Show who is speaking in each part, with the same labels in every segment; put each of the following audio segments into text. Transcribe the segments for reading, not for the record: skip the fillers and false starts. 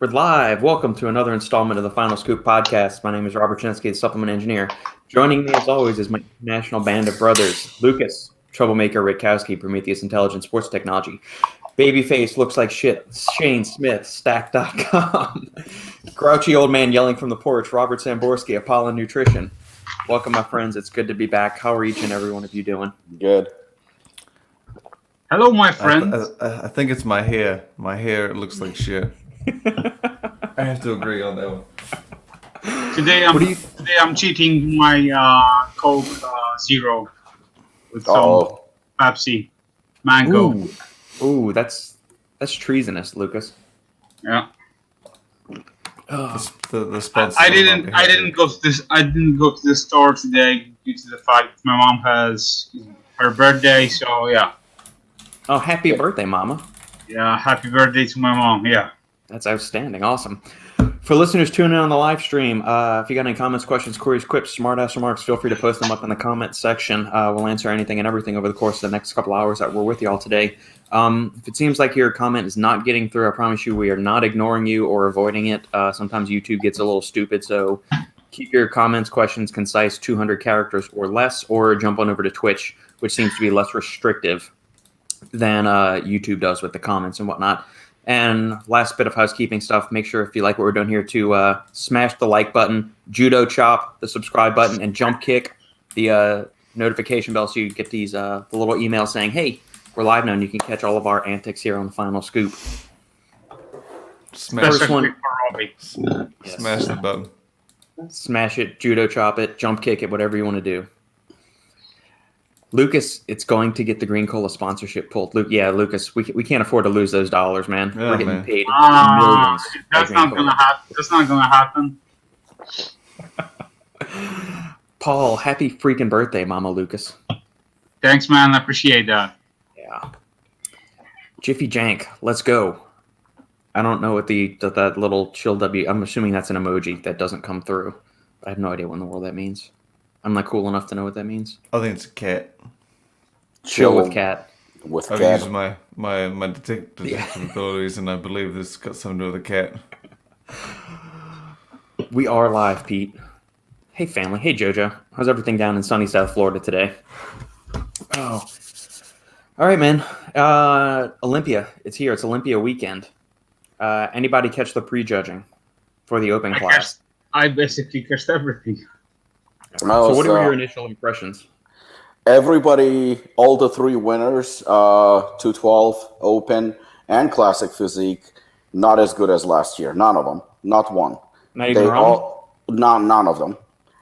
Speaker 1: We're live. Welcome to another installment of the Final Scoop podcast. My name is Robert Schinetsky, the supplement engineer. Joining me, as always, is my national band of brothers, Lukasz, troublemaker Rytkowski, Prometeus Intelligent Sports Technology, Babyface looks like shit, Shane Smith, Stack.com, grouchy old man yelling from the porch, Robert Samborsky, Apollon Nutrition. Welcome, my friends. It's good to be back. How are each and every one of you doing?
Speaker 2: Good.
Speaker 3: Hello, my friend.
Speaker 4: I think it's my hair. My hair looks like shit. I have to agree on that one.
Speaker 3: Today I'm cheating my Coke Zero with some Pepsi mango.
Speaker 1: Ooh, that's treasonous, Lukasz.
Speaker 3: Yeah.
Speaker 4: The sponsor.
Speaker 3: I didn't go to the store today due to the fact my mom has her birthday. So yeah.
Speaker 1: Oh, happy birthday, Mama.
Speaker 3: Yeah, happy birthday to my mom. Yeah.
Speaker 1: That's outstanding. Awesome. For listeners tuning in on the live stream, if you got any comments, questions, queries, quips, smart-ass remarks, feel free to post them up in the comments section. We'll answer anything and everything over the course of the next couple hours that we're with you all today. If it seems like your comment is not getting through, I promise you we are not ignoring you or avoiding it. Sometimes YouTube gets a little stupid, so keep your comments, questions concise, 200 characters or less, or jump on over to Twitch, which seems to be less restrictive than YouTube does with the comments and whatnot. And last bit of housekeeping stuff, make sure if you like what we're doing here to smash the like button, judo chop, the subscribe button, and jump kick the notification bell so you get these the little emails saying, hey, we're live now and you can catch all of our antics here on the Final Scoop.
Speaker 4: Smash
Speaker 1: the
Speaker 4: button.
Speaker 1: Smash it, judo chop it, jump kick it, whatever you want to do. Lukasz, it's going to get the Green Cola sponsorship pulled. Lukasz, we can't afford to lose those dollars, man.
Speaker 4: Yeah,
Speaker 1: we're getting
Speaker 4: man.
Speaker 1: paid millions.
Speaker 3: That's not gonna happen. That's not gonna happen.
Speaker 1: Paul, happy freaking birthday, Mama Lukasz.
Speaker 3: Thanks, man. I appreciate that.
Speaker 1: Yeah. Jiffy Jank, let's go. I don't know what that little chill W. I'm assuming that's an emoji that doesn't come through. I have no idea what in the world that means. I'm not cool enough to know what that means.
Speaker 4: I think it's a cat.
Speaker 1: Chill with cat.
Speaker 4: I've used my detective abilities, and I believe this got something to do with a cat.
Speaker 1: We are live, Pete. Hey, family. Hey, JoJo. How's everything down in sunny South Florida today? Oh. All right, man. Olympia. It's here. It's Olympia weekend. Anybody catch the prejudging for the open class?
Speaker 3: I basically catched everything.
Speaker 1: So what were your initial impressions?
Speaker 2: Everybody, all the three winners, 212, Open, and Classic Physique, not as good as last year. None of them. Not one.
Speaker 1: Not even wrong?
Speaker 2: None of them.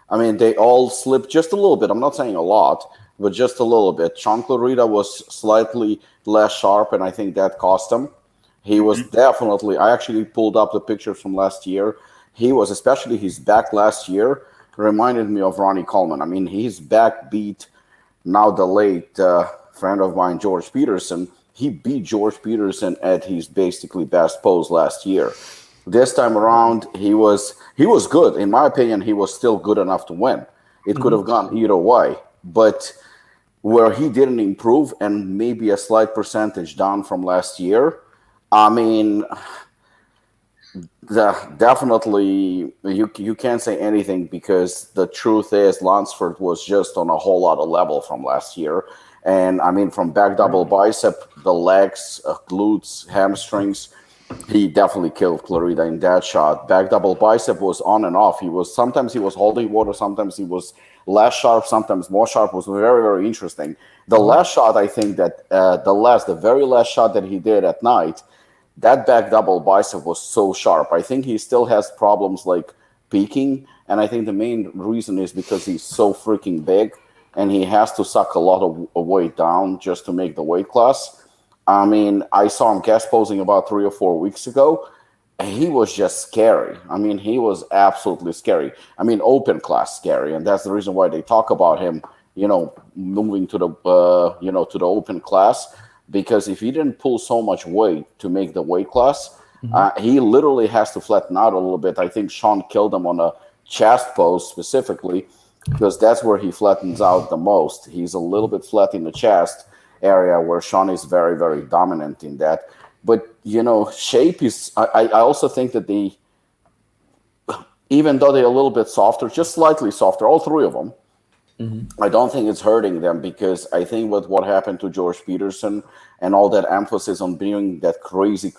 Speaker 2: I mean, they all slipped just a little bit. I'm not saying a lot, but just a little bit. Sean Clarita was slightly less sharp, and I think that cost him. He was definitely, I actually pulled up the pictures from last year. He was, especially his back last year, reminded me of Ronnie Coleman. I mean, his back beat now the late friend of mine, George Peterson. He beat George Peterson at his basically best pose last year. This time around, he was good. In my opinion, he was still good enough to win. It could have gone either way. But where he didn't improve and maybe a slight percentage down from last year, I mean, definitely you can't say anything because the truth is Lunsford was just on a whole lot of level from last year. And I mean, from back double bicep, the legs, glutes, hamstrings, he definitely killed Clarita in that shot. Back double bicep was on and off. Sometimes he was holding water, sometimes he was less sharp, sometimes more sharp. Was very, very interesting. The last shot, I think that the very last shot that he did at night, that back double bicep was so sharp. I think he still has problems like peaking, and I think the main reason is because he's so freaking big, and he has to suck a lot of weight down just to make the weight class. I mean, I saw him guest posing about 3 or 4 weeks ago, and he was just scary. I mean, he was absolutely scary. I mean, open class scary, and that's the reason why they talk about him, moving to the, to the open class. Because if he didn't pull so much weight to make the weight class, he literally has to flatten out a little bit. I think Sean killed him on a chest pose specifically because that's where he flattens out the most. He's a little bit flat in the chest area where Sean is very, very dominant in that. But shape is. I also think that even though they're a little bit softer, just slightly softer, all three of them. I don't think it's hurting them, because I think with what happened to George Peterson and all that emphasis on being that crazy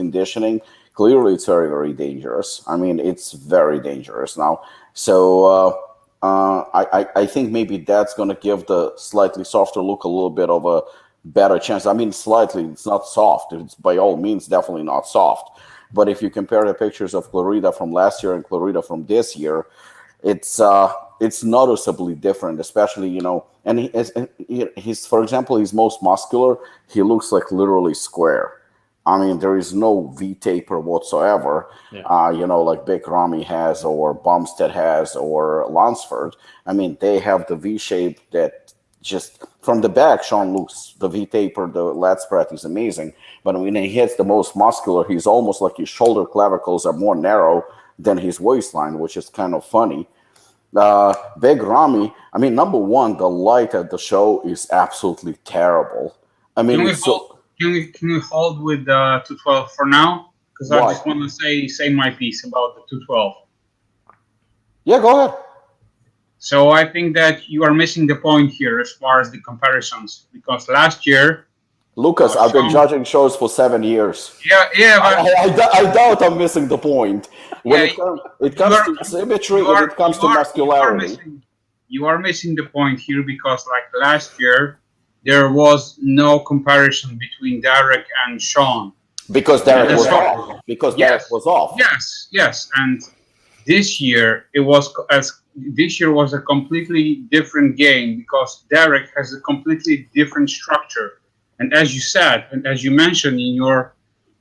Speaker 2: conditioning, clearly it's very, very dangerous. I mean, it's very dangerous now. So I think maybe that's going to give the slightly softer look a little bit of a better chance. I mean, slightly, it's not soft. It's by all means definitely not soft. But if you compare the pictures of Clarita from last year and Clarita from this year, it's noticeably different, especially, and he's, for example, he's most muscular. He looks like literally square. I mean, there is no V taper whatsoever, like Big Ramy has, or Bumstead has, or Lunsford. I mean, they have the V shape that just from the back, Sean looks, the V taper, the lat spread is amazing. But when he hits the most muscular, he's almost like his shoulder clavicles are more narrow than his waistline, which is kind of funny. Big Ramy, I mean, number one, the light at the show is absolutely terrible. I mean,
Speaker 3: can we hold with 212 for now? Because I just want to say my piece about the 212.
Speaker 2: Yeah, go ahead.
Speaker 3: So I think that you are missing the point here as far as the comparisons, because last year,
Speaker 2: Lukasz, I've been judging shows for 7 years.
Speaker 3: Yeah. But
Speaker 2: I doubt I'm missing the point. When it comes to symmetry and it comes to muscularity.
Speaker 3: You are missing the point here, because like last year, there was no comparison between Derek and Sean.
Speaker 2: Because Derek was off. Derek was off.
Speaker 3: Yes. And this year was a completely different game, because Derek has a completely different structure. And as you said, and as you mentioned in your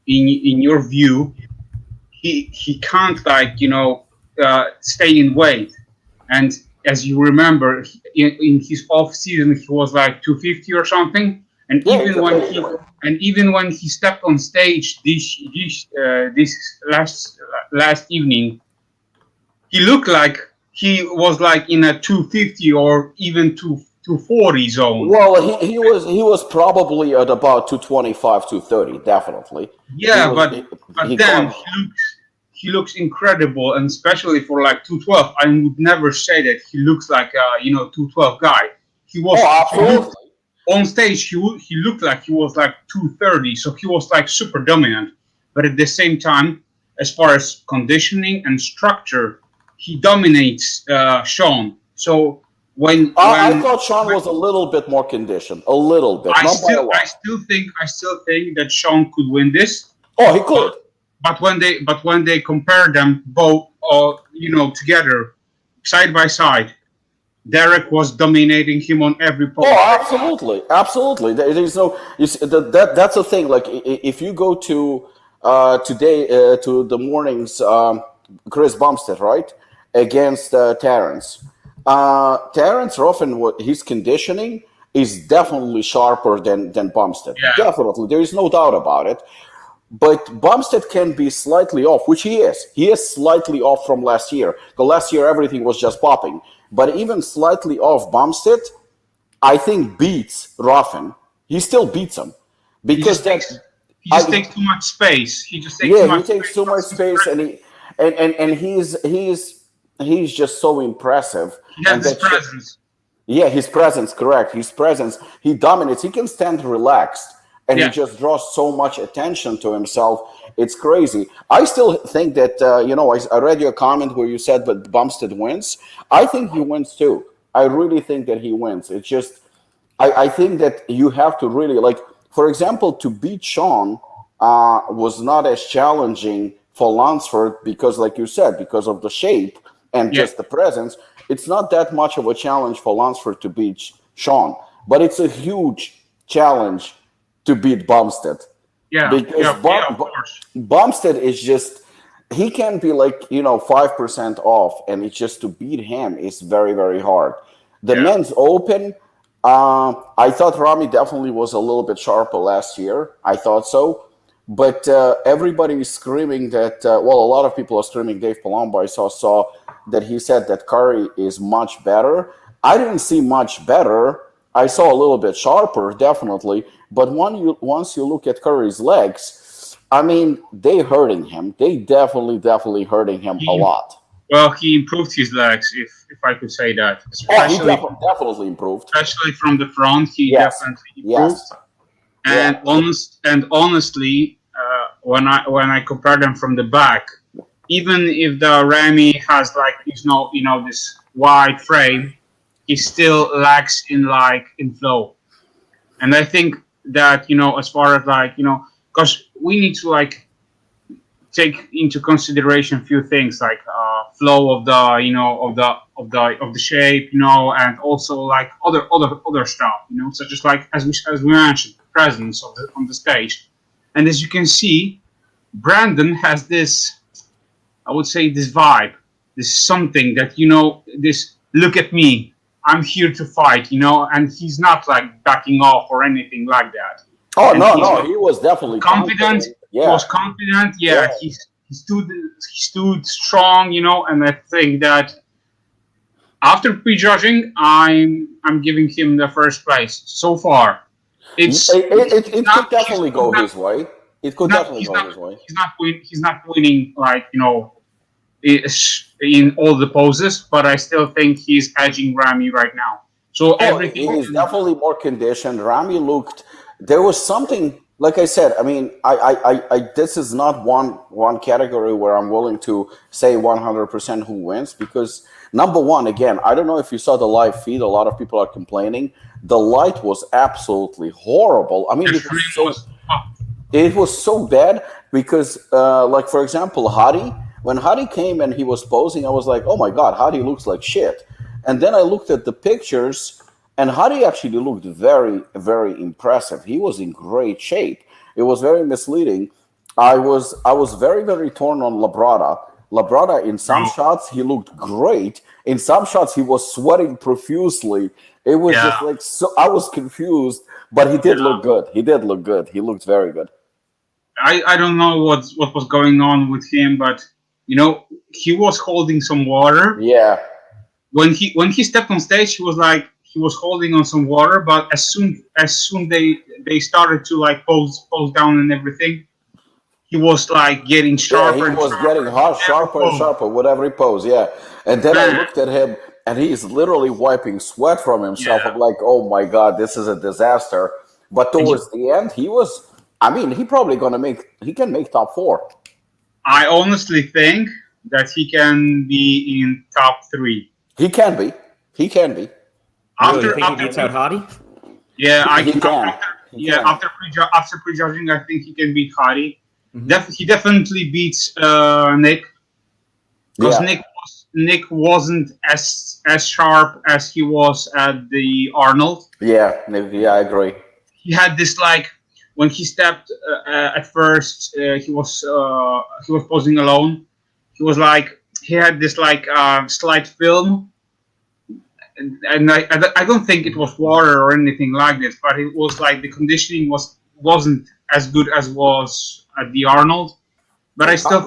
Speaker 3: view, he can't stay in weight. And as you remember, in his off season, he was like 250 or something. And even when he stepped on stage this last evening, he looked like he was like in a 250 or even 240 zone.
Speaker 2: Well, he was probably at about 225, 230, definitely.
Speaker 3: Yeah, but then he looks incredible, and especially for like 212. I would never say that he looks like a 212 guy. He was absolutely on stage. He looked like he was like 230, so he was like super dominant. But at the same time, as far as conditioning and structure, he dominates Sean. So when
Speaker 2: I thought Sean was a little bit more conditioned, a little bit.
Speaker 3: I still think that Sean could win this.
Speaker 2: Oh, he could.
Speaker 3: But when they compare them both, together, side by side, Derek was dominating him on every pole.
Speaker 2: Oh, absolutely. There is no. That's the thing. Like if you go to today to the morning's Chris Bumstead, right, against Terrence. Terrence Ruffin, his conditioning is definitely sharper than Bumstead. Yeah. Definitely, there is no doubt about it. But Bumstead can be slightly off, which he is. He is slightly off from last year. Because last year everything was just popping. But even slightly off Bumstead, I think beats Ruffin. He still beats him because
Speaker 3: he just takes too much space. He takes
Speaker 2: too much space, and he's just so impressive.
Speaker 3: He has his presence.
Speaker 2: Yeah, his presence, correct. His presence. He dominates. He can stand relaxed. And he just draws so much attention to himself. It's crazy. I still think that, I read your comment where you said that Bumstead wins. I think he wins too. I really think that he wins. It's just, I think that you have to really, like, for example, to beat Sean was not as challenging for Lunsford because, like you said, because of the shape and just the presence. It's not that much of a challenge for Lunsford to beat Sean. But it's a huge challenge to beat Bumstead.
Speaker 3: Yeah,
Speaker 2: because
Speaker 3: of course.
Speaker 2: Bumstead is just, he can be like, 5% off, and it's just to beat him is very, very hard. The men's open, I thought Ramy definitely was a little bit sharper last year. I thought so. But everybody is screaming that, a lot of people are screaming Dave Palumbo. I saw that he said that Curry is much better. I didn't see much better. I saw a little bit sharper, definitely. But once you look at Curry's legs, I mean, they hurting him. They definitely hurting him a lot.
Speaker 3: Well, he improved his legs, if I could say that.
Speaker 2: Oh, he definitely improved.
Speaker 3: Especially from the front, he
Speaker 2: Yes.
Speaker 3: definitely improved.
Speaker 2: Yes.
Speaker 3: And honestly, when I compare them from the back, even if the Remy has like this wide frame, he still lacks in flow. And I think that as far as because we need to take into consideration a few things like flow of the of the shape, and also like other stuff, such as as we mentioned, presence on the stage. And as you can see, Brandon has this, I would say, this vibe, this something that this look at me, I'm here to fight, and he's not like backing off or anything like that.
Speaker 2: Oh, no, he was definitely
Speaker 3: confident.
Speaker 2: Yeah.
Speaker 3: He was confident. Yeah. He stood strong, and I think that after prejudging, I'm giving him the first place so far.
Speaker 2: It could definitely go his way. It could definitely go his way.
Speaker 3: He's not winning in all the poses, but I still think he's edging Ramy right now. So everything
Speaker 2: is definitely more conditioned. Ramy looked. There was something. Like I said, I mean, I this is not one category where I'm willing to say 100% who wins, because number one, again, I don't know if you saw the live feed. A lot of people are complaining. The light was absolutely horrible. I mean, it was so bad because, like for example, Hadi. When Hadi came and he was posing, I was like, oh my God, Hadi looks like shit. And then I looked at the pictures. And Hadi actually looked very, very impressive. He was in great shape. It was very misleading. I was very, very torn on Labrada. Labrada, in some shots, he looked great. In some shots, he was sweating profusely. It was just like, so I was confused, but he did look good. He did look good. He looked very good.
Speaker 3: I don't know what was going on with him, but he was holding some water.
Speaker 2: Yeah.
Speaker 3: When he stepped on stage, he was like, he was holding on some water, but as soon they started to like pose down and everything, he was like getting sharper.
Speaker 2: Yeah, he was getting sharper and sharper with every pose. Yeah, and then I looked at him, and he's literally wiping sweat from himself. I'm like, oh my God, this is a disaster. But towards the end, he was. I mean, he can make top 4.
Speaker 3: I honestly think that he can be in top 3.
Speaker 2: He can be. He can be.
Speaker 1: You think he beats out Hadi?
Speaker 3: Yeah,
Speaker 2: he can.
Speaker 3: After prejudging, I think he can beat Hadi.
Speaker 1: Mm-hmm.
Speaker 3: He definitely beats Nick, because Nick wasn't as sharp as he was at the Arnold.
Speaker 2: Yeah, I agree.
Speaker 3: He had this like when he stepped at first, he was posing alone. He was like he had this like slight film. And I don't think it was water or anything like this, but it was like the conditioning wasn't as good as was at the Arnold. But I still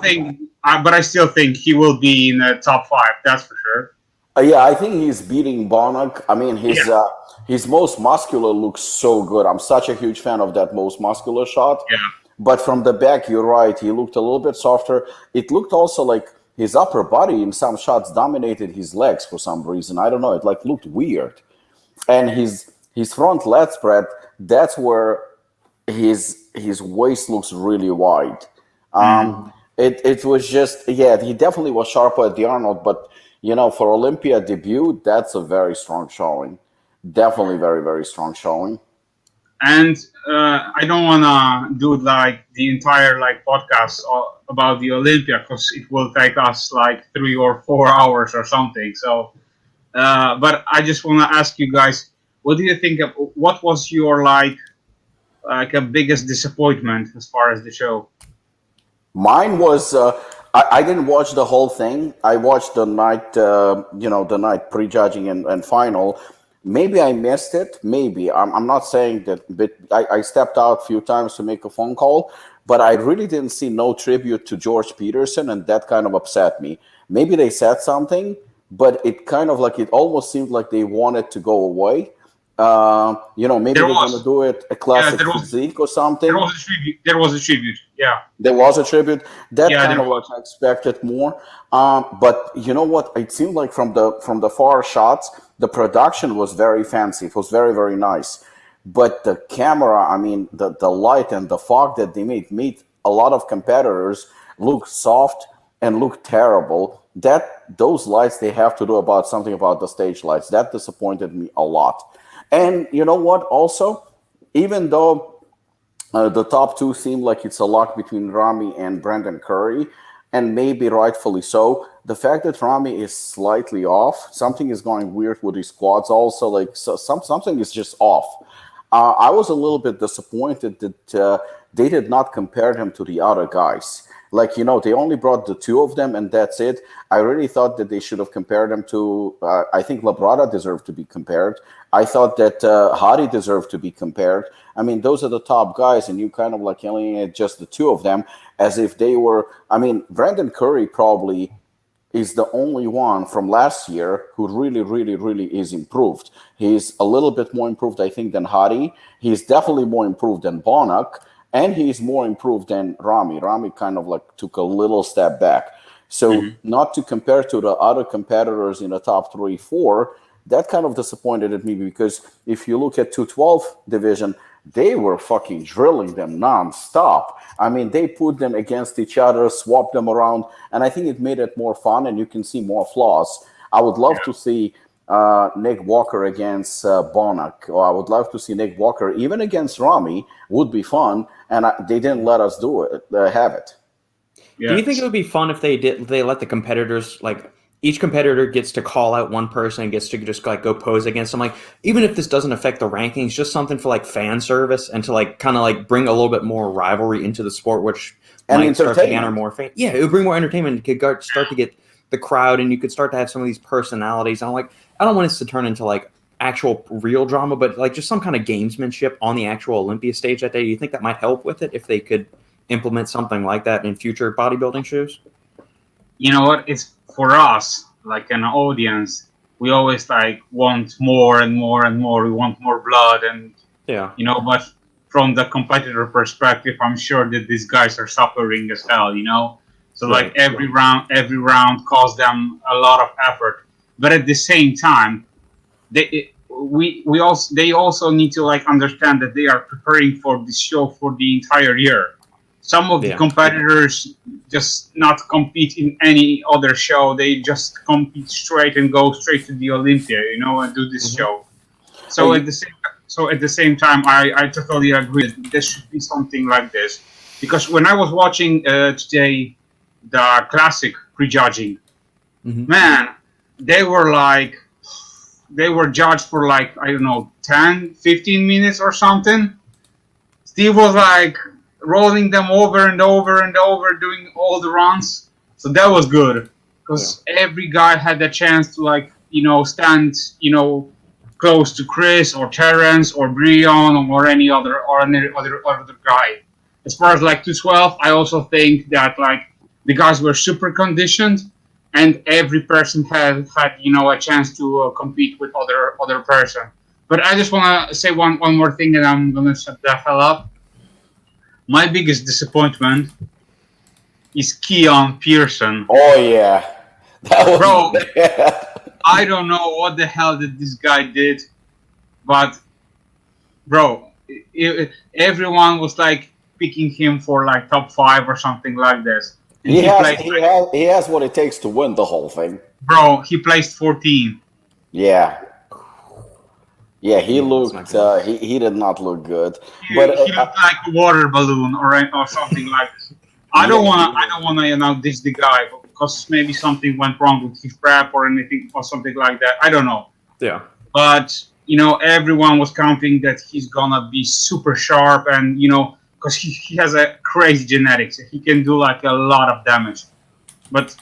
Speaker 3: think he will be in the top 5. That's for sure.
Speaker 2: Yeah, I think he's beating Bonnock. I mean, his most muscular looks so good. I'm such a huge fan of that most muscular shot.
Speaker 3: Yeah.
Speaker 2: But from the back, you're right. He looked a little bit softer. It looked also like his upper body in some shots dominated his legs for some reason. I don't know. It like looked weird. And his front lat spread, that's where his waist looks really wide. It was just, he definitely was sharper at the Arnold, but for Olympia debut, that's a very strong showing. Definitely very, very strong showing.
Speaker 3: And I don't want to do like the entire like podcast about the Olympia, because it will take us like 3 or 4 hours or something. So, but I just want to ask you guys, what do you think of, what was your like a biggest disappointment as far as the show?
Speaker 2: Mine was I didn't watch the whole thing. I watched the night, the night prejudging and final. Maybe I missed it. Maybe I'm not saying that, but I stepped out a few times to make a phone call. But I really didn't see no tribute to George Peterson, and that kind of upset me. Maybe they said something, but it kind of like it almost seemed like they wanted to go away. Maybe they're going to do it a classic physique or something.
Speaker 3: There was a tribute. Yeah.
Speaker 2: There was a tribute. That kind of
Speaker 3: was.
Speaker 2: what I expected more. But you know what? It seemed like from the far shots, the production was very fancy. It was very, very nice. But the camera, I mean, the light and the fog that they made a lot of competitors look soft and look terrible. Those lights, they have to do something about the stage lights. That disappointed me a lot. And you know what? Also, even though the top two seem like it's a lock between Rami and Brandon Curry, and maybe rightfully so, the fact that Rami is slightly off, something is going weird with his quads also, like something is just off. I was a little bit disappointed that they did not compare him to the other guys. Like, they only brought the two of them and that's it. I really thought that they should have compared them to, I think Labrada deserved to be compared. I thought that Hadi deserved to be compared. I mean, those are the top guys, and you kind of like yelling at just the two of them as if they were, I mean, Brandon Curry probably is the only one from last year who really, really, really is improved. He's a little bit more improved, I think, than Hadi. He's definitely more improved than Bonac. And he's more improved than Rami. Rami kind of like took a little step back. So not to compare to the other competitors in the top 3, 4, that kind of disappointed me, because if you look at 212 division, they were fucking drilling them nonstop. I mean, they put them against each other, swapped them around, and I think it made it more fun, and you can see more flaws. I would love to see Nick Walker against Bonac, or I would love to see Nick Walker even against Rami. Would be fun, and they didn't let us have it.
Speaker 1: Yeah. Do you think it would be fun if they let the competitors, like, each competitor gets to call out one person and gets to just like go pose against them? Like, even if this doesn't affect the rankings, just something for like fan service and to like kind of like bring a little bit more rivalry into the sport, which might start to garner more fans. Yeah, it would bring more entertainment. It could start to get the crowd, and you could start to have some of these personalities. And I don't want this to turn into like actual real drama, but like just some kind of gamesmanship on the actual Olympia stage that day. Do you think that might help with it if they could implement something like that in future bodybuilding shows?
Speaker 3: You know what? It's for us, like an audience, we always like want more and more and more. We want more blood, and but from the competitor perspective, I'm sure that these guys are suffering as hell, So like every round costs them a lot of effort. But at the same time, they also need to like understand that they are preparing for this show for the entire year. Some of the competitors just not compete in any other show. They just compete straight and go straight to the Olympia, and do this show. So at the same time, I totally agree that there should be something like this. Because when I was watching today the classic prejudging, man, they were judged for like, I don't know, 10, 15 minutes or something. Steve was like rolling them over and over and over, doing all the runs. So that was good, because every guy had the chance to like, stand, close to Chris or Terrence or Brion or any other guy. As far as like 212, I also think that like the guys were super conditioned, and every person had a chance to compete with other person. But I just want to say one more thing, and I'm gonna shut the hell up. My biggest disappointment is Keon Pearson.
Speaker 2: Oh yeah,
Speaker 3: bro. I don't know what the hell that this guy did, but bro, everyone was like picking him for like top 5 or something like this.
Speaker 2: And he has what it takes to win the whole thing.
Speaker 3: Bro, he placed 14.
Speaker 2: Yeah, he looked. He did not look good.
Speaker 3: He looked like a water balloon or something like this. I don't wanna diss the guy because maybe something went wrong with his prep or anything or something like that. I don't know.
Speaker 1: Yeah.
Speaker 3: But everyone was counting that he's gonna be super sharp, and because he has a crazy genetics. He can do like a lot of damage. But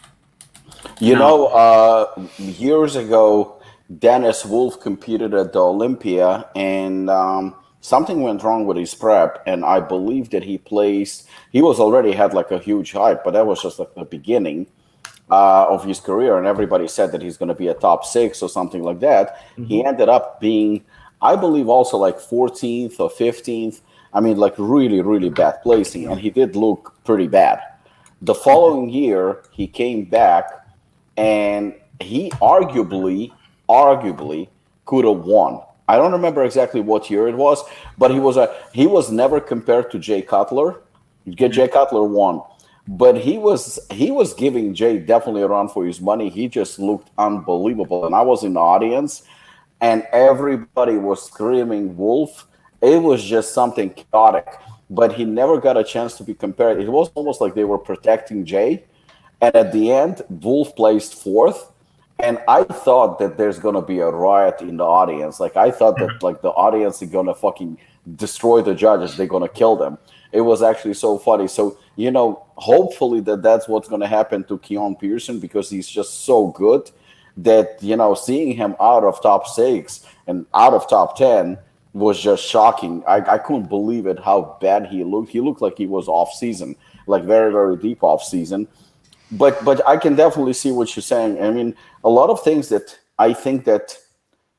Speaker 2: years ago, Dennis Wolf competed at the Olympia, and something went wrong with his prep, and I believe that he was already had like a huge hype, but that was just like the beginning of his career, and everybody said that he's going to be a top 6 or something like that. He ended up being I believe also like 14th or 15th. I mean, like really, really bad placing, and he did look pretty bad. The following year, he came back, and he arguably could have won. I don't remember exactly what year it was, but he was never compared to Jay Cutler. Jay Cutler won, but he was giving Jay definitely a run for his money. He just looked unbelievable, and I was in the audience, and everybody was screaming Wolf. It was just something chaotic, but he never got a chance to be compared. It was almost like they were protecting Jay, and at the end, Wolf placed fourth. And I thought that there's gonna be a riot in the audience. Like I thought that like the audience is gonna fucking destroy the judges. They're gonna kill them. It was actually so funny. So hopefully that's what's gonna happen to Keon Pearson, because he's just so good that seeing him out of top 6 and out of top 10 was just shocking. I couldn't believe it how bad he looked. He looked like he was off season, like very, very deep off season. But I can definitely see what you're saying. I mean, a lot of things that I think that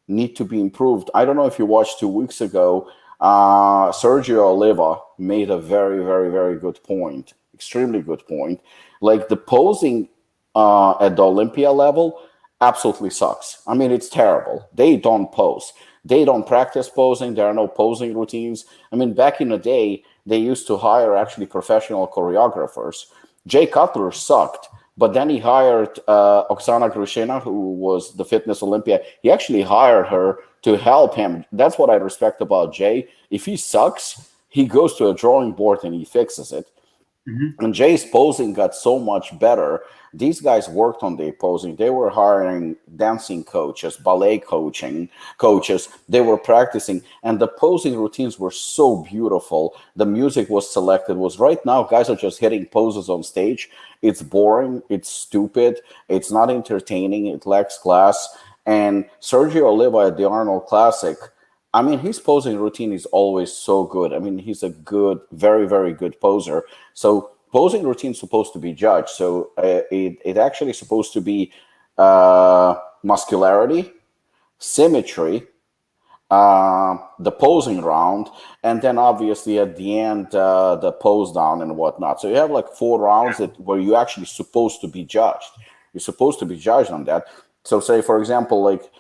Speaker 2: need to be improved. I don't know if you watched 2 weeks ago. Sergio Oliva made a very, very, very good point. Extremely good point. Like the posing at the Olympia level absolutely sucks. I mean, it's terrible. They don't pose. They don't practice posing. There are no posing routines. I mean, back in the day, they used to hire actually professional choreographers. Jay Cutler sucked, but then he hired Oksana Grishina, who was the Fitness Olympia. He actually hired her to help him. That's what I respect about Jay. If he sucks, he goes to a drawing board and he fixes it. Mm-hmm. And Jay's posing got so much better. These guys worked on their posing. They were hiring dancing coaches, ballet coaches. They were practicing, and the posing routines were so beautiful. The music was selected. Right now, guys are just hitting poses on stage. It's boring. It's stupid. It's not entertaining. It lacks class. And Sergio Oliva at the Arnold Classic, I mean, his posing routine is always so good. I mean, he's a good, very, very good poser. So posing routine is supposed to be judged. So it actually supposed to be muscularity, symmetry, the posing round, and then obviously at the end, the pose down and whatnot. So you have like 4 rounds where you're actually supposed to be judged. You're supposed to be judged on that. So say, for example, like,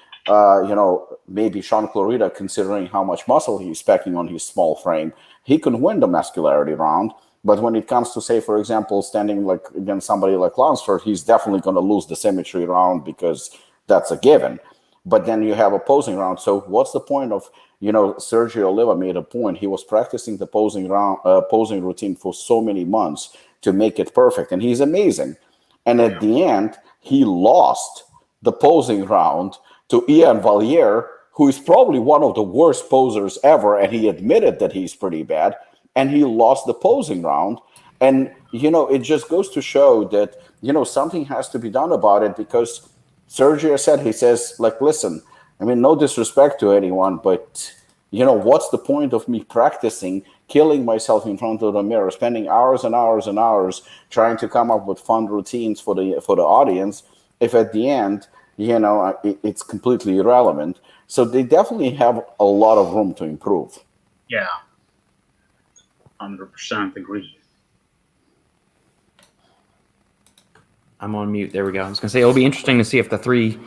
Speaker 2: maybe Sean Clarita, considering how much muscle he's packing on his small frame, he can win the muscularity round. But when it comes to, say, for example, standing like against somebody like Lunsford, he's definitely going to lose the symmetry round because that's a given. But then you have a posing round. So what's the point of, Sergio Oliva made a point. He was practicing the posing routine for so many months to make it perfect. And he's amazing. And at the end, he lost the posing round to Ian Valliere, who is probably one of the worst posers ever, and he admitted that he's pretty bad, and he lost the posing round. And, it just goes to show that, something has to be done about it, because Sergio says, like, listen, I mean, no disrespect to anyone, but, what's the point of me practicing, killing myself in front of the mirror, spending hours and hours and hours trying to come up with fun routines for the audience, if at the end, it's completely irrelevant. So they definitely have a lot of room to improve.
Speaker 3: Yeah, 100% agree.
Speaker 1: I'm on mute. There we go. I was going to say, it'll be interesting to see if the 3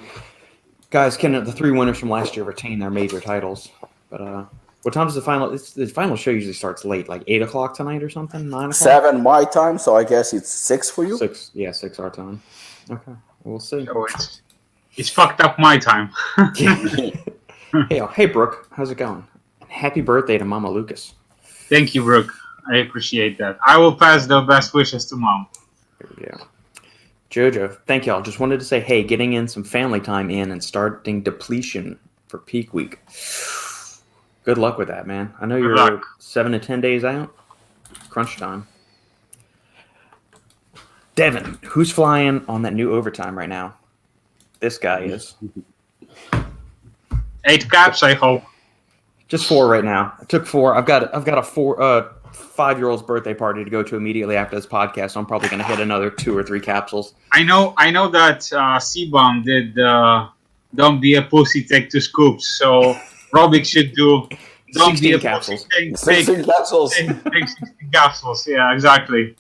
Speaker 1: winners from last year retain their major titles. But what time is the final? The final show usually starts late, like 8 o'clock tonight or something, 9 o'clock?
Speaker 2: 7 my time, so I guess it's 6 for you?
Speaker 1: 6, yeah, 6 our time. Okay, we'll see.
Speaker 3: Oh, it's fucked up my time.
Speaker 1: Hey, Brooke, how's it going? And happy birthday to Mama Lukasz.
Speaker 3: Thank you, Brooke. I appreciate that. I will pass the best wishes to Mom.
Speaker 1: There we go. Jojo, thank y'all. Just wanted to say, hey, getting in some family time in and starting depletion for peak week. Good luck with that, man. I know you're 7 to 10 days out. Crunch time. Devin, who's flying on that new overtime right now? This guy is.
Speaker 3: 8 caps, I hope.
Speaker 1: Just 4 right now. I took 4. I've got a 5-year-old's birthday party to go to immediately after this podcast. So I'm probably going to hit another 2 or 3 capsules.
Speaker 3: I know that C-Bomb did "Don't Be a Pussy, Take 2 Scoops." So Robic should do. Don't be
Speaker 1: 16
Speaker 3: a
Speaker 1: capsules.
Speaker 3: Take
Speaker 2: 16 capsules.
Speaker 3: 60 capsules. Yeah, exactly.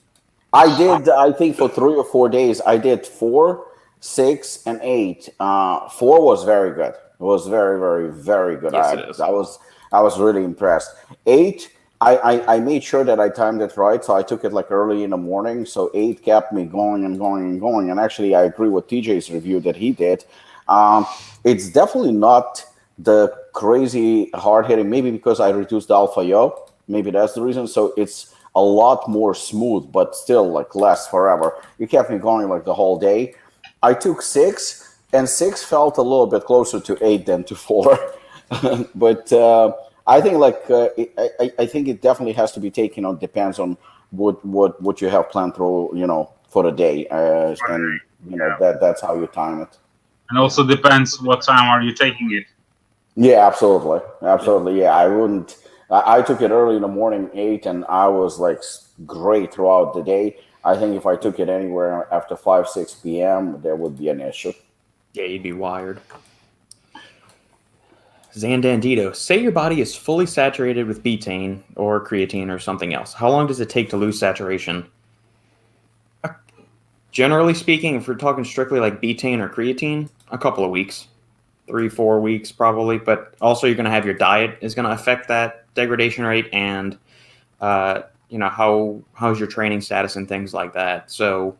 Speaker 2: I did, I think for 3 or 4 days, I did 4, 6, and 8. 4 was very good. It was very, very, very good.
Speaker 1: Yes, it is.
Speaker 2: I was really impressed. 8, I made sure that I timed it right, so I took it like early in the morning. So 8 kept me going and going and going. And actually, I agree with TJ's review that he did. It's definitely not the crazy hard hitting. Maybe because I reduced the alpha yo. Maybe that's the reason. So it's a lot more smooth, but still like less forever. It kept me going like the whole day. I took 6, and 6 felt a little bit closer to 8 than to 4. But I think I think it definitely has to be taken on. Depends on what you have planned through, for the day, and that's how you time it.
Speaker 3: And also depends what time are you taking it.
Speaker 2: Yeah, absolutely. Yeah, I wouldn't. I took it early in the morning, 8, and I was like great throughout the day. I think if I took it anywhere after 5, 6 p.m., there would be an issue.
Speaker 1: Yeah, you'd be wired. Zandandito, say your body is fully saturated with betaine or creatine or something else. How long does it take to lose saturation? Generally speaking, if we're talking strictly like betaine or creatine, a couple of weeks. 3-4 weeks probably, but also you're going to have your diet is going to affect that degradation rate, and how's your training status and things like that. So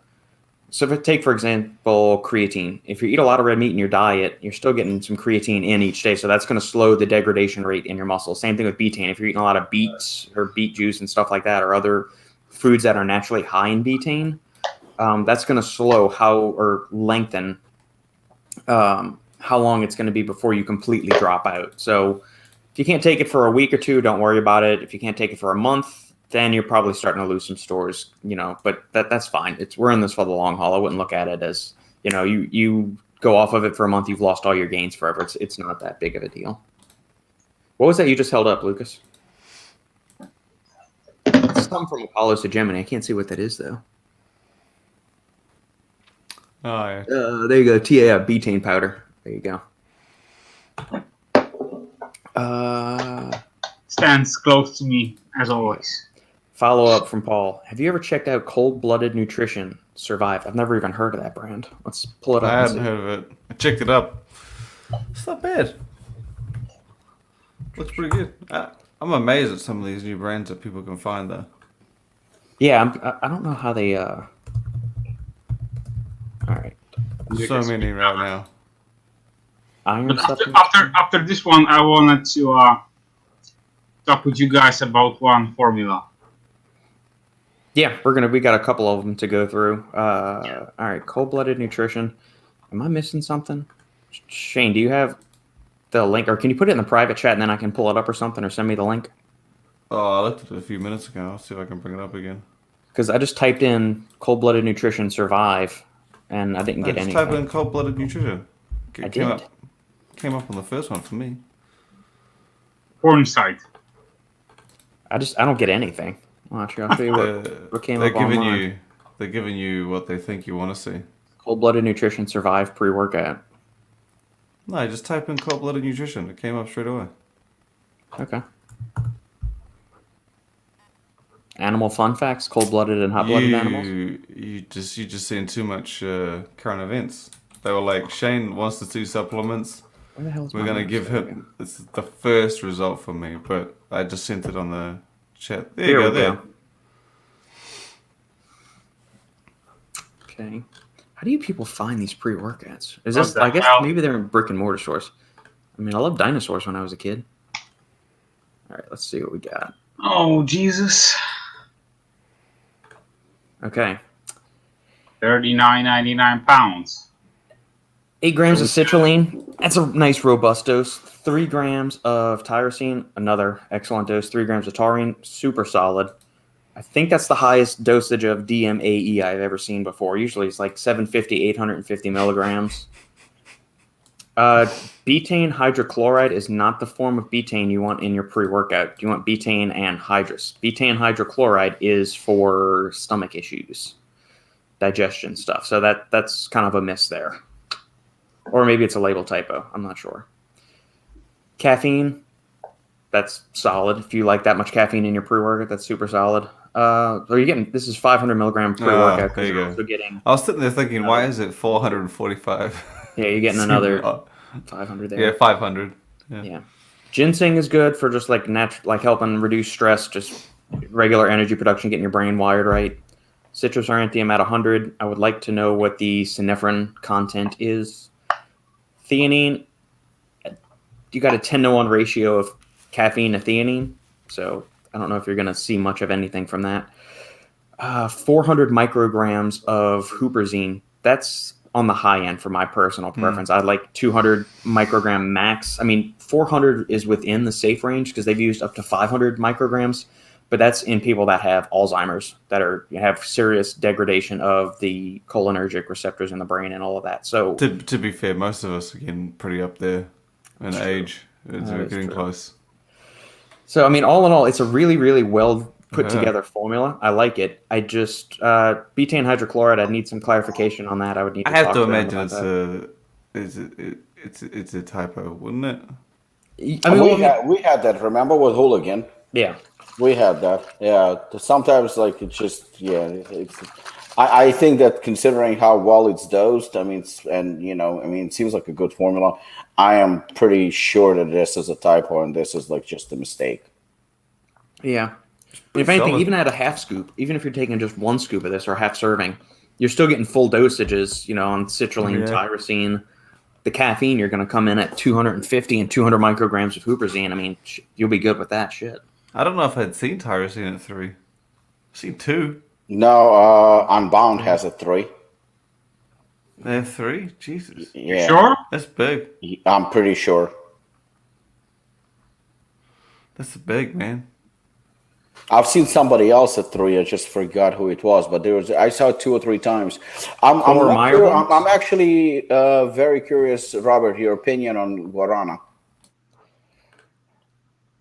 Speaker 1: if I take, for example, creatine, if you eat a lot of red meat in your diet, you're still getting some creatine in each day, so that's going to slow the degradation rate in your muscles. Same thing with betaine. If you're eating a lot of beets or beet juice and stuff like that, or other foods that are naturally high in betaine, that's going to slow lengthen how long it's going to be before you completely drop out. So if you can't take it for a week or two, don't worry about it. If you can't take it for a month, then you're probably starting to lose some stores, but that's fine. We're in this for the long haul. I wouldn't look at it as, you go off of it for a month, you've lost all your gains forever. It's not that big of a deal. What was that you just held up, Lukasz? It's something from Apollo to Gemini. I can't see what that is, though.
Speaker 4: Oh, yeah.
Speaker 1: There you go. Betaine powder. There you go.
Speaker 3: Stands close to me, as always.
Speaker 1: Follow up from Paul. Have you ever checked out Cold-Blooded Nutrition Survive? I've never even heard of that brand. Let's pull it up.
Speaker 4: I hadn't heard of it. I checked it up. It's not bad. Looks pretty good. I'm amazed at some of these new brands that people can find, though.
Speaker 1: Yeah, I don't know how they... All right.
Speaker 4: So many right now.
Speaker 1: Iron supplement.
Speaker 3: After this one, I wanted to talk with you guys about one formula.
Speaker 1: Yeah, we got a couple of them to go through. All right, Cold-Blooded Nutrition. Am I missing something? Shane, do you have the link, or can you put it in the private chat and then I can pull it up or something, or send me the link?
Speaker 4: Oh, I looked at it a few minutes ago. I'll see if I can bring it up again.
Speaker 1: Because I just typed in Cold-Blooded Nutrition Survive, and I didn't get anything.
Speaker 4: Just type in Cold-Blooded Nutrition.
Speaker 1: I did.
Speaker 4: Came up on the first one for me.
Speaker 3: Porn site.
Speaker 1: I don't get anything. Watch, I'll show you what came up online.
Speaker 4: They're giving you what they think you want to see.
Speaker 1: Cold-Blooded Nutrition Survive pre-workout.
Speaker 4: No, just type in Cold-Blooded Nutrition. It came up straight away.
Speaker 1: Okay. Animal fun facts: cold-blooded and hot-blooded animals.
Speaker 4: You just seen too much current events. They were like, Shane wants to do supplements.
Speaker 1: Where the hell is
Speaker 4: We're gonna give him. This is the first result for me, but I just sent it on the chat. There you go. There.
Speaker 1: Okay. How do you people find these pre-workouts? Is this? I guess maybe they're in brick and mortar stores. I mean, I loved dinosaurs when I was a kid. All right, let's see what we got.
Speaker 3: Oh, Jesus.
Speaker 1: Okay.
Speaker 3: 39.99 pounds.
Speaker 1: 8 grams of citrulline. That's a nice robust dose. 3 grams of tyrosine. Another excellent dose. 3 grams of taurine. Super solid. I think that's the highest dosage of DMAE I've ever seen before. Usually it's like 750, 850 milligrams. Betaine hydrochloride is not the form of betaine you want in your pre-workout. You want betaine anhydrous. Betaine hydrochloride is for stomach issues, digestion stuff. So that's kind of a miss there. Or maybe it's a label typo. I'm not sure. Caffeine, that's solid. If you like that much caffeine in your pre-workout, that's super solid. So you're getting, this is 500 milligram pre-workout.
Speaker 4: There you
Speaker 1: You're
Speaker 4: go.
Speaker 1: also getting,
Speaker 4: I was sitting there thinking, why is it 445?
Speaker 1: yeah, you're getting another 500 there.
Speaker 4: Yeah, 500.
Speaker 1: Yeah. Ginseng is good for just like helping reduce stress, just regular energy production, getting your brain wired right. Citrus aurantium at 100. I would like to know what the synephrine content is. Theanine, you got a 10-to-1 ratio of caffeine to theanine, so I don't know if you're going to see much of anything from that. 400 micrograms of huperzine. That's on the high end for my personal preference. I'd like 200 microgram max. I mean, 400 is within the safe range because they've used up to 500 micrograms, but that's in people that have Alzheimer's, that have serious degradation of the cholinergic receptors in the brain and all of that. So
Speaker 4: to be fair, most of us are getting pretty up there in age. We're getting close.
Speaker 1: So, I mean, all in all, it's a really, really well put together formula. I like it. I just betaine hydrochloride. I need some clarification on that. I would need.
Speaker 4: I have to imagine it's a typo, wouldn't it?
Speaker 2: I mean, we had that. Remember with Hooligan?
Speaker 1: Yeah,
Speaker 2: we had that. Yeah, sometimes like it's just I think that considering how well it's dosed, I mean, it seems like a good formula. I am pretty sure that this is a typo and this is like just a mistake.
Speaker 1: Yeah. If anything, even at a half scoop, even if you're taking just one scoop of this or half serving, you're still getting full dosages, on citrulline, tyrosine. The caffeine, you're going to come in at 250 and 200 micrograms of huperzine. I mean, you'll be good with that shit.
Speaker 4: I don't know if I'd seen tyrosine at 3. I've seen 2.
Speaker 2: No, Unbound has a 3.
Speaker 4: They have 3? Jesus.
Speaker 2: Yeah.
Speaker 3: You sure?
Speaker 4: That's big.
Speaker 2: I'm pretty sure.
Speaker 4: That's big, man.
Speaker 2: I've seen somebody else at 3. I just forgot who it was, but I saw it 2 or 3 times. I'm actually very curious, Robert, your opinion on guarana.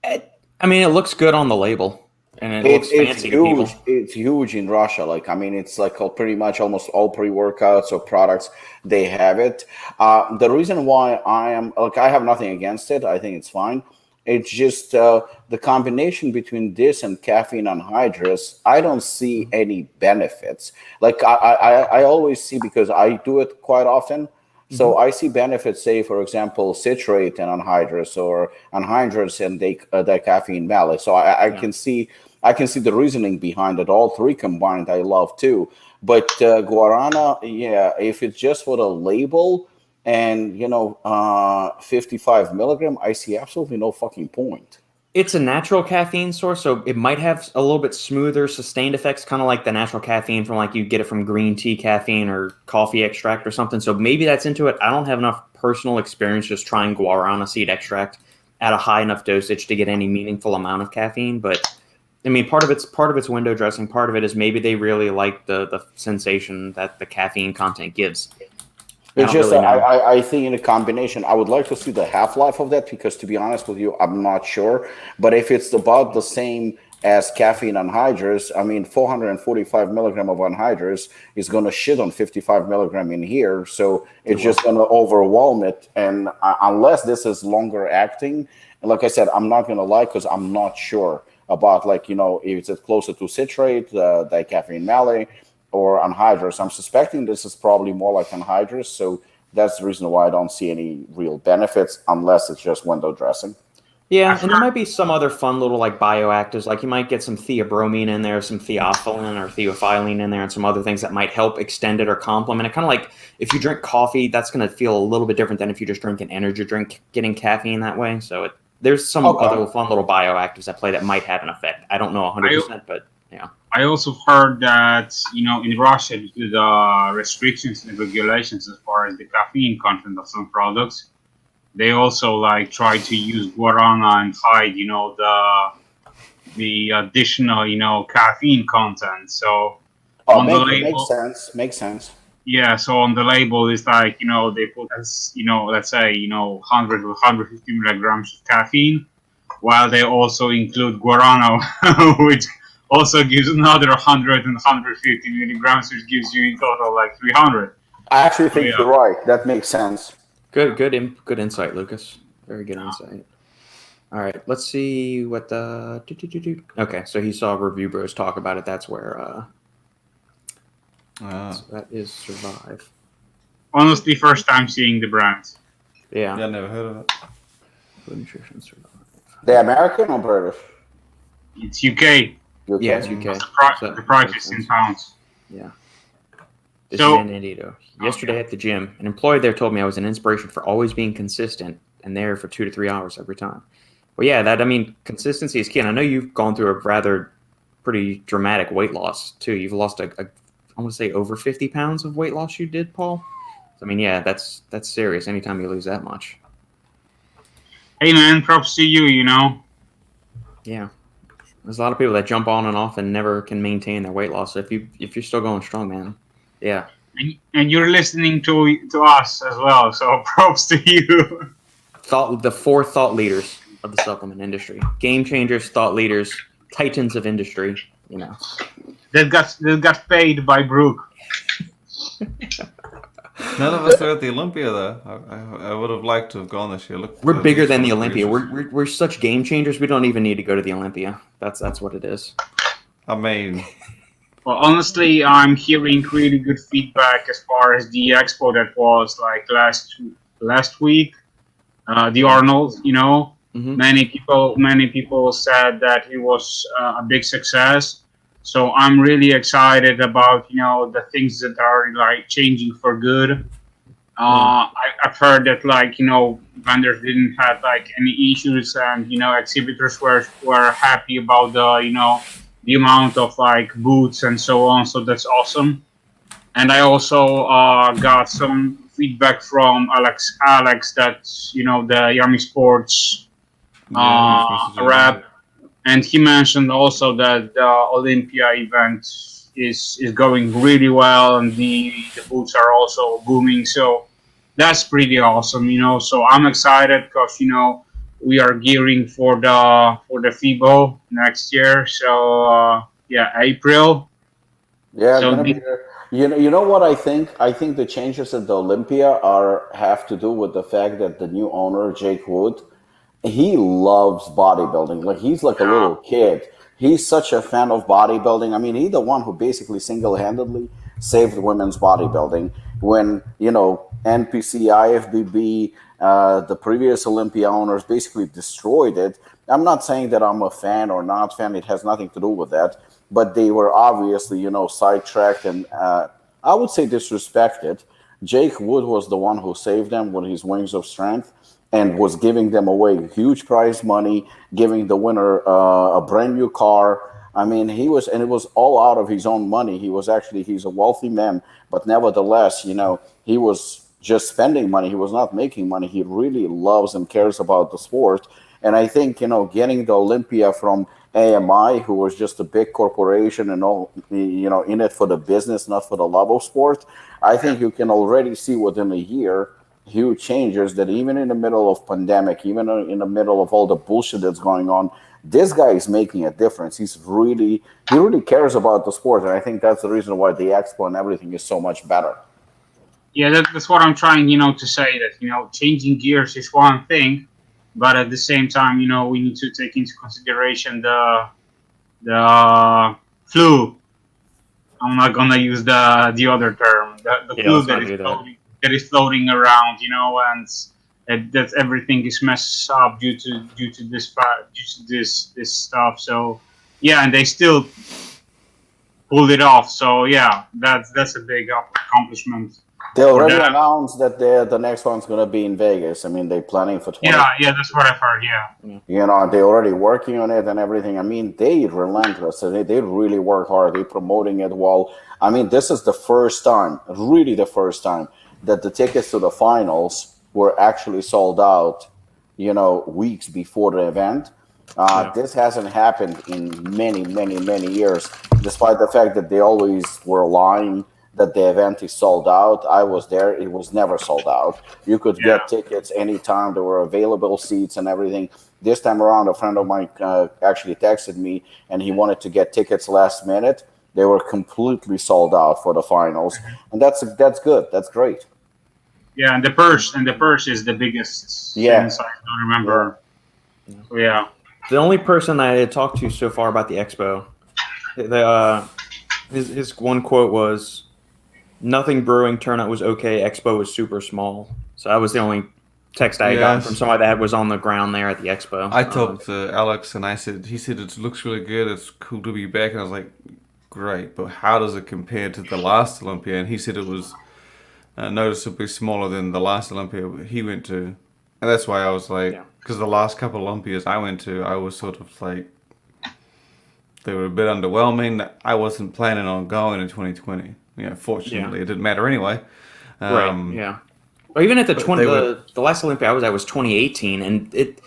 Speaker 1: I mean, it looks good on the label. And it looks fancy to people.
Speaker 2: It's huge in Russia. Like, I mean, it's like pretty much almost all pre-workouts or products, they have it. The reason why I have nothing against it. I think it's fine. It's just the combination between this and caffeine anhydrous, I don't see any benefits. Like, I always see, because I do it quite often, so I see benefits, say, for example, citrate and anhydrous, or anhydrous and dicaffeine malate. So I can see the reasoning behind it. All 3 combined, I love too. But guarana, if it's just for the label and 55 milligram, I see absolutely no fucking point.
Speaker 1: It's a natural caffeine source, so it might have a little bit smoother, sustained effects, kind of like the natural caffeine from like you get it from green tea caffeine or coffee extract or something. So maybe that's into it. I don't have enough personal experience just trying guarana seed extract at a high enough dosage to get any meaningful amount of caffeine. But I mean, part of it's window dressing. Part of it is maybe they really like the sensation that the caffeine content gives.
Speaker 2: It's just, I think in a combination, I would like to see the half-life of that, because to be honest with you, I'm not sure. But if it's about the same as caffeine anhydrous, I mean, 445 milligram of anhydrous is going to shit on 55 milligram in here. So it's just going to overwhelm it. And unless this is longer acting, and like I said, I'm not going to lie, because I'm not sure about, like, if it's closer to citrate, dicaffeine malate, or anhydrous. I'm suspecting this is probably more like anhydrous, so that's the reason why I don't see any real benefits, unless it's just window dressing.
Speaker 1: Yeah, and there might be some other fun little like bioactives, like you might get some theobromine in there, some theophylline or theophylline in there, and some other things that might help extend it or complement it. Kind of like if you drink coffee, that's going to feel a little bit different than if you just drink an energy drink, getting caffeine that way. So there's some other fun little bioactives at play that might have an effect. I don't know 100%, but yeah.
Speaker 3: I also heard that, in Russia, due to the restrictions and regulations as far as the caffeine content of some products, they also try to use guarana and hide, the additional, caffeine content. So on the label,
Speaker 2: makes sense.
Speaker 3: Yeah, so on the label it's they put as, let's say, 100 or 150 milligrams of caffeine, while they also include guarana, which also gives another 100 and 150 milligrams, which gives you in total 300.
Speaker 2: I actually think you're right. That makes sense.
Speaker 1: Good insight, Lukasz. Very good insight. All right, let's see what the. Okay, so he saw Review Bros talk about it. That's where. So that is Survive.
Speaker 3: Honestly, first time seeing the brand.
Speaker 1: Yeah.
Speaker 4: Yeah, never heard of it.
Speaker 1: Food Nutrition Survive.
Speaker 2: They're American or British?
Speaker 3: It's UK.
Speaker 2: UK?
Speaker 1: Yeah, it's UK.
Speaker 3: The price is in pounds.
Speaker 1: Yeah. This
Speaker 3: So-
Speaker 1: is Anandito. Yesterday at the gym, an employee there told me I was an inspiration for always being consistent and there for 2 to 3 hours every time. Well, yeah, consistency is key. And I know you've gone through a rather pretty dramatic weight loss, too. You've lost, I want to say, over 50 pounds of weight loss you did, Paul? I mean, yeah, that's serious anytime you lose that much.
Speaker 3: Hey, man, props to you,
Speaker 1: Yeah. There's a lot of people that jump on and off and never can maintain their weight loss. So if you're still going strong, man, yeah.
Speaker 3: And you're listening to us as well, so props to you.
Speaker 1: The 4 thought leaders of the supplement industry, game changers, thought leaders, titans of industry.
Speaker 3: That got paid by Brooke.
Speaker 4: None of us are at the Olympia though. I would have liked to have gone this year. Look,
Speaker 1: We're bigger than the Olympia. We're such game changers. We don't even need to go to the Olympia. That's what it is.
Speaker 4: I mean,
Speaker 3: Well, honestly, I'm hearing really good feedback as far as the Expo that was like last week. The Arnold,
Speaker 1: Mm-hmm.
Speaker 3: many people said that it was a big success. So I'm really excited about the things that are like changing for good. I've heard that vendors didn't have like any issues, and exhibitors were happy about the amount of like booths and so on. So that's awesome. And I also got some feedback from Alex that the Yummy Sports rep. And he mentioned also that the Olympia event is going really well, and the booths are also booming. So that's pretty awesome, So I'm excited because we are gearing for the FIBO next year. So April.
Speaker 2: Yeah,
Speaker 3: So
Speaker 2: gonna be there. You know what I think? I think the changes at the Olympia have to do with the fact that the new owner, Jake Wood, he loves bodybuilding. Like he's like a little kid. He's such a fan of bodybuilding. I mean, he's the one who basically single-handedly saved women's bodybuilding when NPC, IFBB, the previous Olympia owners basically destroyed it. I'm not saying that I'm a fan or not fan. It has nothing to do with that. But they were obviously, sidetracked and I would say disrespected. Jake Wood was the one who saved them with his Wings of Strength and was giving them away huge prize money, giving the winner a brand new car. I mean, it was all out of his own money. He's a wealthy man, but nevertheless, he was just spending money. He was not making money. He really loves and cares about the sport. And I think, getting the Olympia from AMI, who was just a big corporation and all, in it for the business, not for the love of sport, I think you can already see within a year huge changes that even in the middle of pandemic, even in the middle of all the bullshit that's going on, this guy is making a difference. He really cares about the sport. And I think that's the reason why the Expo and everything is so much better.
Speaker 3: Yeah, that's what I'm trying, to say, that, changing gears is one thing, but at the same time, we need to take into consideration the flu. I'm not gonna use the other term, the flu that is floating around, and that everything is messed up due to this stuff. So yeah, and they still pulled it off. So yeah, that's a big accomplishment.
Speaker 2: They already announced that the next one's going to be in Vegas. I mean, they're planning for 20.
Speaker 3: Yeah, that's what I've heard, yeah.
Speaker 2: They're already working on it and everything. I mean, they relentless. They really work hard. They're promoting it well. I mean, this is the first time, really the first time, that the tickets to the finals were actually sold out, weeks before the event. This hasn't happened in many, many, many years, despite the fact that they always were lying that the event is sold out. I was there. It was never sold out. You could get tickets anytime. There were available seats and everything. This time around, a friend of mine actually texted me, and he wanted to get tickets last minute. They were completely sold out for the finals, and that's good. That's great.
Speaker 3: Yeah, and the purse is the biggest.
Speaker 2: Yeah,
Speaker 3: since I don't remember. Yeah.
Speaker 1: The only person I had talked to so far about the Expo, his one quote was, "Nothing brewing turnout was okay. Expo was super small." So that was the only text I had gotten from somebody that was on the ground there at the Expo.
Speaker 4: I talked to Alex and he said it looks really good. It's cool to be back. And I was like, great, but how does it compare to the last Olympia? And he said it was noticeably smaller than the last Olympia he went to. And that's why I was like, because the last couple Olympias I went to, I was sort of like, they were a bit underwhelming. I wasn't planning on going in 2020. Fortunately, it didn't matter anyway.
Speaker 1: Right. Yeah. Or even at the last Olympia I was at was 2018, and it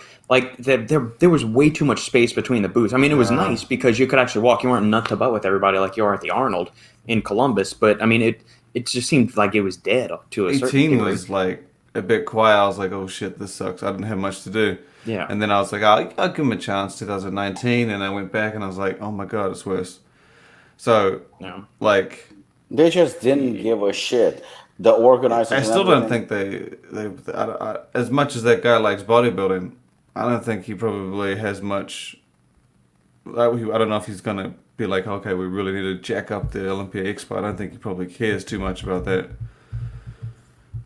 Speaker 1: there was way too much space between the booths. I mean, it was nice because you could actually walk. You weren't nut to butt with everybody like you are at the Arnold in Columbus. But I mean, it just seemed like it was dead to a certain degree.
Speaker 4: 18 was like a bit quiet. I was like, oh shit, this sucks. I didn't have much to do.
Speaker 1: Yeah.
Speaker 4: And then I was like, I'll give him a chance. 2019, and I went back and I was like, oh my god, it's worse. So like.
Speaker 2: They just didn't give a shit. The organizers.
Speaker 4: I still don't think they as much as that guy likes bodybuilding, I don't think he probably has much. I don't know if he's gonna be like, okay, we really need to jack up the Olympia Expo. I don't think he probably cares too much about that.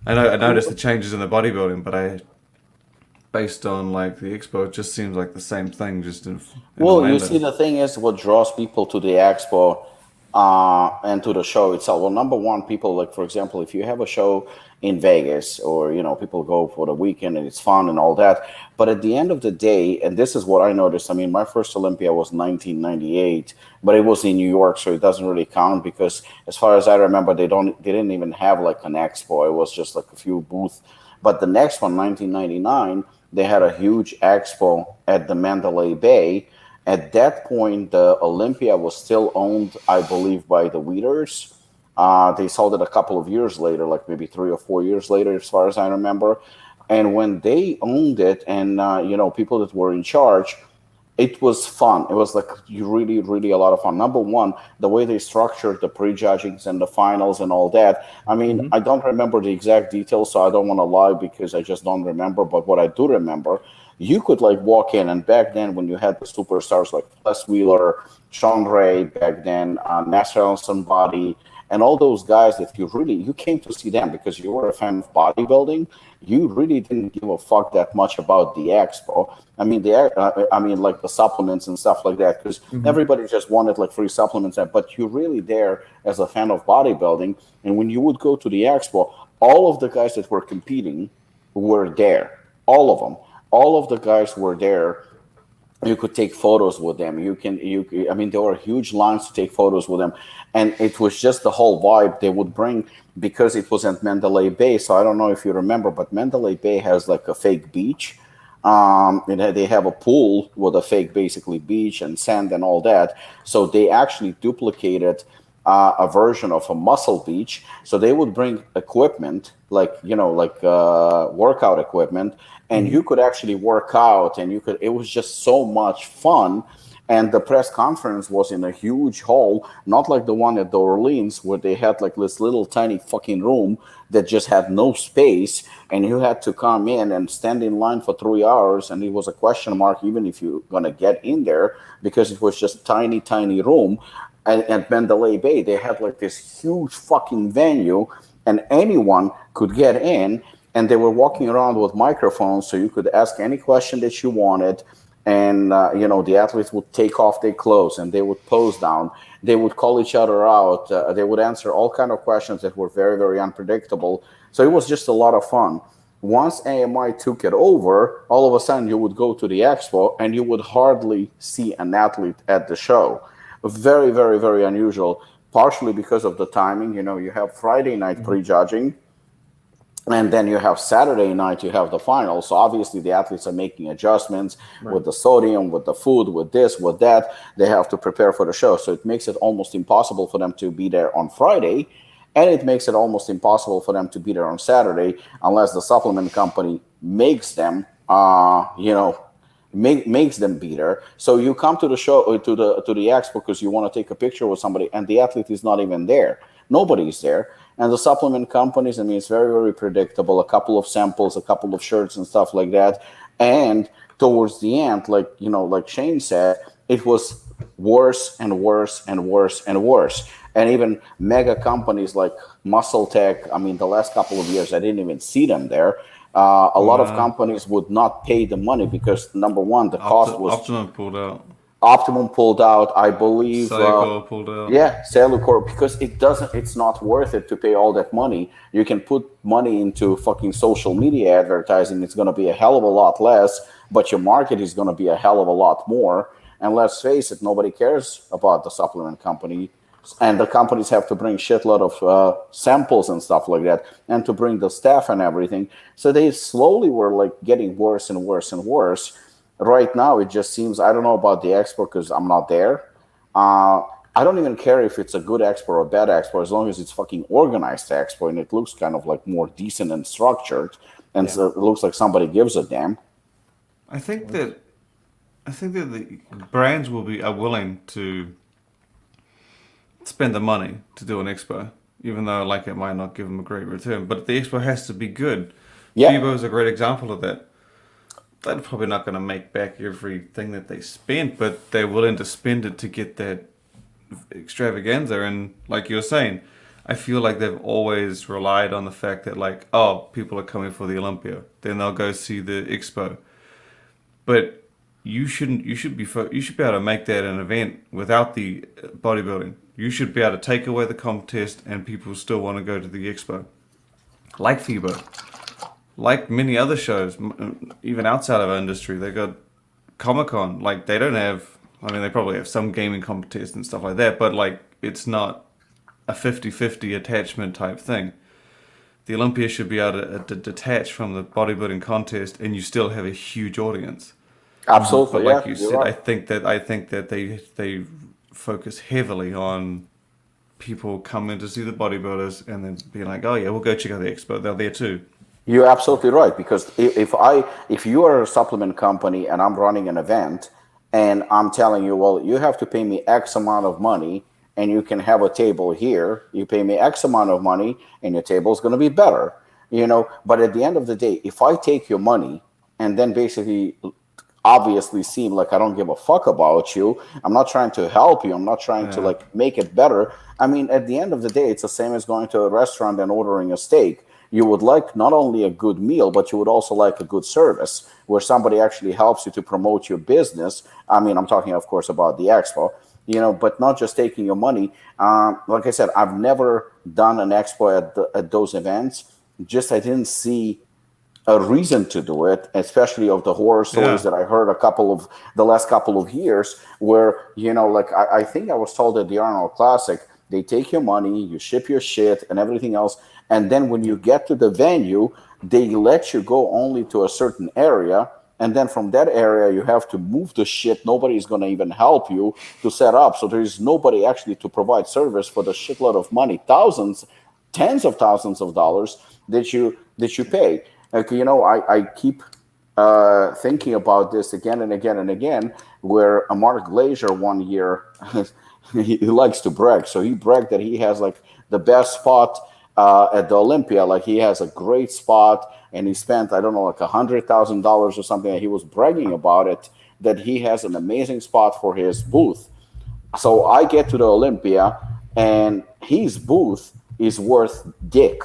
Speaker 4: I noticed the changes in the bodybuilding, but based on like the Expo, it just seems like the same thing. Just in
Speaker 2: you see, the thing is, what draws people to the Expo. And to the show itself. Well, number one, people like, for example, if you have a show in Vegas or, people go for the weekend and it's fun and all that. But at the end of the day, and this is what I noticed, I mean, my first Olympia was 1998, but it was in New York, so it doesn't really count because as far as I remember, they didn't even have like an expo. It was just like a few booths. But the next one, 1999, they had a huge expo at the Mandalay Bay. At that point, the Olympia was still owned, I believe, by the Wheaters. They sold it a couple of years later, like maybe 3 or 4 years later, as far as I remember. And when they owned it and, people that were in charge, it was fun. It was like really, really a lot of fun. Number one, the way they structured the prejudgings and the finals and all that. I mean, I don't remember the exact details, so I don't want to lie because I just don't remember. But what I do remember, you could like walk in, and back then when you had the superstars like Les Wheeler, Sean Ray, back then Nasser Al-Sonbody, and all those guys that you came to see them because you were a fan of bodybuilding. You really didn't give a fuck that much about the expo. I mean, like the supplements and stuff like that, because everybody just wanted like free supplements. But you're really there as a fan of bodybuilding. And when you would go to the expo, all of the guys that were competing were there. All of them. All of the guys were there. You could take photos with them. I mean, there were huge lines to take photos with them. And it was just the whole vibe they would bring because it was at Mandalay Bay. So I don't know if you remember, but Mandalay Bay has like a fake beach. They have a pool with a fake basically beach and sand and all that. So they actually duplicated a version of a muscle beach. So they would bring equipment, like workout equipment, and you could actually work out, and it was just so much fun. And the press conference was in a huge hall, not like the one at the Orleans where they had like this little tiny fucking room that just had no space, and you had to come in and stand in line for 3 hours, and it was a question mark even if you're gonna get in there because it was just tiny, tiny room. And at Mandalay Bay, they had like this huge fucking venue, and anyone could get in, and they were walking around with microphones, so you could ask any question that you wanted. And, the athletes would take off their clothes and they would pose down. They would call each other out. They would answer all kinds of questions that were very, very unpredictable. So it was just a lot of fun. Once AMI took it over, all of a sudden you would go to the expo and you would hardly see an athlete at the show. Very, very, very unusual, partially because of the timing. You have Friday night prejudging. And then you have Saturday night, you have the final. So obviously the athletes are making adjustments with the sodium, with the food, with this, with that. They have to prepare for the show. So it makes it almost impossible for them to be there on Friday. And it makes it almost impossible for them to be there on Saturday unless the supplement company makes them, makes them be there. So you come to the show, to the expo because you want to take a picture with somebody, and the athlete is not even there. Nobody's there. And the supplement companies, it's very, very predictable. A couple of samples, a couple of shirts and stuff like that. And towards the end, like Shane said, it was worse and worse and worse and worse. And even mega companies like Muscle Tech, I mean, the last couple of years, I didn't even see them there. A lot of companies would not pay the money because, number one, the cost was... Optimum pulled out, I believe.
Speaker 4: Cellulcore pulled out.
Speaker 2: Yeah, Cellulcore, because it's not worth it to pay all that money. You can put money into fucking social media advertising. It's going to be a hell of a lot less, but your market is going to be a hell of a lot more. And let's face it, nobody cares about the supplement company. And the companies have to bring shitload of samples and stuff like that, and to bring the staff and everything. So they slowly were like getting worse and worse and worse. Right now, it just seems, I don't know about the Expo because I'm not there. I don't even care if it's a good Expo or a bad Expo, as long as it's fucking organized Expo and it looks kind of like more decent and structured, and so it looks like somebody gives a damn.
Speaker 4: I think that the brands are willing to spend the money to do an Expo, even though like it might not give them a great return. But the Expo has to be good.
Speaker 2: Yeah.
Speaker 4: FIBO is a great example of that. They're probably not going to make back everything that they spent, but they're willing to spend it to get that extravaganza. And like you were saying, I feel like they've always relied on the fact that like, oh, people are coming for the Olympia, then they'll go see the Expo. But you should be able to make that an event without the bodybuilding. You should be able to take away the contest and people still want to go to the Expo. Like FIBO. Like many other shows, even outside of our industry, they got Comic-Con. Like they don't have, I mean, they probably have some gaming contest and stuff like that, but like it's not a 50-50 attachment type thing. The Olympia should be able to detach from the bodybuilding contest, and you still have a huge audience.
Speaker 2: Absolutely,
Speaker 4: but like you said,
Speaker 2: right.
Speaker 4: I think that they focus heavily on people coming to see the bodybuilders and then being like, oh yeah, we'll go check out the Expo. They're there too.
Speaker 2: You're absolutely right, because if you are a supplement company and I'm running an event and I'm telling you, well, you have to pay me X amount of money and you can have a table here, you pay me X amount of money and your table is going to be better, but at the end of the day, if I take your money and then basically obviously seem like I don't give a fuck about you, I'm not trying to help you, I'm not trying to like make it better. I mean, at the end of the day, it's the same as going to a restaurant and ordering a steak. You would like not only a good meal, but you would also like a good service where somebody actually helps you to promote your business. I mean, I'm talking, of course, about the Expo, but not just taking your money. Like I said, I've never done an Expo at those events. Just I didn't see a reason to do it, especially of the horror stories that I heard the last couple of years where, like I think I was told at the Arnold Classic, they take your money, you ship your shit and everything else. And then when you get to the venue, they let you go only to a certain area. And then from that area, you have to move the shit. Nobody is going to even help you to set up. So there is nobody actually to provide service for the shitload of money, tens of thousands of dollars that you pay. Like, I keep thinking about this again and again and again, where Mark Glazer one year, he likes to brag. So he bragged that he has like the best spot at the Olympia. Like he has a great spot and he spent, I don't know, like $100,000 or something. And he was bragging about it, that he has an amazing spot for his booth. So I get to the Olympia and his booth is worth dick.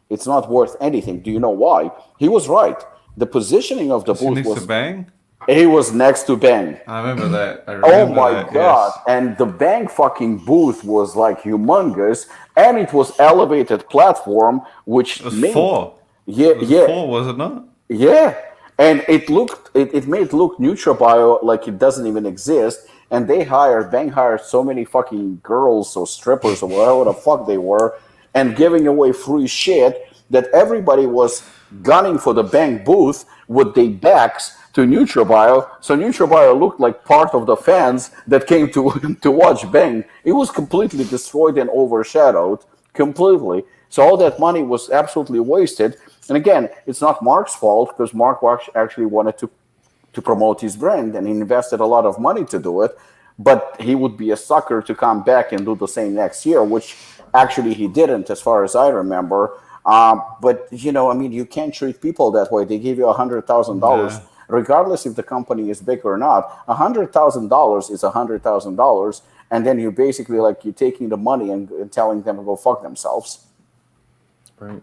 Speaker 2: It's not worth anything. Do you know why? He was right. The positioning of the booth was...
Speaker 4: to Bang?
Speaker 2: He was next to Bang.
Speaker 4: I remember that.
Speaker 2: Oh my God. Yes. And the Bang fucking booth was like humongous. And it was elevated platform, which
Speaker 4: it was four.
Speaker 2: Yeah, yeah.
Speaker 4: Four, was it not?
Speaker 2: Yeah. And it made it look NutraBio like it doesn't even exist. And Bang hired so many fucking girls or strippers or whatever the fuck they were, and giving away free shit, that everybody was gunning for the Bang booth with their backs to NutraBio. So NutraBio looked like part of the fans that came to watch Bang. It was completely destroyed and overshadowed completely. So all that money was absolutely wasted. And again, it's not Mark's fault, because Mark actually wanted to promote his brand and he invested a lot of money to do it. But he would be a sucker to come back and do the same next year, which actually he didn't, as far as I remember. But, you can't treat people that way. They give you $100,000 regardless if the company is big or not. $100,000 is $100,000, and then you're basically like you're taking the money and telling them to go fuck themselves.
Speaker 1: Right.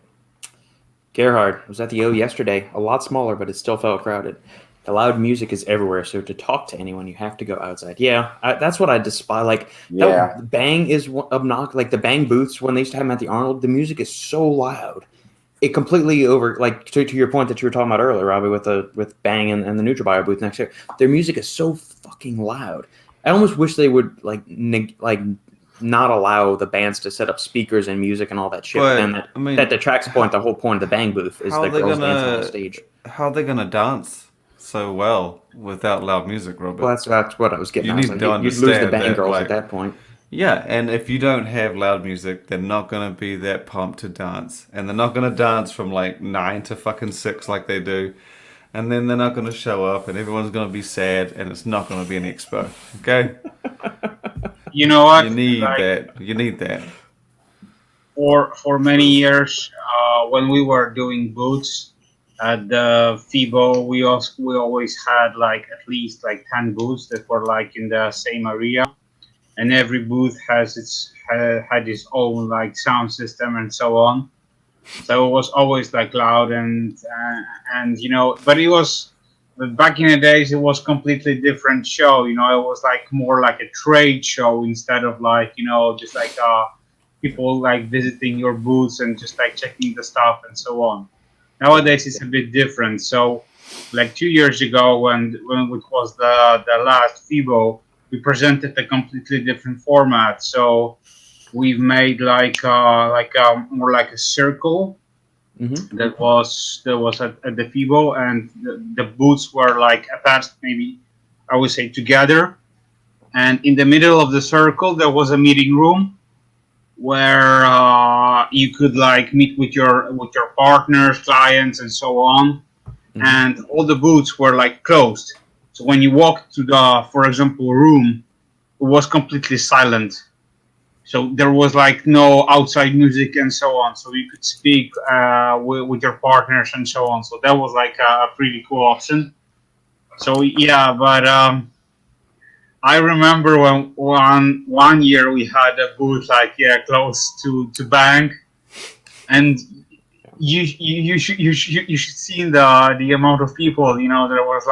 Speaker 1: Gerhard was at the O yesterday. A lot smaller, but it still felt crowded. The loud music is everywhere, so to talk to anyone, you have to go outside. Yeah, that's what I despise. Like, Bang is obnoxious. Like, the Bang booths, when they used to have them at the Arnold, the music is so loud. It completely to your point that you were talking about earlier, Robbie, with Bang and the NutraBio booth next year. Their music is so fucking loud. I almost wish they would, not allow the bands to set up speakers and music and all that shit.
Speaker 4: But,
Speaker 1: and that detracts the whole point of the Bang booth is the girls dancing on stage.
Speaker 4: How are they going to dance so well without loud music, Robert?
Speaker 1: Well, that's what I was getting at.
Speaker 4: You need to understand
Speaker 1: you'd lose the Bang
Speaker 4: that,
Speaker 1: girls at that point.
Speaker 4: Yeah, and if you don't have loud music, they're not going to be that pumped to dance. And they're not going to dance from 9 to fucking 6 like they do. And then they're not going to show up, and everyone's going to be sad, and it's not going to be an expo. Okay?
Speaker 3: You know what?
Speaker 4: You need that. You need that.
Speaker 3: For many years, when we were doing booths at the FIBO, we always had at least 10 booths that were in the same area, and every booth had its own sound system and so on. So it was always loud and but it was. But back in the days, it was completely different show. It was more like a trade show instead of just people visiting your booths and just checking the stuff and so on. Nowadays, it's a bit different. So, 2 years ago, when it was the last FIBO, we presented a completely different format. So we've made more like a circle. Mm-hmm. That was at the FIBO, and the booths were attached, maybe I would say together, and in the middle of the circle there was a meeting room where you could meet with your partners, clients, and so on. Mm-hmm. And all the booths were closed. So when you walked to the, for example, room, it was completely silent. So there was no outside music and so on. So you could speak with your partners and so on. So that was a pretty cool option. So yeah, but I remember when one year we had a booth close to Bang, and you should see the amount of people. There was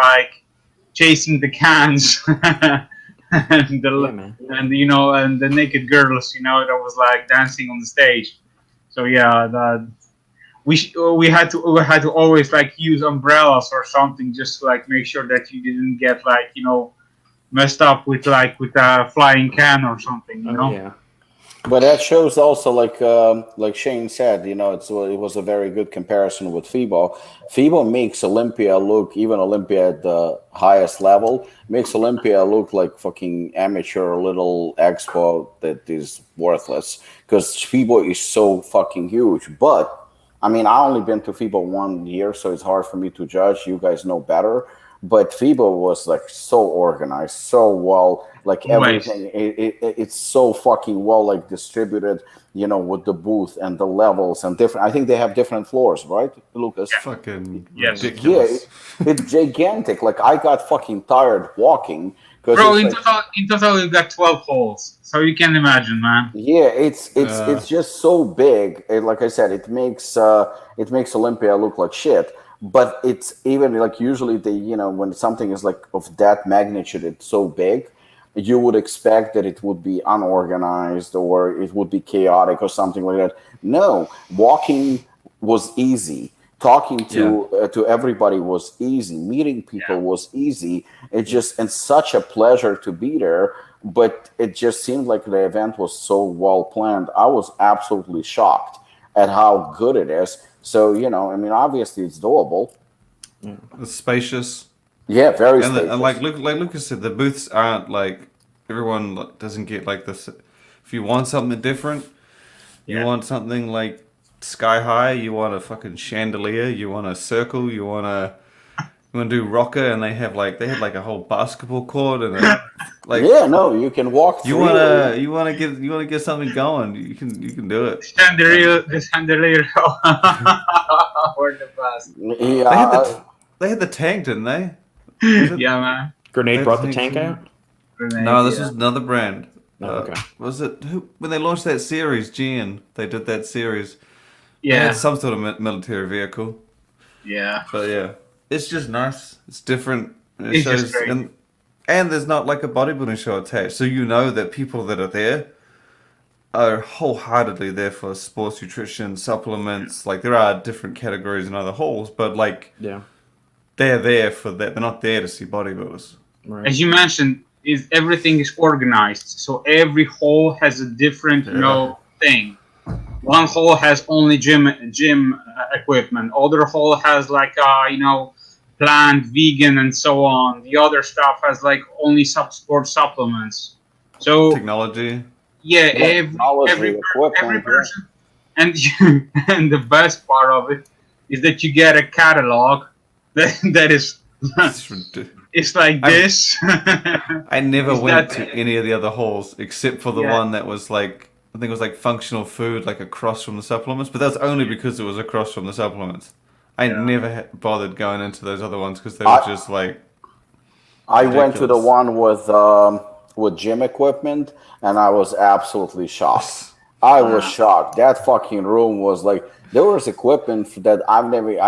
Speaker 3: chasing the cans. and the naked girls, that was dancing on the stage. So yeah, we had to always use umbrellas or something just to make sure that you didn't get messed up with a flying can or something.
Speaker 1: Yeah.
Speaker 2: But that shows also, like Shane said, it was a very good comparison with FIBO. FIBO makes Olympia look, even Olympia at the highest level, makes Olympia look like fucking amateur little expo that is worthless, because FIBO is so fucking huge. But, I mean, I only been to FIBO 1 year, so it's hard for me to judge. You guys know better. But FIBO was so organized, so well, everything. It's so fucking well
Speaker 3: distributed,
Speaker 2: with the booth and the levels and different. I think they have different floors, right, Lukasz?
Speaker 4: Yeah. Fucking
Speaker 2: ridiculous. Yeah, it's gigantic. I got fucking tired walking.
Speaker 3: Bro, in total, you got 12 holes, so you can imagine, man.
Speaker 2: Yeah, it's just so big. Like I said, it makes Olympia look like shit. But it's even usually when something is of that magnitude, it's so big, you would expect that it would be unorganized or it would be chaotic or something like that. No, walking was easy. Talking to everybody was easy. Meeting people was easy. It's such a pleasure to be there. But it just seemed like the event was so well planned. I was absolutely shocked at how good it is. So, obviously it's doable.
Speaker 4: Yeah. It's spacious.
Speaker 2: Yeah, very spacious.
Speaker 4: And like Lukasz said, the booths aren't everyone doesn't get this. If you want something different, you want something sky high, you want a fucking chandelier, you want a circle, you want to do rocker, and they had a whole basketball court and
Speaker 2: you can walk through.
Speaker 4: You want to get something going, you can do it.
Speaker 3: The chandelier were the best.
Speaker 2: Yeah,
Speaker 4: they had the tank, didn't they?
Speaker 3: Yeah, man.
Speaker 1: Grenade
Speaker 4: That's
Speaker 1: brought the
Speaker 4: next
Speaker 1: tank
Speaker 4: one.
Speaker 1: out?
Speaker 3: Grenade,
Speaker 4: No, this
Speaker 3: yeah.
Speaker 4: was another brand.
Speaker 1: Oh, okay.
Speaker 4: Was it when they launched that series? GN. They did that series. They
Speaker 3: Yeah,
Speaker 4: had some sort of military vehicle.
Speaker 3: yeah.
Speaker 4: But yeah, it's just nice. It's different. And it
Speaker 3: It's just
Speaker 4: shows,
Speaker 3: great.
Speaker 4: and there's not like a bodybuilding show attached, so you know that people that are there are wholeheartedly there for sports nutrition, supplements. Like there are different categories in other halls, but like
Speaker 1: Yeah.
Speaker 4: they're there for that. They're not there to see bodybuilders.
Speaker 1: Right.
Speaker 3: As you mentioned, everything is organized. So every hall has a different, thing. One hall has only gym equipment. Other hall has like plant, vegan, and so on. The other stuff has like only sports supplements. So
Speaker 4: Technology.
Speaker 3: yeah,
Speaker 2: Technology,
Speaker 3: every
Speaker 2: equipment,
Speaker 3: person, and and the best part of it is that you get a catalog that is
Speaker 4: It's ridiculous.
Speaker 3: it's like this.
Speaker 4: I never
Speaker 3: Is
Speaker 4: went
Speaker 3: that-
Speaker 4: to any of the other halls except for the
Speaker 3: Yeah.
Speaker 4: one that was like, I think it was like functional food, like across from the supplements. But that's only because it was across from the supplements. I never bothered going into those other ones because they were just like.
Speaker 2: I went to the
Speaker 4: ridiculous.
Speaker 2: one with gym equipment, and I was absolutely shocked. I was shocked. That fucking room was like there was equipment that I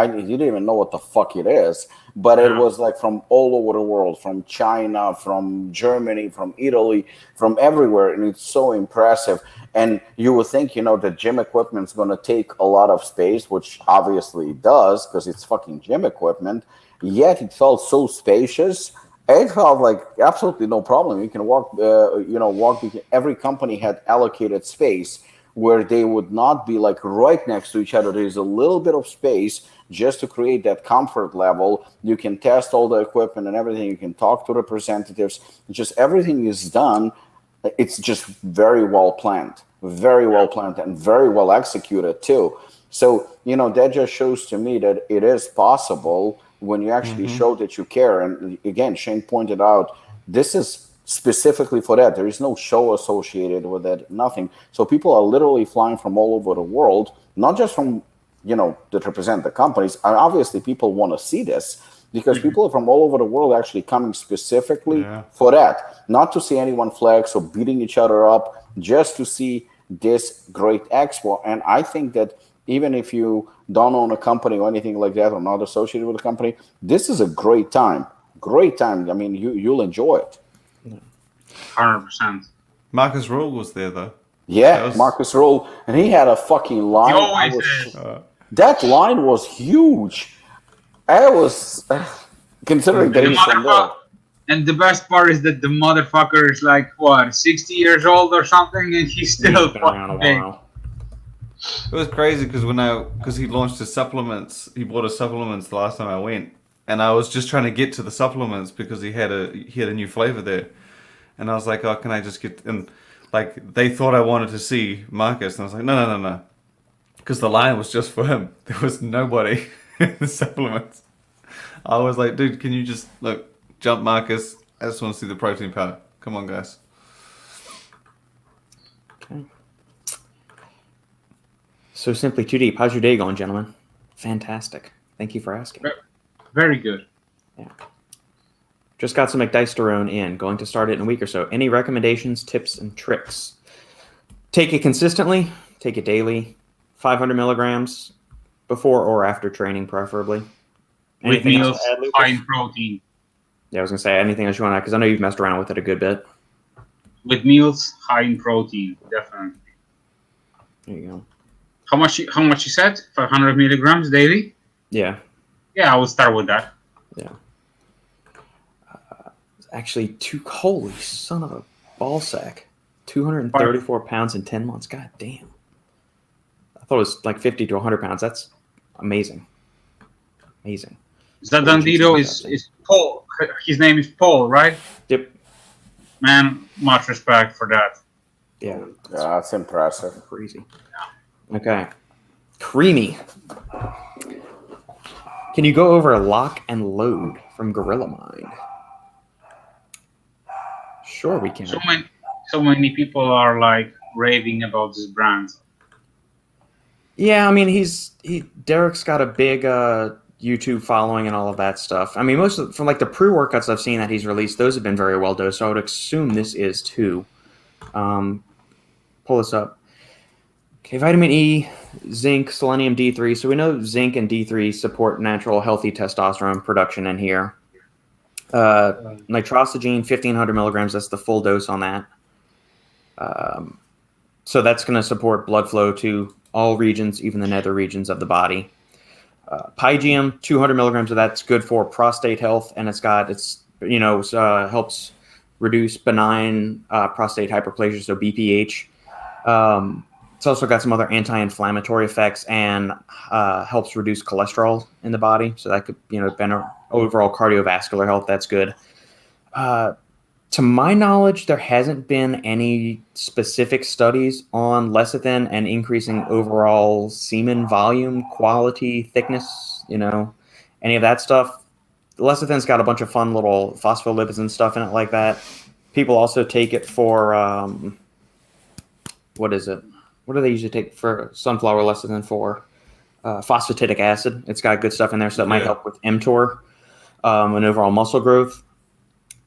Speaker 2: didn't even know what the fuck it is, but it was like from all over the world, from China, from Germany, from Italy, from everywhere, and it's so impressive. And you would think, the gym equipment's going to take a lot of space, which obviously it does because it's fucking gym equipment. Yet it felt so spacious. It felt like absolutely no problem. You can walk. Every company had allocated space where they would not be like right next to each other. There's a little bit of space just to create that comfort level. You can test all the equipment and everything. You can talk to representatives. Just everything is done. It's just very well planned, and very well executed too. So, that just shows to me that it is possible when you actually show that you care. And again, Shane pointed out, this is specifically for that. There is no show associated with it, nothing. So people are literally flying from all over the world, not just from, that represent the companies. And obviously people want to see this because people from all over the world are actually coming specifically for that. Not to see anyone flex or beating each other up, just to see this great expo. And I think that even if you don't own a company or anything like that or not associated with a company, this is a great time. Great time. I mean, you'll enjoy it.
Speaker 3: 100%.
Speaker 4: Marcus Rule was there though.
Speaker 2: Yeah, Marcus Roll, and he had a fucking line.
Speaker 3: He always is.
Speaker 2: That line was huge. I was considering that he's from there.
Speaker 3: And the best part is that the motherfucker is like, 60 years old or something, and he's still
Speaker 1: He's been around a
Speaker 3: fucking
Speaker 1: while.
Speaker 4: It was crazy because he launched his supplements. He bought his supplements the last time I went, and I was just trying to get to the supplements because he had a new flavor there, and I was like, oh, can I just get? And like they thought I wanted to see Marcus, and I was like, no, because the line was just for him. There was nobody in the supplements. I was like, dude, can you just jump Marcus? I just want to see the protein powder. Come on, guys.
Speaker 1: Okay. So simply too deep. How's your day going, gentlemen? Fantastic. Thank you for asking.
Speaker 3: very good.
Speaker 1: Yeah. Just got some Ecdysterone in. Going to start it in a week or so. Any recommendations, tips, and tricks? Take it consistently. Take it daily. 500 milligrams before or after training, preferably.
Speaker 3: With
Speaker 1: Anything else
Speaker 3: meals
Speaker 1: to add, Lukasz?
Speaker 3: high in protein.
Speaker 1: Yeah, I was going to say anything else you want to add, because I know you've messed around with it a good bit.
Speaker 3: With meals high in protein, definitely.
Speaker 1: There you go.
Speaker 3: How much you said? 500 milligrams daily?
Speaker 1: Yeah.
Speaker 3: Yeah, I would start with that.
Speaker 1: Yeah. Actually, holy son of a ball sack. 234 pounds in 10 months. God damn. I thought it was like 50 to 100 pounds. That's amazing. Amazing.
Speaker 3: Zadandito is Paul. His name is Paul, right?
Speaker 1: Yep.
Speaker 3: Man, much respect for that.
Speaker 1: Yeah.
Speaker 2: Yeah, that's impressive.
Speaker 1: Crazy. Okay. Creamy. Can you go over a lock and load from Gorilla Mind? Sure, we can.
Speaker 3: So many people are like raving about this brand.
Speaker 1: Yeah, I mean, Derek's got a big YouTube following and all of that stuff. I mean, from like the pre-workouts I've seen that he's released, those have been very well dosed. So I would assume this is too. Pull this up. Okay, vitamin E, zinc, selenium, D3. So we know zinc and D3 support natural, healthy testosterone production in here. Nitrosogene, 1,500 milligrams. That's the full dose on that. So that's going to support blood flow to all regions, even the nether regions of the body. Pygium, 200 milligrams of that's good for prostate health, and helps reduce benign prostate hyperplasia, so BPH. It's also got some other anti-inflammatory effects and helps reduce cholesterol in the body, so that could benefit overall cardiovascular health. That's good. To my knowledge, there hasn't been any specific studies on lecithin and increasing overall semen volume, quality, thickness, any of that stuff. Lecithin's got a bunch of fun little phospholipids and stuff in it like that. People also take it for, what is it? What do they usually take for sunflower lecithin for? Phosphatidic acid. It's got good stuff in there, so it might help with mTOR and overall muscle growth.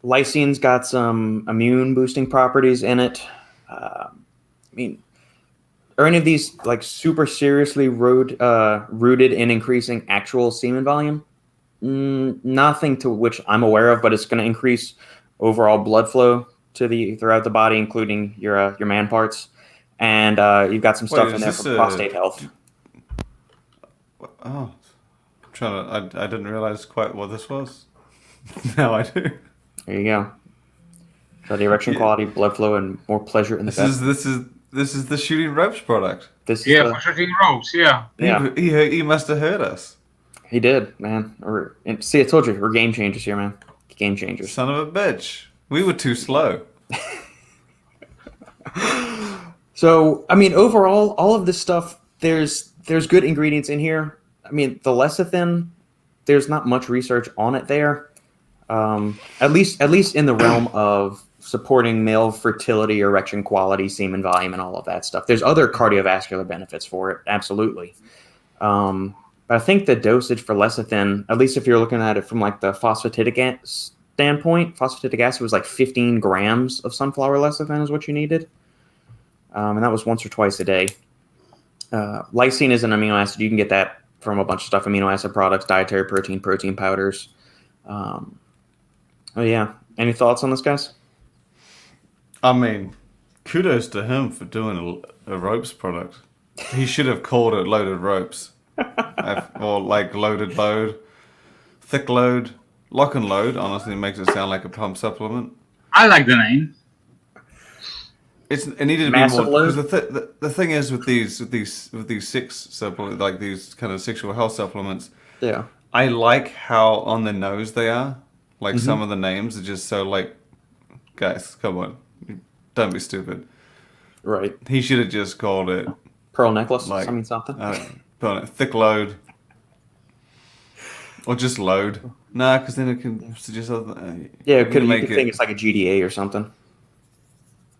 Speaker 1: Lyseine's got some immune boosting properties in it. Are any of these like super seriously rooted in increasing actual semen volume? Nothing to which I'm aware of, but it's going to increase overall blood flow throughout the body, including your man parts. And you've got some stuff in there for prostate health.
Speaker 4: Oh, I didn't realize quite what this was. Now I do.
Speaker 1: There you go. So the erection quality, blood flow, and more pleasure in the bed.
Speaker 4: This is the shooting ropes product.
Speaker 3: For shooting ropes. Yeah.
Speaker 4: He must have heard us.
Speaker 1: He did, man. See, I told you, we're game changers here, man. Game changers.
Speaker 4: Son of a bitch. We were too slow.
Speaker 1: So, overall, all of this stuff, there's good ingredients in here. The lecithin, there's not much research on it there. At least in the realm of supporting male fertility, erection quality, semen volume, and all of that stuff. There's other cardiovascular benefits for it, absolutely. But I think the dosage for lecithin, at least if you're looking at it from like the phosphatidic standpoint, phosphatidic acid was like 15 grams of sunflower lecithin is what you needed. And that was once or twice a day. Lysine is an amino acid. You can get that from a bunch of stuff, amino acid products, dietary protein powders. Any thoughts on this, guys?
Speaker 4: Kudos to him for doing a ropes product. He should have called it loaded ropes. Or like loaded load, thick load, lock and load. Honestly, it makes it sound like a pump supplement.
Speaker 3: I like the name.
Speaker 4: It needed to
Speaker 1: Massive
Speaker 4: be more.
Speaker 1: load?
Speaker 4: Because the thing is with these six supplements, like these kind of sexual health supplements.
Speaker 1: Yeah.
Speaker 4: I like how on the nose they are. Like some of the names are just so like, guys, come on, don't be stupid.
Speaker 1: Right.
Speaker 4: He should have just called it
Speaker 1: Pearl necklace.
Speaker 4: like
Speaker 1: Something.
Speaker 4: thick load, or just load. Nah, because then it can suggest other.
Speaker 1: You could think it's like a GDA or something.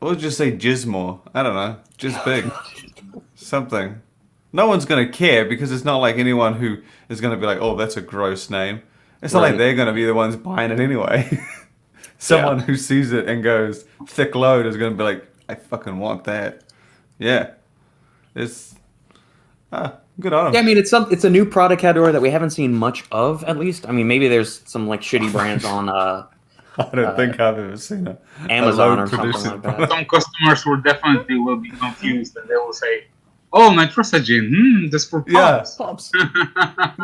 Speaker 4: Or just say Jizmore. I don't know, just big, something. No one's gonna care because it's not like anyone who is gonna be like, oh, that's a gross name. It's not like they're going to be the ones buying it anyway. Someone who sees it and goes, thick load is going to be like, I fucking want that. Yeah. It's good on them.
Speaker 1: Yeah, it's a new product category that we haven't seen much of, at least. Maybe there's some like shitty brands on
Speaker 4: I don't think I've ever seen it.
Speaker 1: Amazon or something like that.
Speaker 3: Some customers will be confused and they will say, oh, nitrogen, this for pumps.
Speaker 1: Yeah, pumps.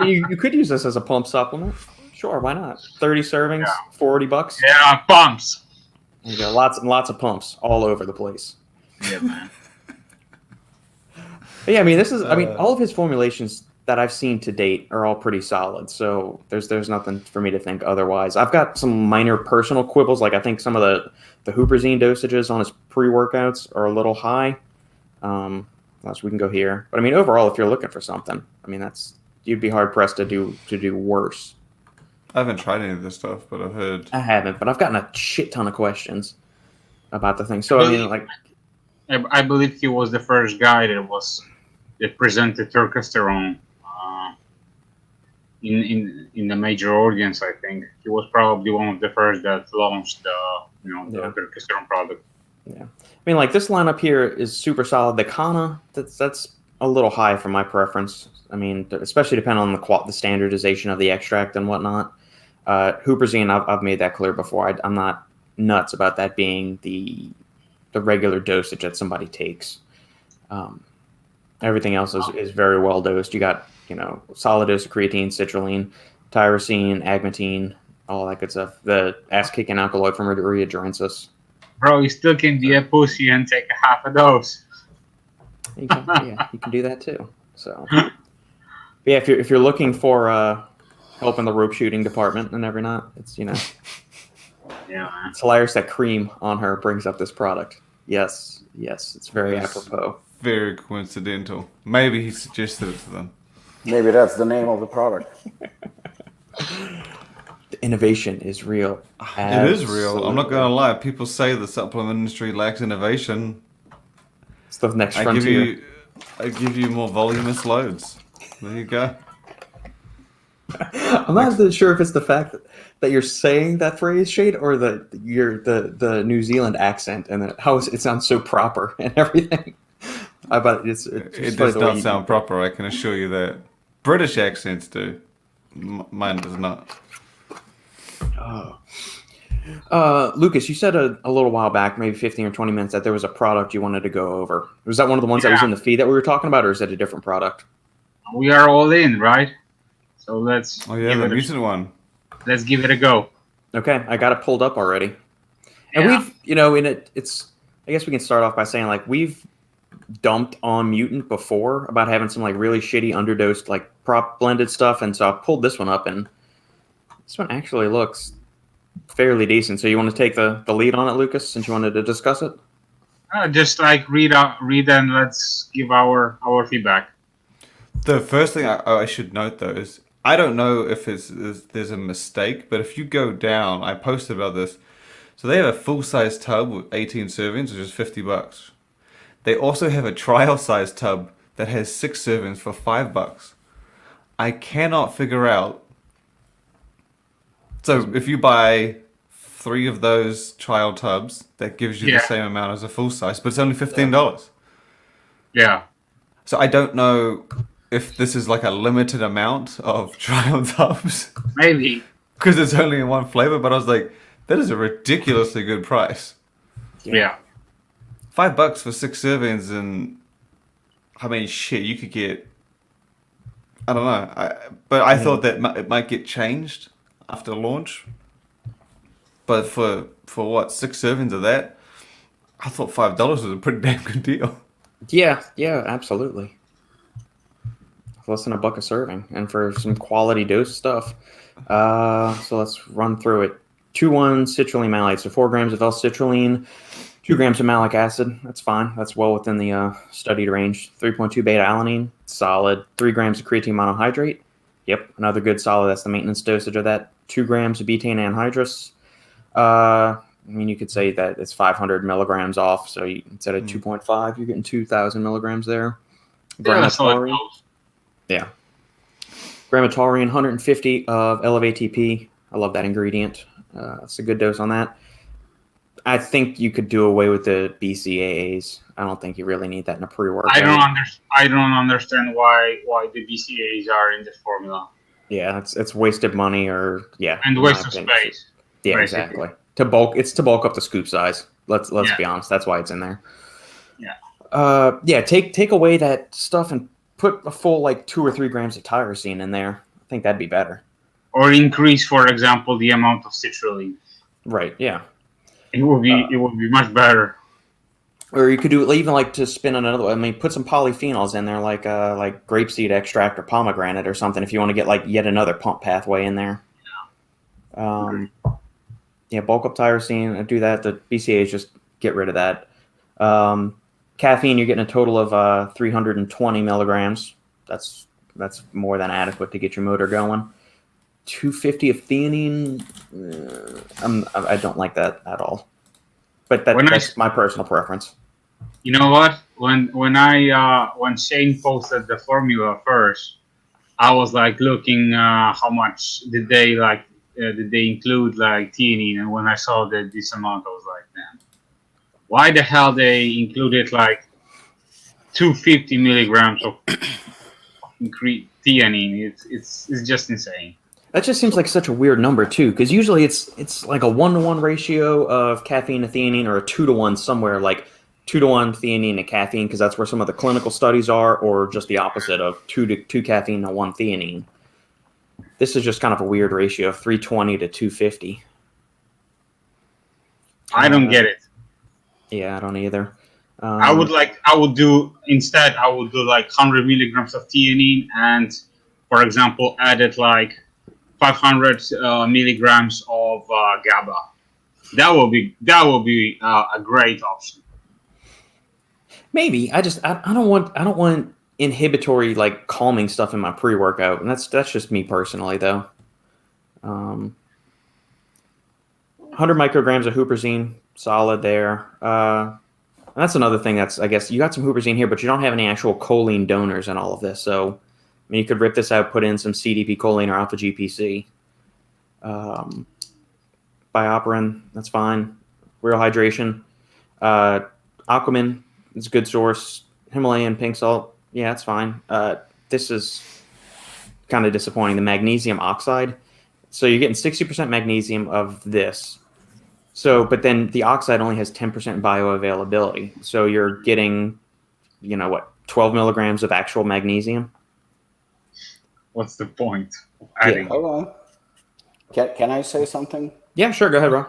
Speaker 1: You could use this as a pump supplement. Sure, why not? 30 servings, $40.
Speaker 3: Yeah, pumps.
Speaker 1: You got lots and lots of pumps all over the place.
Speaker 3: Yeah, man.
Speaker 1: But yeah, this is. All of his formulations that I've seen to date are all pretty solid. So there's nothing for me to think otherwise. I've got some minor personal quibbles. Like I think some of the huperzine dosages on his pre-workouts are a little high. So we can go here. But overall, if you're looking for something, you'd be hard pressed to do worse.
Speaker 4: I haven't tried any of this stuff, but I've heard.
Speaker 1: I haven't, but I've gotten a shit ton of questions about the thing. So
Speaker 3: I believe he was the first guy that presented Ecdysterone. in the major audience. I think he was probably one of the first that launched the
Speaker 1: Yeah.
Speaker 3: Ecdysterone product.
Speaker 1: Yeah, I mean, like, this lineup here is super solid. The Kana, that's a little high for my preference. I mean, especially depending on the standardization of the extract and whatnot. Huperzine, I've made that clear before. I'm not nuts about that being the regular dosage that somebody takes. Everything else is very well dosed. You got, solid dose of creatine, citrulline, tyrosine, agmatine, all that good stuff. The ass-kicking alkaloid from Rhodia durensis.
Speaker 3: Bro, you still can be a pussy and take a half a dose.
Speaker 1: You can do that too. So, but yeah, if you're looking for help in the rope shooting department and every night, it's
Speaker 3: Yeah, man.
Speaker 1: it's hilarious that Cream on her brings up this product. Yes, it's very apropos.
Speaker 4: Very coincidental. Maybe he suggested it to them.
Speaker 2: Maybe that's the name of the product.
Speaker 1: The innovation is real.
Speaker 4: It is real. I'm not going to lie. People say the supplement industry lacks innovation.
Speaker 1: It's the next
Speaker 4: I
Speaker 1: frontier.
Speaker 4: give you more voluminous loads. There you go.
Speaker 1: I'm not really sure if it's the fact that you're saying that phrase, Shade, or the New Zealand accent and how it sounds so proper and everything. But it's
Speaker 4: It does not sound proper, I can assure you that. British accents do. Mine does not.
Speaker 1: Lukasz, you said a little while back, maybe 15 or 20 minutes, that there was a product you wanted to go over. Was that one of the ones that was in the feed that we were talking about, or is that a different product?
Speaker 3: We are all in, right? So let's.
Speaker 4: Oh yeah, the mutant one.
Speaker 3: Let's give it a go.
Speaker 1: Okay, I got it pulled up already. And we've, it's. I guess we can start off by saying, like, we've dumped on Mutant before about having some, like, really shitty underdosed, like, prop blended stuff, and so I pulled this one up, and this one actually looks fairly decent. So you want to take the lead on it, Lukasz, since you wanted to discuss it?
Speaker 3: Just like read and let's give our feedback.
Speaker 4: The first thing I should note though is I don't know if there's a mistake, but if you go down, I posted about this. So they have a full size tub with 18 servings, which is $50. They also have a trial size tub that has 6 servings for $5. I cannot figure out. So if you buy 3 of those trial tubs, that gives you the same amount as a full size, but it's only $15.
Speaker 3: Yeah.
Speaker 4: So I don't know if this is like a limited amount of trial tubs.
Speaker 3: Maybe.
Speaker 4: Because it's only in one flavor, but I was like, that is a ridiculously good price.
Speaker 3: Yeah.
Speaker 4: $5 for 6 servings, and I mean, shit, you could get. I don't know, but I thought that it might get changed after launch. But for what, 6 servings of that, I thought $5 was a pretty damn good deal.
Speaker 1: Yeah, absolutely. Less than $1 a serving, and for some quality dose stuff. So let's run through it. 2-1 citrulline malate, so 4 grams of L-citrulline, 2 grams of malic acid. That's fine. That's well within the studied range. 3.2 beta alanine, solid. 3 grams of creatine monohydrate. Yep, another good solid. That's the maintenance dosage of that. 2 grams of betaine anhydrous. I mean, you could say that it's 500 milligrams off. So instead of 2.5, you're getting 2,000 milligrams there. Gramataurine. Yeah. Gramataurine, 150 of LF-ATP. I love that ingredient. It's a good dose on that. I think you could do away with the BCAAs. I don't think you really need that in a pre-workout.
Speaker 3: I don't understand why the BCAAs are in this formula.
Speaker 1: Yeah, it's wasted money
Speaker 3: and waste of space.
Speaker 1: Yeah, basically. Exactly. It's to bulk up the scoop size. Let's be honest. That's why it's in there.
Speaker 3: Yeah.
Speaker 1: Take away that stuff and put a full 2 or 3 grams of tyrosine in there. I think that'd be better.
Speaker 3: Or increase, for example, the amount of citrulline.
Speaker 1: Right. Yeah.
Speaker 3: It would be much better.
Speaker 1: Or you could do it even to spin on another way. I mean, put some polyphenols in there, like grapeseed extract or pomegranate or something, if you want to get yet another pump pathway in there. Yeah. Bulk up tyrosine. Do that. The BCAAs, just get rid of that. Caffeine, you're getting a total of 320 milligrams. That's more than adequate to get your motor going. 250 of theanine. I don't like that at all. But that's my personal preference.
Speaker 3: You know what? When Shane posted the formula first, I was like looking how much did they include like theanine, and when I saw that this amount, I was like, man, why the hell they included like 250 milligrams of theanine? It's just insane.
Speaker 1: That just seems like such a weird number too, because usually it's like a 1-to-1 ratio of caffeine to theanine, or a 2-to-1 somewhere, like 2-to-1 theanine to caffeine, because that's where some of the clinical studies are, or just the opposite of 2 caffeine to 1 theanine. This is just kind of a weird ratio of 320 to 250.
Speaker 3: I don't get it.
Speaker 1: Yeah, I don't either.
Speaker 3: I would do like 100 milligrams of theanine, and for example, added like 500 milligrams of GABA. That will be a great option.
Speaker 1: Maybe I don't want inhibitory like calming stuff in my pre-workout, and that's just me personally though. 100 micrograms of huperzine, solid there. And that's another thing that's, I guess, you got some huperzine here, but you don't have any actual choline donors in all of this. So, I mean, you could rip this out, put in some CDP choline or alpha GPC. Bioperin, that's fine. Real hydration. Aquamin is a good source. Himalayan pink salt, yeah, it's fine. This is kind of disappointing. The magnesium oxide. So you're getting 60% magnesium of this. So, but then the oxide only has 10% bioavailability. So you're getting, 12 milligrams of actual magnesium.
Speaker 3: What's the point of adding?
Speaker 2: Hold on. Can I say something?
Speaker 1: Yeah, sure. Go ahead, Ron.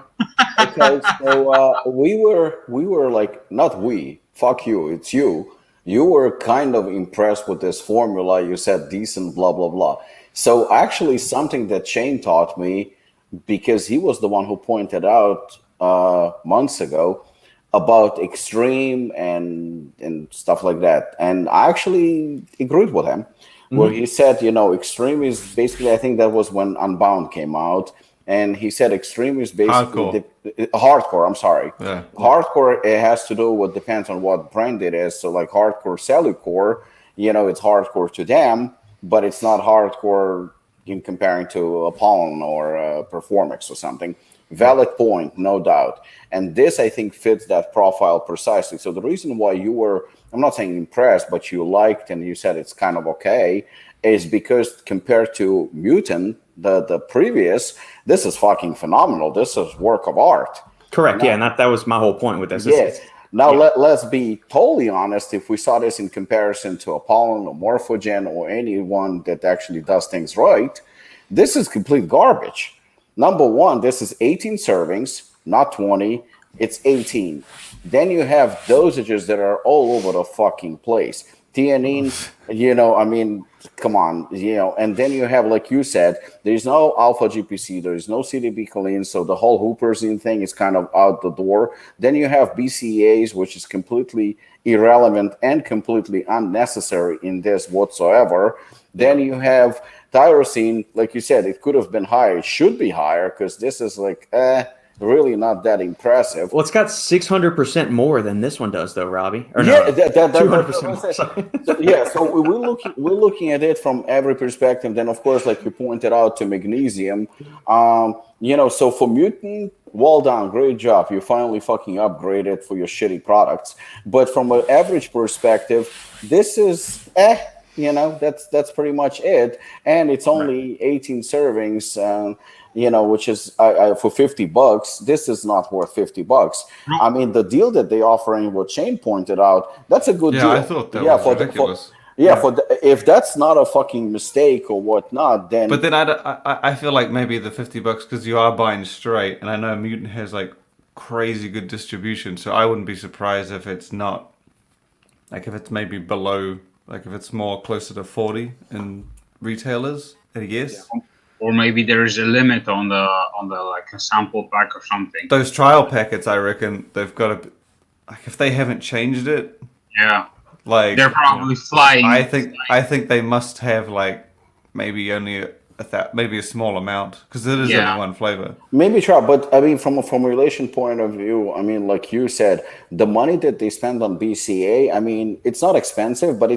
Speaker 2: Okay, so we were like, not we, fuck you, it's you. You were kind of impressed with this formula. You said decent, blah, blah, blah. So actually something that Shane taught me, because he was the one who pointed out months ago about extreme and stuff like that. And I actually agreed with him, where he said, extreme is basically, I think that was when Unbound came out. And he said extreme is basically hardcore. I'm sorry.
Speaker 4: Yeah.
Speaker 2: Hardcore, it has to do with, depends on what brand it is. So like hardcore Cellucor, it's hardcore to them, but it's not hardcore in comparing to Apollon or Performix or something. Valid point, no doubt. And this, I think, fits that profile precisely. So the reason why you were, I'm not saying impressed, but you liked and you said it's kind of okay, is because compared to Mutant, the previous, this is fucking phenomenal. This is work of art.
Speaker 1: Correct. Yeah, and that was my whole point with this.
Speaker 2: Yes. Now, let's be totally honest. If we saw this in comparison to Apollon or Morphogen or anyone that actually does things right, this is complete garbage. Number one, this is 18 servings, not 20. It's 18. Then you have dosages that are all over the fucking place. Theanine, come on, and then you have, like you said, there's no alpha GPC, there is no CDB choline, so the whole huperzine thing is kind of out the door. Then you have BCAAs, which is completely irrelevant and completely unnecessary in this whatsoever. Then you have tyrosine, like you said, it could have been higher, it should be higher, because this is like, really not that impressive.
Speaker 1: Well, it's got 600% more than this one does, though, Robbie. Or
Speaker 2: yeah,
Speaker 1: no,
Speaker 2: 200%. So we're looking at it from every perspective. Then, of course, like you pointed out, to magnesium. So for Mutant, well done, great job. You finally fucking upgraded for your shitty products. But from an average perspective, this is that's pretty much it. And it's only 18 servings. Which is for $50. This is not worth $50. I mean, the deal that they're offering, what Shane pointed out, that's a good deal.
Speaker 4: Yeah, I thought that was ridiculous.
Speaker 2: If that's not a fucking mistake or whatnot, then.
Speaker 4: But then I feel like maybe the $50 because you are buying straight, and I know Mutant has like crazy good distribution, so I wouldn't be surprised if it's not, like if it's maybe below, like if it's more closer to 40 in retailers, I guess.
Speaker 3: Yeah. Or maybe there is a limit on the like a sample pack or something.
Speaker 4: Those trial packets, I reckon they've got to, like if they haven't changed it.
Speaker 3: Yeah.
Speaker 4: Like
Speaker 3: they're probably flying.
Speaker 4: I think they must have like maybe only maybe a small amount because it is
Speaker 3: Yeah.
Speaker 4: only one flavor.
Speaker 2: Maybe try, but I mean, from a formulation point of view, I mean, like you said, the money that they spend on BCA, I mean, it's not expensive, but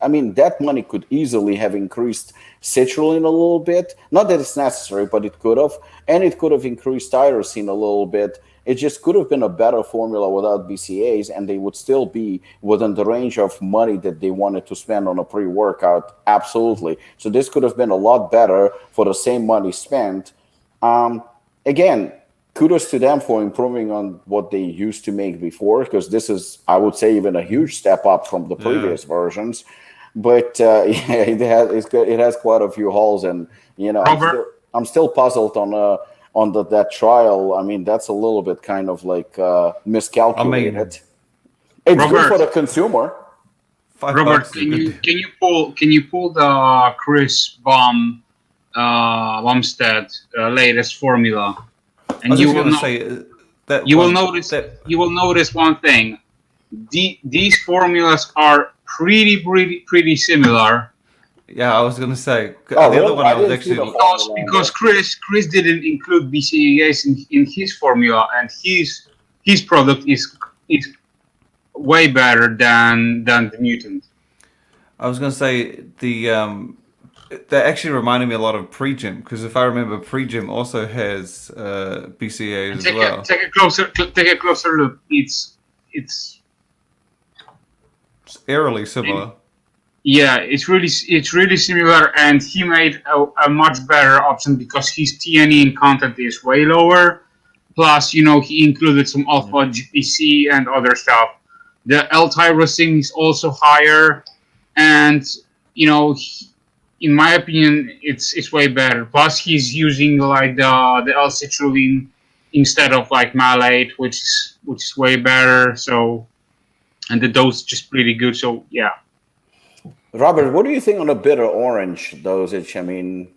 Speaker 2: I mean, that money could easily have increased citrulline a little bit. Not that it's necessary, but it could have, and it could have increased tyrosine a little bit. It just could have been a better formula without BCAs, and they would still be within the range of money that they wanted to spend on a pre-workout. Absolutely. So this could have been a lot better for the same money spent. Again, kudos to them for improving on what they used to make before, because this is, I would say, even a huge step up from the previous versions. But yeah, it has quite a few holes, and I'm still puzzled on that trial. I mean, that's a little bit kind of like miscalculated. It's
Speaker 3: Robert,
Speaker 2: good for the consumer.
Speaker 3: Robert, can you pull the Chris Bumstead latest formula, and you will notice one thing. These formulas are pretty similar.
Speaker 4: Yeah, I was gonna say the
Speaker 2: really?
Speaker 4: other one I was actually
Speaker 3: Because Chris didn't include BCAAs in his formula, and his product is way better than the Mutant.
Speaker 4: I was gonna say that actually reminded me a lot of pre-gym, because if I remember, pre-gym also has BCAAs as well.
Speaker 3: Take a closer look. It's
Speaker 4: eerily similar.
Speaker 3: Yeah, it's really similar, and he made a much better option because his theanine content is way lower. Plus, he included some alpha GPC and other stuff. The L-tyrosine is also higher, and in my opinion, it's way better. Plus, he's using like the L-citrulline instead of like malate, which is way better. So, and the dose is just pretty good. So yeah.
Speaker 2: Robert, what do you think on the bitter orange dosage? I mean,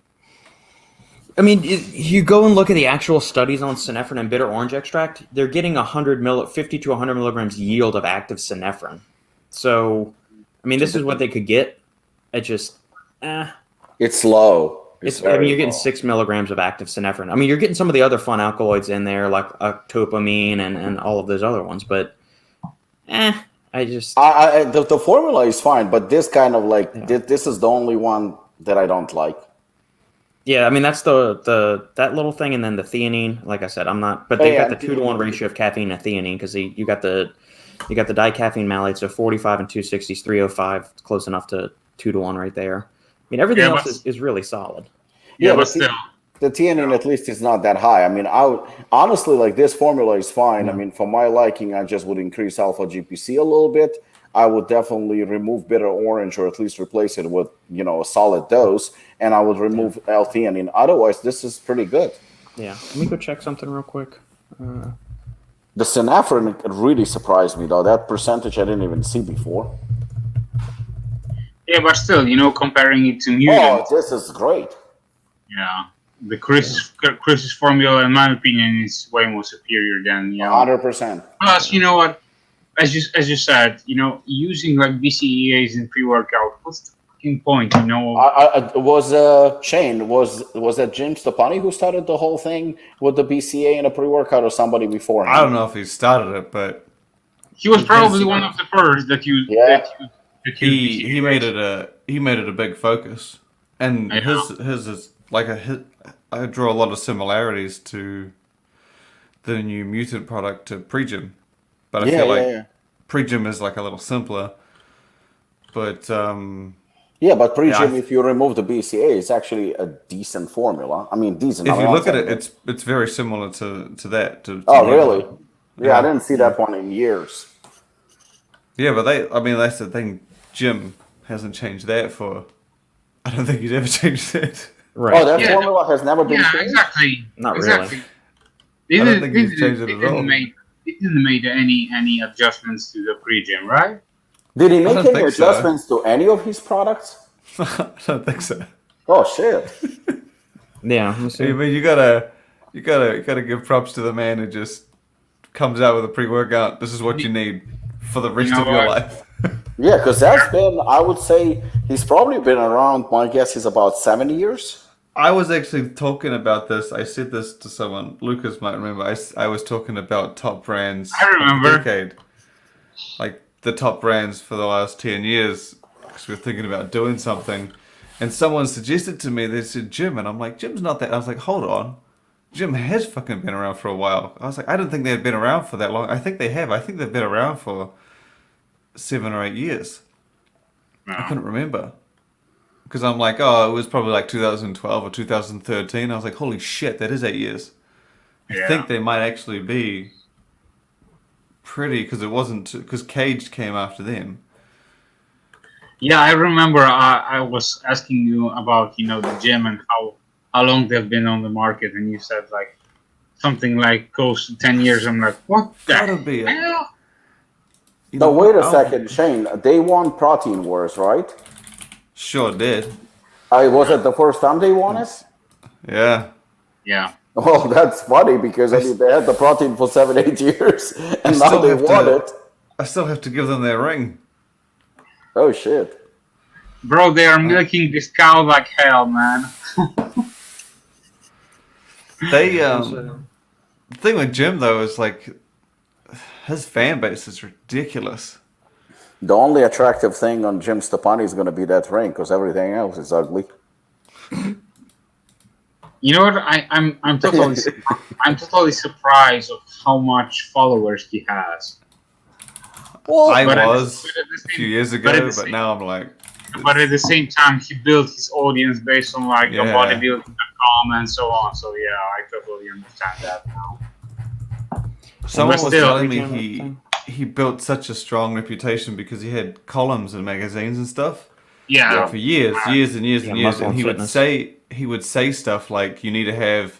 Speaker 1: you go and look at the actual studies on synephrine and bitter orange extract. They're getting 50 to 100 milligrams yield of active synephrine. So, this is what they could get. It just,
Speaker 2: it's low.
Speaker 1: You're getting 6 milligrams of active synephrine. You're getting some of the other fun alkaloids in there, like octopamine and all of those other ones, but
Speaker 2: the formula is fine, but this kind of this is the only one that I don't like.
Speaker 1: Yeah, that's that little thing, and then the theanine. Like I said, I'm not. But they've got the 2-to-1 ratio of caffeine to theanine, because you got the dicaffeine malate, so 45 and 260 is 305, close enough to 2-to-1 right there. Everything else is really solid.
Speaker 3: Yeah, but still.
Speaker 2: The theanine at least is not that high. Honestly, this formula is fine.
Speaker 1: Yeah.
Speaker 2: For my liking, I just would increase alpha GPC a little bit. I would definitely remove bitter orange, or at least replace it with, a solid dose, and I would remove L-theanine. Otherwise, this is pretty good.
Speaker 1: Yeah. Let me go check something real quick.
Speaker 2: The synephrine really surprised me, though. That percentage I didn't even see before.
Speaker 3: Yeah, but still, comparing it to Mutant.
Speaker 2: Oh, this is great.
Speaker 3: Yeah. The Chris's formula, in my opinion, is way more superior than
Speaker 2: 100%.
Speaker 3: Plus, you know what? As you said, using like BCAAs in pre-workout. What's the fucking point?
Speaker 2: Shane was that Jim Stepani who started the whole thing with the BCA in a pre-workout, or somebody before him?
Speaker 4: I don't know if he started it, but
Speaker 3: he was probably one of the first that used.
Speaker 2: Yeah.
Speaker 4: He made it a big focus, and his is like I draw a lot of similarities to the new Mutant product to pre-gym, but I feel like pre-gym is like a little simpler. But
Speaker 2: but pre-gym, if you remove the BCA, it's actually a decent formula. Decent.
Speaker 4: If you look at it, it's very similar to that.
Speaker 2: Really? Yeah, I didn't see that one in years.
Speaker 4: Yeah, but that's the thing. Jim hasn't changed that for. I don't think he's ever changed that.
Speaker 1: Right.
Speaker 2: Oh, that formula has never been changed?
Speaker 3: Yeah, exactly.
Speaker 1: Not
Speaker 3: exactly.
Speaker 1: really.
Speaker 4: I don't think he's changed it at all.
Speaker 3: It didn't make any adjustments to the pre-gym, right?
Speaker 2: Did he make any adjustments to any of his products?
Speaker 4: I don't think so.
Speaker 2: Oh shit.
Speaker 1: Yeah.
Speaker 4: You gotta give props to the man who just comes out with a pre-workout. This is what you need for the rest of your life.
Speaker 2: Yeah, because that's been, I would say, he's probably been around, my guess is about 7 years.
Speaker 4: I was actually talking about this. I said this to someone. Lukasz might remember. I was talking about top brands
Speaker 3: I
Speaker 4: of the
Speaker 3: remember.
Speaker 4: decade. Like the top brands for the last 10 years. Because we were thinking about doing something. And someone suggested to me, they said Jim. And I'm like, Jim's not that. I was like, hold on. Jim has fucking been around for a while. I was like, I didn't think they had been around for that long. I think they have. I think they've been around for 7 or 8 years. I couldn't remember. Because I'm like, oh, it was probably like 2012 or 2013. I was like, holy shit, that is 8 years. I think they might actually be pretty, because it wasn't, because Cage came after them.
Speaker 3: Yeah, I remember I was asking you about, the gym and how long they've been on the market, and you said like something like close to 10 years. I'm like, what the
Speaker 4: Gotta be.
Speaker 3: hell?
Speaker 2: No, wait a second, Shane. They won Protein Wars, right?
Speaker 4: Sure did.
Speaker 2: Was it the first time they won it?
Speaker 4: Yeah.
Speaker 3: Yeah.
Speaker 2: Oh, that's funny because they had the Protein for 7-8 years, and now they won it.
Speaker 4: I still have to give them their ring.
Speaker 2: Oh shit!
Speaker 3: Bro, they are milking this cow like hell, man.
Speaker 4: They the thing with Jim though is like his fan base is ridiculous.
Speaker 2: The only attractive thing on Jim Stepani is going to be that ring, because everything else is ugly.
Speaker 3: You know what? I'm totally surprised of how much followers he has.
Speaker 2: Well,
Speaker 4: I
Speaker 3: but
Speaker 4: was a few years ago, but now I'm like.
Speaker 3: But at the same time, he built his audience based on like bodybuilding.com and so on. So yeah, I totally understand that now.
Speaker 4: Someone
Speaker 3: But
Speaker 4: was
Speaker 3: still-
Speaker 4: telling me he built such a strong reputation because he had columns in magazines and stuff.
Speaker 3: Yeah.
Speaker 4: For years and years and years,
Speaker 1: muscle
Speaker 4: and
Speaker 1: and
Speaker 4: he would say stuff like you need to have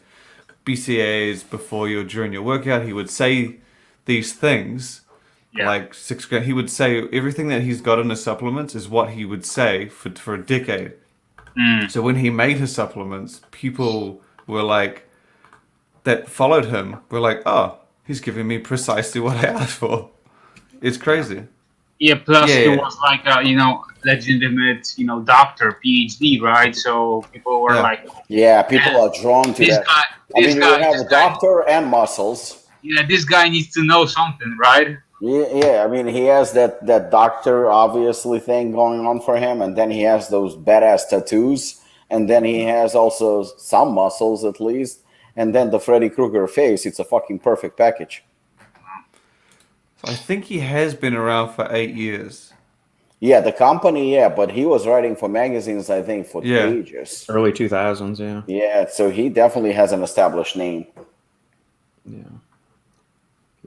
Speaker 4: BCAAs before during your workout. He would say these things like 6 grams. He would say everything that he's got in his supplements is what he would say for a decade. So when he made his supplements, people were like that followed him were like, oh, he's giving me precisely what I asked for. It's crazy.
Speaker 3: Yeah, plus
Speaker 4: Yeah,
Speaker 3: he
Speaker 4: yeah.
Speaker 3: was like a, legitimate, doctor, PhD, right? So people were like,
Speaker 2: yeah, people are drawn to
Speaker 3: this
Speaker 2: that.
Speaker 3: guy,
Speaker 2: I
Speaker 3: this
Speaker 2: mean,
Speaker 3: guy,
Speaker 2: you have
Speaker 3: this
Speaker 2: a
Speaker 3: guy,
Speaker 2: doctor and muscles.
Speaker 3: yeah, this guy needs to know something, right?
Speaker 2: Yeah. I mean, he has that doctor obviously thing going on for him, and then he has those badass tattoos, and then he has also some muscles at least, and then the Freddy Krueger face. It's a fucking perfect package.
Speaker 4: So I think he has been around for 8 years.
Speaker 2: Yeah, the company, but he was writing for magazines, I think, for ages.
Speaker 1: Early 2000s, yeah.
Speaker 2: Yeah, so he definitely has an established name.
Speaker 1: Yeah.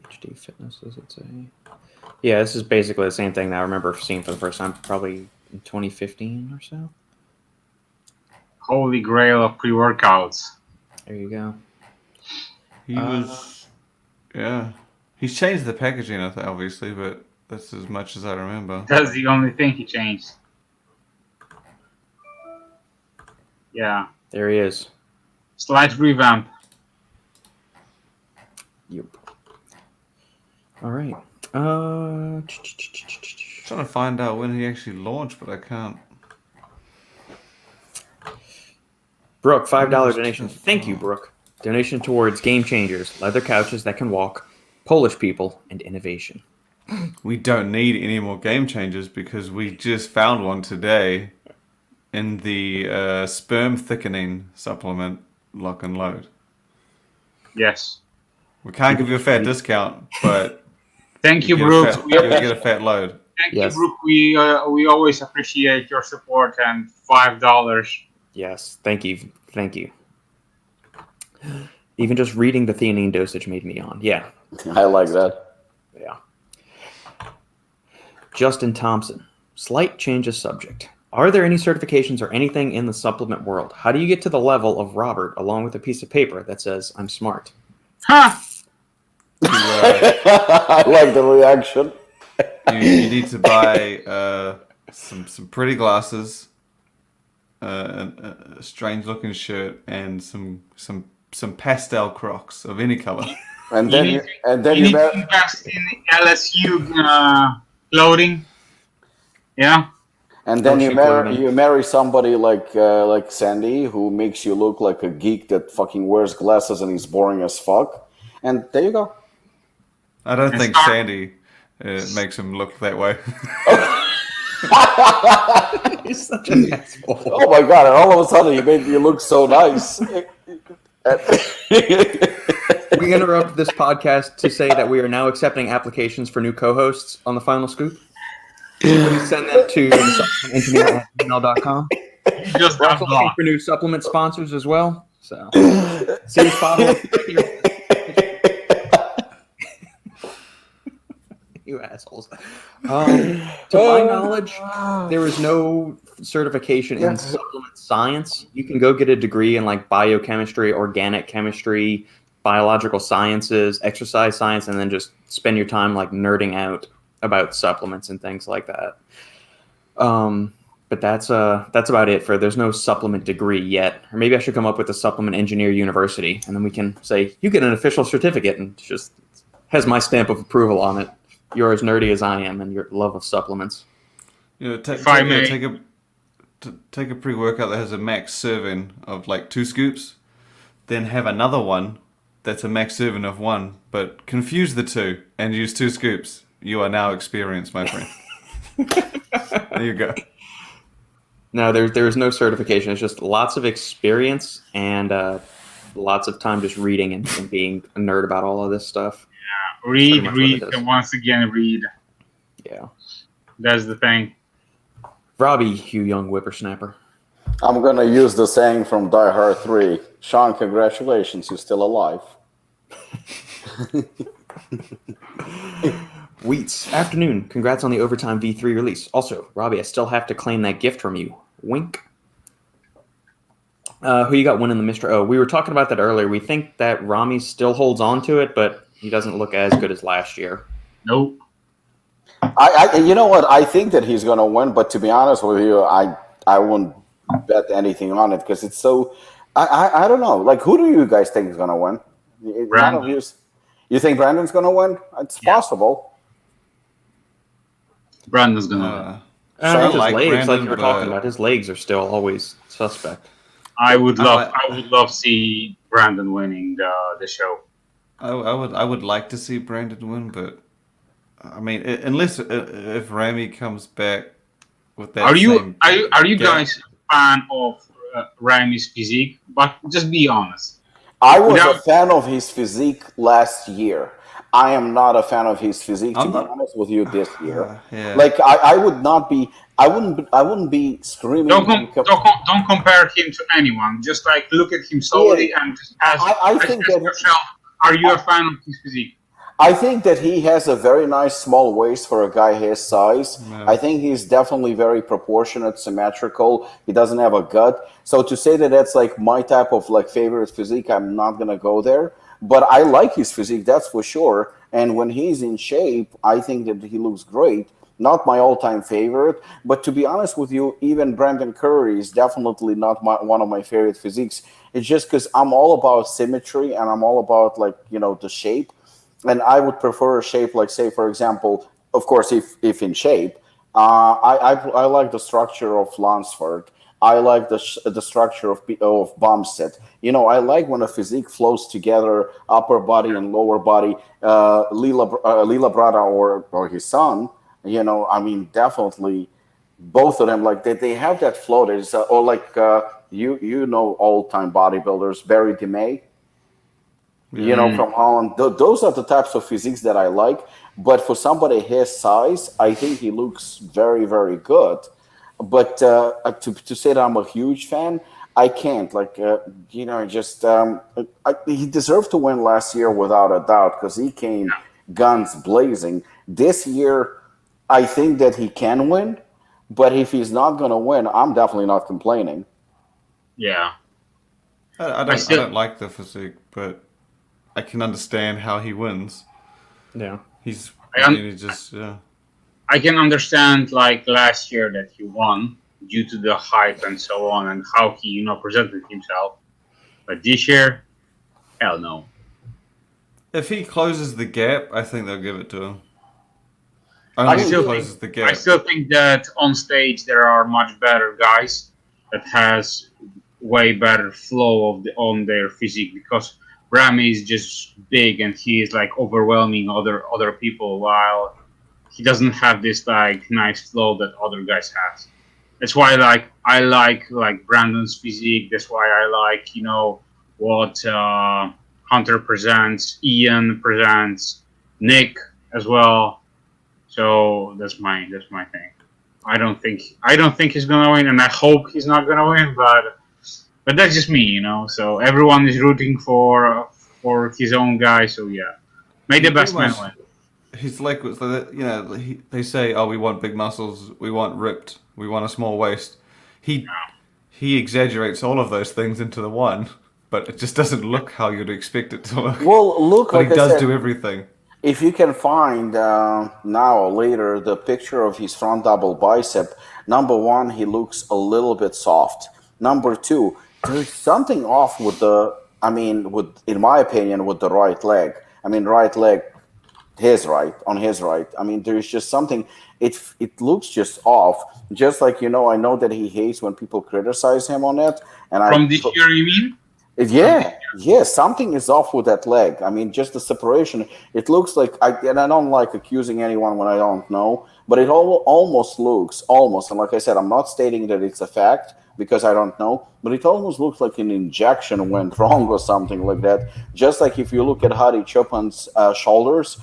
Speaker 1: PhD Fitness, does it say? Yeah, this is basically the same thing that I remember seeing for the first time, probably in 2015 or so.
Speaker 3: Holy grail of pre-workouts.
Speaker 1: There you go.
Speaker 4: He was, he's changed the packaging, obviously, but that's as much as I remember.
Speaker 3: That's the only thing he changed. Yeah.
Speaker 1: There he is.
Speaker 3: Slight revamp.
Speaker 1: Yep. All right.
Speaker 4: I'm trying to find out when he actually launched, but I can't.
Speaker 1: Brooke, $5 donation. Thank you, Brooke. Donation towards Game Changers, leather couches that can walk, Polish people, and innovation.
Speaker 4: We don't need any more game changers because we just found one today in the sperm thickening supplement Lock and Load.
Speaker 3: Yes.
Speaker 4: We can't give you a fat discount, but
Speaker 3: Thank you,
Speaker 4: get
Speaker 3: Brooks.
Speaker 4: you get a fat load.
Speaker 3: Thank
Speaker 1: Yes.
Speaker 3: you, Brooke. We always appreciate your support, and $5.
Speaker 1: Yes, thank you. Thank you. Even just reading the theanine dosage made me on. Yeah.
Speaker 2: I like that.
Speaker 1: Yeah. Justin Thompson. Slight change of subject. Are there any certifications or anything in the supplement world? How do you get to the level of Robert along with a piece of paper that says, I'm smart?
Speaker 3: Ha!
Speaker 2: I like the reaction.
Speaker 4: You need to buy some pretty glasses, a strange looking shirt, and some pastel Crocs of any color.
Speaker 2: And
Speaker 3: You
Speaker 2: then
Speaker 3: need to invest in LSU clothing. Yeah.
Speaker 2: And then
Speaker 1: Oh,
Speaker 2: you
Speaker 1: she
Speaker 2: marry
Speaker 1: blew me.
Speaker 2: you marry somebody like Sandy, who makes you look like a geek that fucking wears glasses and he's boring as fuck. And there you go.
Speaker 4: I don't
Speaker 3: And
Speaker 4: think
Speaker 3: start-
Speaker 4: Sandy makes him look that way.
Speaker 1: He's such an asshole.
Speaker 2: Oh my god! And all of a sudden, he made me look so nice.
Speaker 1: We interrupt this podcast to say that we are now accepting applications for new co-hosts on the Final Scoop. Please send them to supplementengineer@gmail.com.
Speaker 3: You just
Speaker 1: We're
Speaker 3: got
Speaker 1: also looking
Speaker 3: blocked.
Speaker 1: for new supplement sponsors as well. So, see spot. You assholes. To my knowledge, there is no certification in supplement science. You can go get a degree in like biochemistry, organic chemistry, biological sciences, exercise science, and then just spend your time like nerding out about supplements and things like that. But that's about it. There's no supplement degree yet. Or maybe I should come up with a supplement engineer university, and then we can say you get an official certificate and just has my stamp of approval on it. You're as nerdy as I am, and your love of supplements.
Speaker 4: You know,
Speaker 3: If I may-
Speaker 4: take a pre-workout that has a max serving of like 2 scoops, then have another one that's a max serving of 1, but confuse the two and use 2 scoops. You are now experienced, my friend. There you go.
Speaker 1: No, there is no certification. It's just lots of experience and lots of time just reading and being a nerd about all of this stuff.
Speaker 3: Read,
Speaker 1: much what it is.
Speaker 3: and once again read.
Speaker 1: Yeah.
Speaker 3: That's the thing.
Speaker 1: Robbie, you young whippersnapper.
Speaker 2: I'm gonna use the saying from Die Hard 3. Sean, congratulations, you're still alive.
Speaker 1: Wheats, afternoon. Congrats on the Overtime V3 release. Also, Robbie, I still have to claim that gift from you. Wink. Who you got winning the Mr. O? We were talking about that earlier. We think that Rami still holds on to it, but he doesn't look as good as last year.
Speaker 3: Nope.
Speaker 2: You know what? I think that he's gonna win, but to be honest with you, I wouldn't bet anything on it because it's so. I don't know. Like, who do you guys think is gonna win? None
Speaker 3: Brandon.
Speaker 2: of you think Brandon's gonna win? It's possible.
Speaker 3: Brandon's gonna.
Speaker 1: His
Speaker 4: like
Speaker 1: legs, like
Speaker 4: Brandon,
Speaker 1: you were
Speaker 4: but-
Speaker 1: talking about, his legs are still always suspect.
Speaker 3: I would love
Speaker 4: I-
Speaker 3: to see Brandon winning the show.
Speaker 4: I would like to see Brandon win, but I mean, unless if Rami comes back with that.
Speaker 3: Are you
Speaker 4: same
Speaker 3: are you
Speaker 4: gap.
Speaker 3: guys fan of Rami's physique? But just be honest.
Speaker 2: I was a
Speaker 3: Without-
Speaker 2: fan of his physique last year. I am not a fan of his physique, to
Speaker 4: I'm
Speaker 2: be
Speaker 4: not-
Speaker 2: honest with you, this year.
Speaker 4: Yeah.
Speaker 2: Like, I would not be. I wouldn't be screaming.
Speaker 3: Don't
Speaker 2: and
Speaker 3: don't compare him to anyone. Just like look at him solely and just ask,
Speaker 2: I think that-
Speaker 3: yourself, are you a fan of his physique?
Speaker 2: I think that he has a very nice small waist for a guy his size.
Speaker 4: Yeah.
Speaker 2: I think he's definitely very proportionate, symmetrical. He doesn't have a gut. So to say that that's like my type of like favorite physique, I'm not gonna go there. But I like his physique, that's for sure. And when he's in shape, I think that he looks great. Not my all-time favorite, but to be honest with you, even Brandon Curry is definitely not one of my favorite physiques. It's just because I'm all about symmetry and I'm all about like the shape. And I would prefer a shape like, say, for example, of course, if in shape, I like the structure of Lansford. I like the structure of Bumstead. I like when a physique flows together, upper body and lower body. Lila Brada or his son, I mean, definitely both of them, like they have that flow. There's or like all-time bodybuilders, Barry DeMay. From Holland. Those are the types of physiques that I like. But for somebody his size, I think he looks very, very good. But to say that I'm a huge fan, I can't. Like, he deserved to win last year without a doubt because he came guns blazing. This year, I think that he can win. But if he's not going to win, I'm definitely not complaining.
Speaker 3: Yeah.
Speaker 4: I don't like the physique, but I can understand how he wins.
Speaker 1: Yeah.
Speaker 4: He's
Speaker 3: I can understand like last year that he won due to the hype and so on and how he presented himself. But this year, hell no.
Speaker 4: If he closes the gap, I think they'll give it to him. Only
Speaker 3: still
Speaker 4: closes the gap.
Speaker 3: I still think that on stage there are much better guys that has way better flow on their physique, because Rami is just big and he is like overwhelming other people, while he doesn't have this like nice flow that other guys has. That's why I like Brandon's physique. That's why I like what Hunter presents, Ian presents, Nick as well. So that's my thing. I don't think he's gonna win, and I hope he's not gonna win. But that's just me, So everyone is rooting for his own guy. So yeah, may the best man win.
Speaker 4: He's like, they say, oh, we want big muscles, we want ripped, we want a small waist. He exaggerates all of those things into the one, but it just doesn't look how you'd expect it to look.
Speaker 2: Well, look,
Speaker 4: but
Speaker 2: like
Speaker 4: he does
Speaker 2: I said,
Speaker 4: do everything.
Speaker 2: If you can find now or later the picture of his front double bicep, number one, he looks a little bit soft. Number two, there's something off with in my opinion, with the right leg. Right leg, on his right. There's just something. It looks just off. Just like I know that he hates when people criticize him on it. And
Speaker 3: from this year, you mean?
Speaker 2: Yeah, something is off with that leg. Just the separation. It looks like, and I don't like accusing anyone when I don't know, but it almost looks, and like I said, I'm not stating that it's a fact because I don't know, but it almost looks like an injection went wrong or something like that. Just like if you look at Hadi Chopin's shoulders,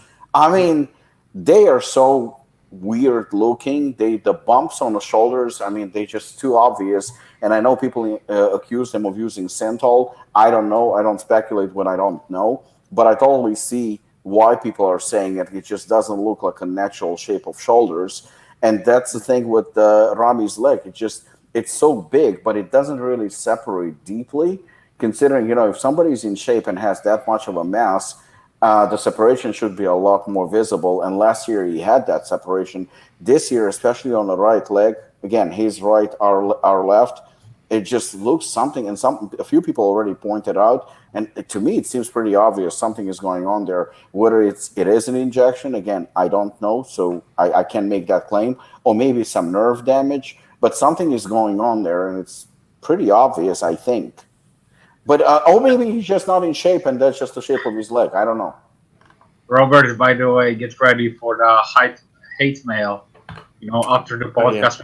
Speaker 2: they are so weird looking. The bumps on the shoulders, they just too obvious. And I know people accuse him of using Synthol. I don't know. I don't speculate when I don't know. But I totally see why people are saying it. It just doesn't look like a natural shape of shoulders. And that's the thing with Rami's leg. It's so big, but it doesn't really separate deeply. Considering, if somebody's in shape and has that much of a mass, the separation should be a lot more visible. And last year he had that separation. This year, especially on the right leg, again, his right, our left, it just looks something, and a few people already pointed out, and to me it seems pretty obvious something is going on there. Whether it is an injection, again, I don't know, so I can't make that claim, or maybe some nerve damage, but something is going on there, and it's pretty obvious, I think. But or maybe he's just not in shape, and that's just the shape of his leg. I don't know.
Speaker 3: Robert, by the way, get ready for the hate mail. After the podcast,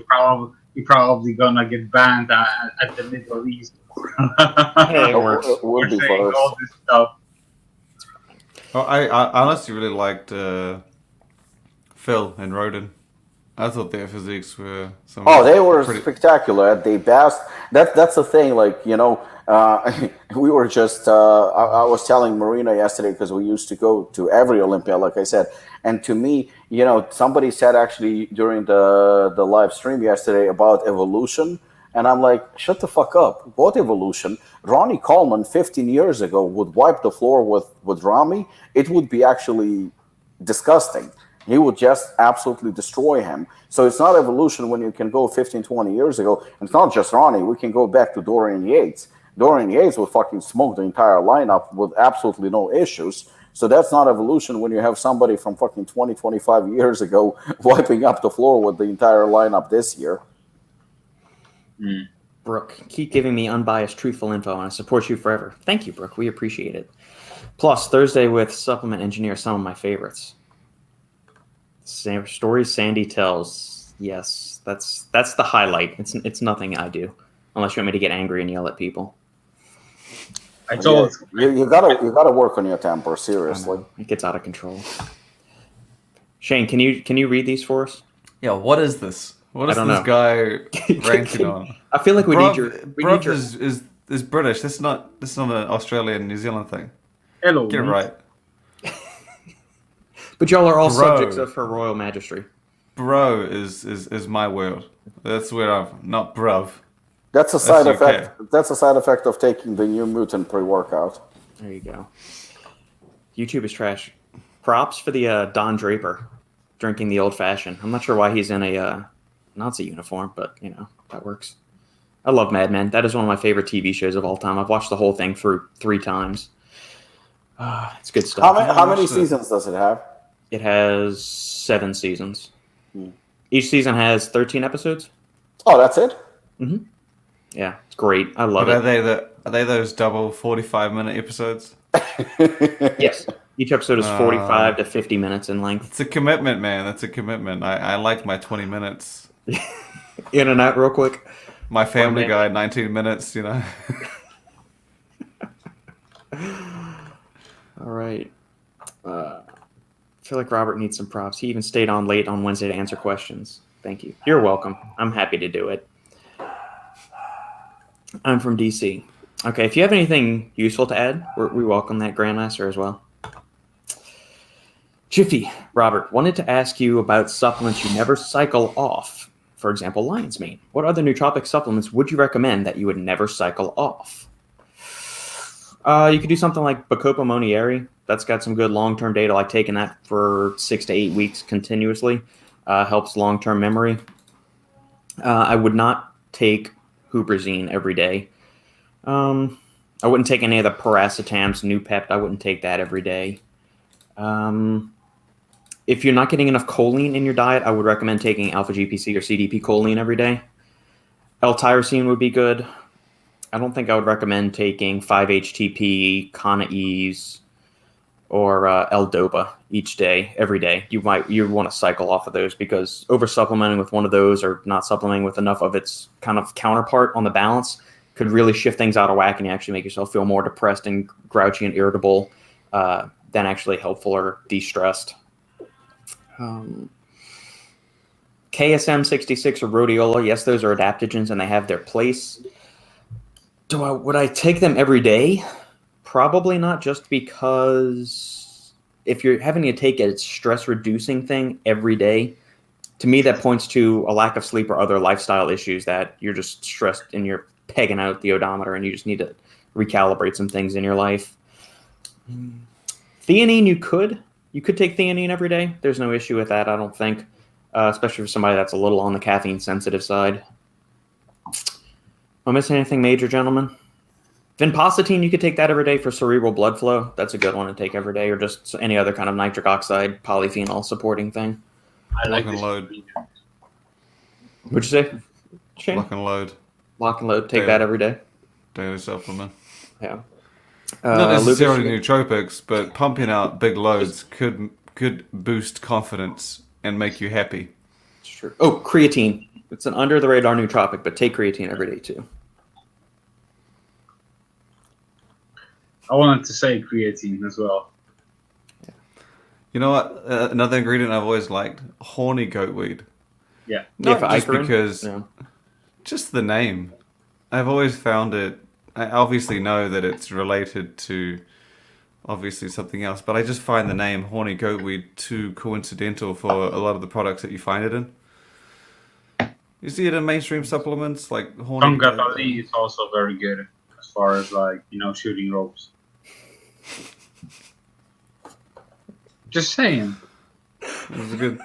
Speaker 3: we're probably gonna get banned at the Middle East.
Speaker 1: Hey, it works.
Speaker 2: We'll be
Speaker 3: saying
Speaker 2: first.
Speaker 3: all this stuff.
Speaker 4: Well, I honestly really liked Phil and Roden. I thought their physiques were
Speaker 2: they were spectacular at their best. That's the thing. We were just. I was telling Marina yesterday because we used to go to every Olympia, like I said. And to me, somebody said actually during the live stream yesterday about evolution, and I'm like, shut the fuck up. What evolution? Ronnie Coleman 15 years ago would wipe the floor with Rami. It would be actually disgusting. He would just absolutely destroy him. So it's not evolution when you can go 15, 20 years ago. And it's not just Ronnie. We can go back to Dorian Yates. Dorian Yates would fucking smoke the entire lineup with absolutely no issues. So that's not evolution when you have somebody from fucking 20, 25 years ago wiping up the floor with the entire lineup this year.
Speaker 1: Brooke, keep giving me unbiased, truthful info, and I support you forever. Thank you, Brooke. We appreciate it. Plus, Thursday with Supplement Engineer, some of my favorites. Stories Sandy tells. Yes, that's the highlight. It's nothing I do, unless you want me to get angry and yell at people.
Speaker 3: I told
Speaker 2: you gotta work on your temper, seriously.
Speaker 1: It gets out of control. Shane, can you read these for us?
Speaker 4: Yeah, what is this? What is this guy ranking on?
Speaker 1: I feel like we need your.
Speaker 4: Is British. This is not an Australian New Zealand thing.
Speaker 3: Hello.
Speaker 4: Get it right.
Speaker 1: But y'all are all subjects of Her Royal Majesty.
Speaker 4: Bro is my word. That's where I'm not bruv.
Speaker 2: That's a side effect. That's a side effect of taking the new mutant pre-workout.
Speaker 1: There you go. YouTube is trash. Props for the Don Draper drinking the old fashioned. I'm not sure why he's in a Nazi uniform, but that works. I love Mad Men. That is one of my favorite TV shows of all time. I've watched the whole thing through 3 times. It's good stuff.
Speaker 2: How many seasons does it have?
Speaker 1: It has 7 seasons. Each season has 13 episodes.
Speaker 2: Oh, that's it?
Speaker 1: Yeah, it's great. I love
Speaker 4: But
Speaker 1: it.
Speaker 4: are they those double 45-minute episodes?
Speaker 1: Yes. Each episode is 45 to 50 minutes in length.
Speaker 4: It's a commitment, man. That's a commitment. I like my 20 minutes.
Speaker 1: In and out real quick.
Speaker 4: My Family Guy, 19 minutes, you know.
Speaker 1: All right. I feel like Robert needs some props. He even stayed on late on Wednesday to answer questions. Thank you. You're welcome. I'm happy to do it. I'm from DC. Okay, if you have anything useful to add, we welcome that, Grandmaster, as well. Jiffy, Robert, wanted to ask you about supplements you never cycle off. For example, lion's mane. What other nootropic supplements would you recommend that you would never cycle off? You could do something like Bacopa Monieri. That's got some good long-term data, like taking that for 6 to 8 weeks continuously. Helps long-term memory. I would not take Huperzine every day. I wouldn't take any of the Paracetams, Nupept. I wouldn't take that every day. If you're not getting enough choline in your diet, I would recommend taking alpha-GPC or CDP choline every day. L-tyrosine would be good. I don't think I would recommend taking 5-HTP, Cona-Ease, or L-Dopa each day, every day. You want to cycle off of those because over-supplementing with one of those or not supplementing with enough of its kind of counterpart on the balance could really shift things out of whack and actually make yourself feel more depressed and grouchy and irritable than actually helpful or de-stressed. KSM 66 or rhodiola, yes, those are adaptogens and they have their place. Would I take them every day? Probably not, just because if you're having to take a stress-reducing thing every day, to me that points to a lack of sleep or other lifestyle issues that you're just stressed and you're pegging out the odometer and you just need to recalibrate some things in your life. Theanine, you could take theanine every day. There's no issue with that, I don't think, especially for somebody that's a little on the caffeine-sensitive side. Am I missing anything major, gentlemen? Vinpocetine, you could take that every day for cerebral blood flow. That's a good one to take every day, or just any other kind of nitric oxide, polyphenol supporting thing.
Speaker 3: I like
Speaker 4: Lock and
Speaker 3: this.
Speaker 4: load.
Speaker 1: What'd you say, Shane?
Speaker 4: Lock and load.
Speaker 1: Lock and load. Take that every day.
Speaker 4: Daily supplement.
Speaker 1: Yeah.
Speaker 4: Not necessarily
Speaker 1: Lukasz,
Speaker 4: nootropics, but pumping out big loads could boost confidence and make you happy.
Speaker 1: it's true. Oh, creatine. It's an under-the-radar nootropic, but take creatine every day too.
Speaker 3: I wanted to say creatine as well.
Speaker 4: You know what? Another ingredient I've always liked: horny goat weed.
Speaker 3: Yeah.
Speaker 4: Not
Speaker 1: for
Speaker 4: just
Speaker 1: Icarin?
Speaker 4: because,
Speaker 1: Yeah.
Speaker 4: just the name. I've always found it. I obviously know that it's related to obviously something else, but I just find the name horny goat weed too coincidental for a lot of the products that you find it in. You see it in mainstream supplements like horny.
Speaker 3: Tongatali is also very good as far as shooting ropes. Just saying.
Speaker 4: This is good.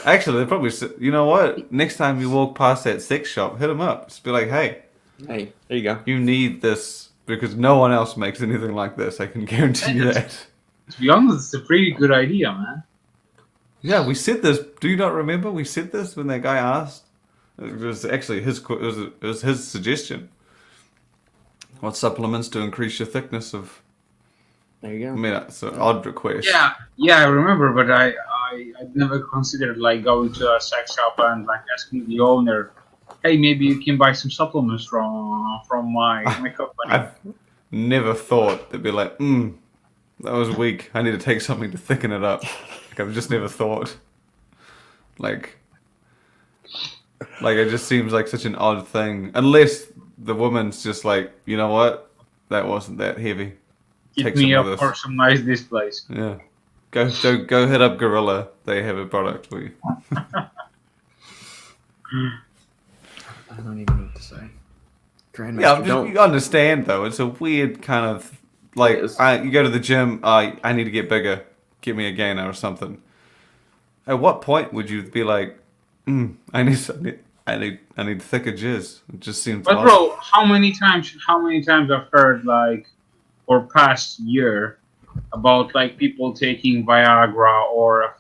Speaker 4: Actually, they probably. You know what? Next time you walk past that sex shop, hit them up. Just be like, "Hey,
Speaker 1: Hey, there you go.
Speaker 4: you need this because no one else makes anything like this. I can guarantee you that."
Speaker 3: To be honest, it's a pretty good idea, man.
Speaker 4: Yeah, we said this. Do you not remember? We said this when that guy asked. It was actually his. It was his suggestion. What supplements to increase your thickness of?
Speaker 1: There you
Speaker 4: I
Speaker 1: go.
Speaker 4: mean, it's an odd request.
Speaker 3: Yeah, I remember, but I'd never considered going to a sex shop and asking the owner, "Hey, maybe you can buy some supplements from my company."
Speaker 4: I've never thought they'd be like, that was weak. I need to take something to thicken it up. I've just never thought. Like it just seems like such an odd thing. Unless the woman's just like, you know what? That wasn't that heavy.
Speaker 3: Hit
Speaker 4: Take
Speaker 3: me
Speaker 4: some
Speaker 3: up
Speaker 4: of this.
Speaker 3: for some nice displays.
Speaker 4: Yeah. Go hit up Gorilla. They have a product for you.
Speaker 1: I don't even know what to say. Grandmaster,
Speaker 4: Yeah,
Speaker 1: don't.
Speaker 4: you understand though. It's a weird kind of like
Speaker 1: It is.
Speaker 4: you go to the gym. I need to get bigger. Give me a gainer or something. At what point would you be like, I need thicker jizz? It just seems.
Speaker 3: But
Speaker 4: odd.
Speaker 3: bro, how many times I've heard for past year, about like people taking Viagra or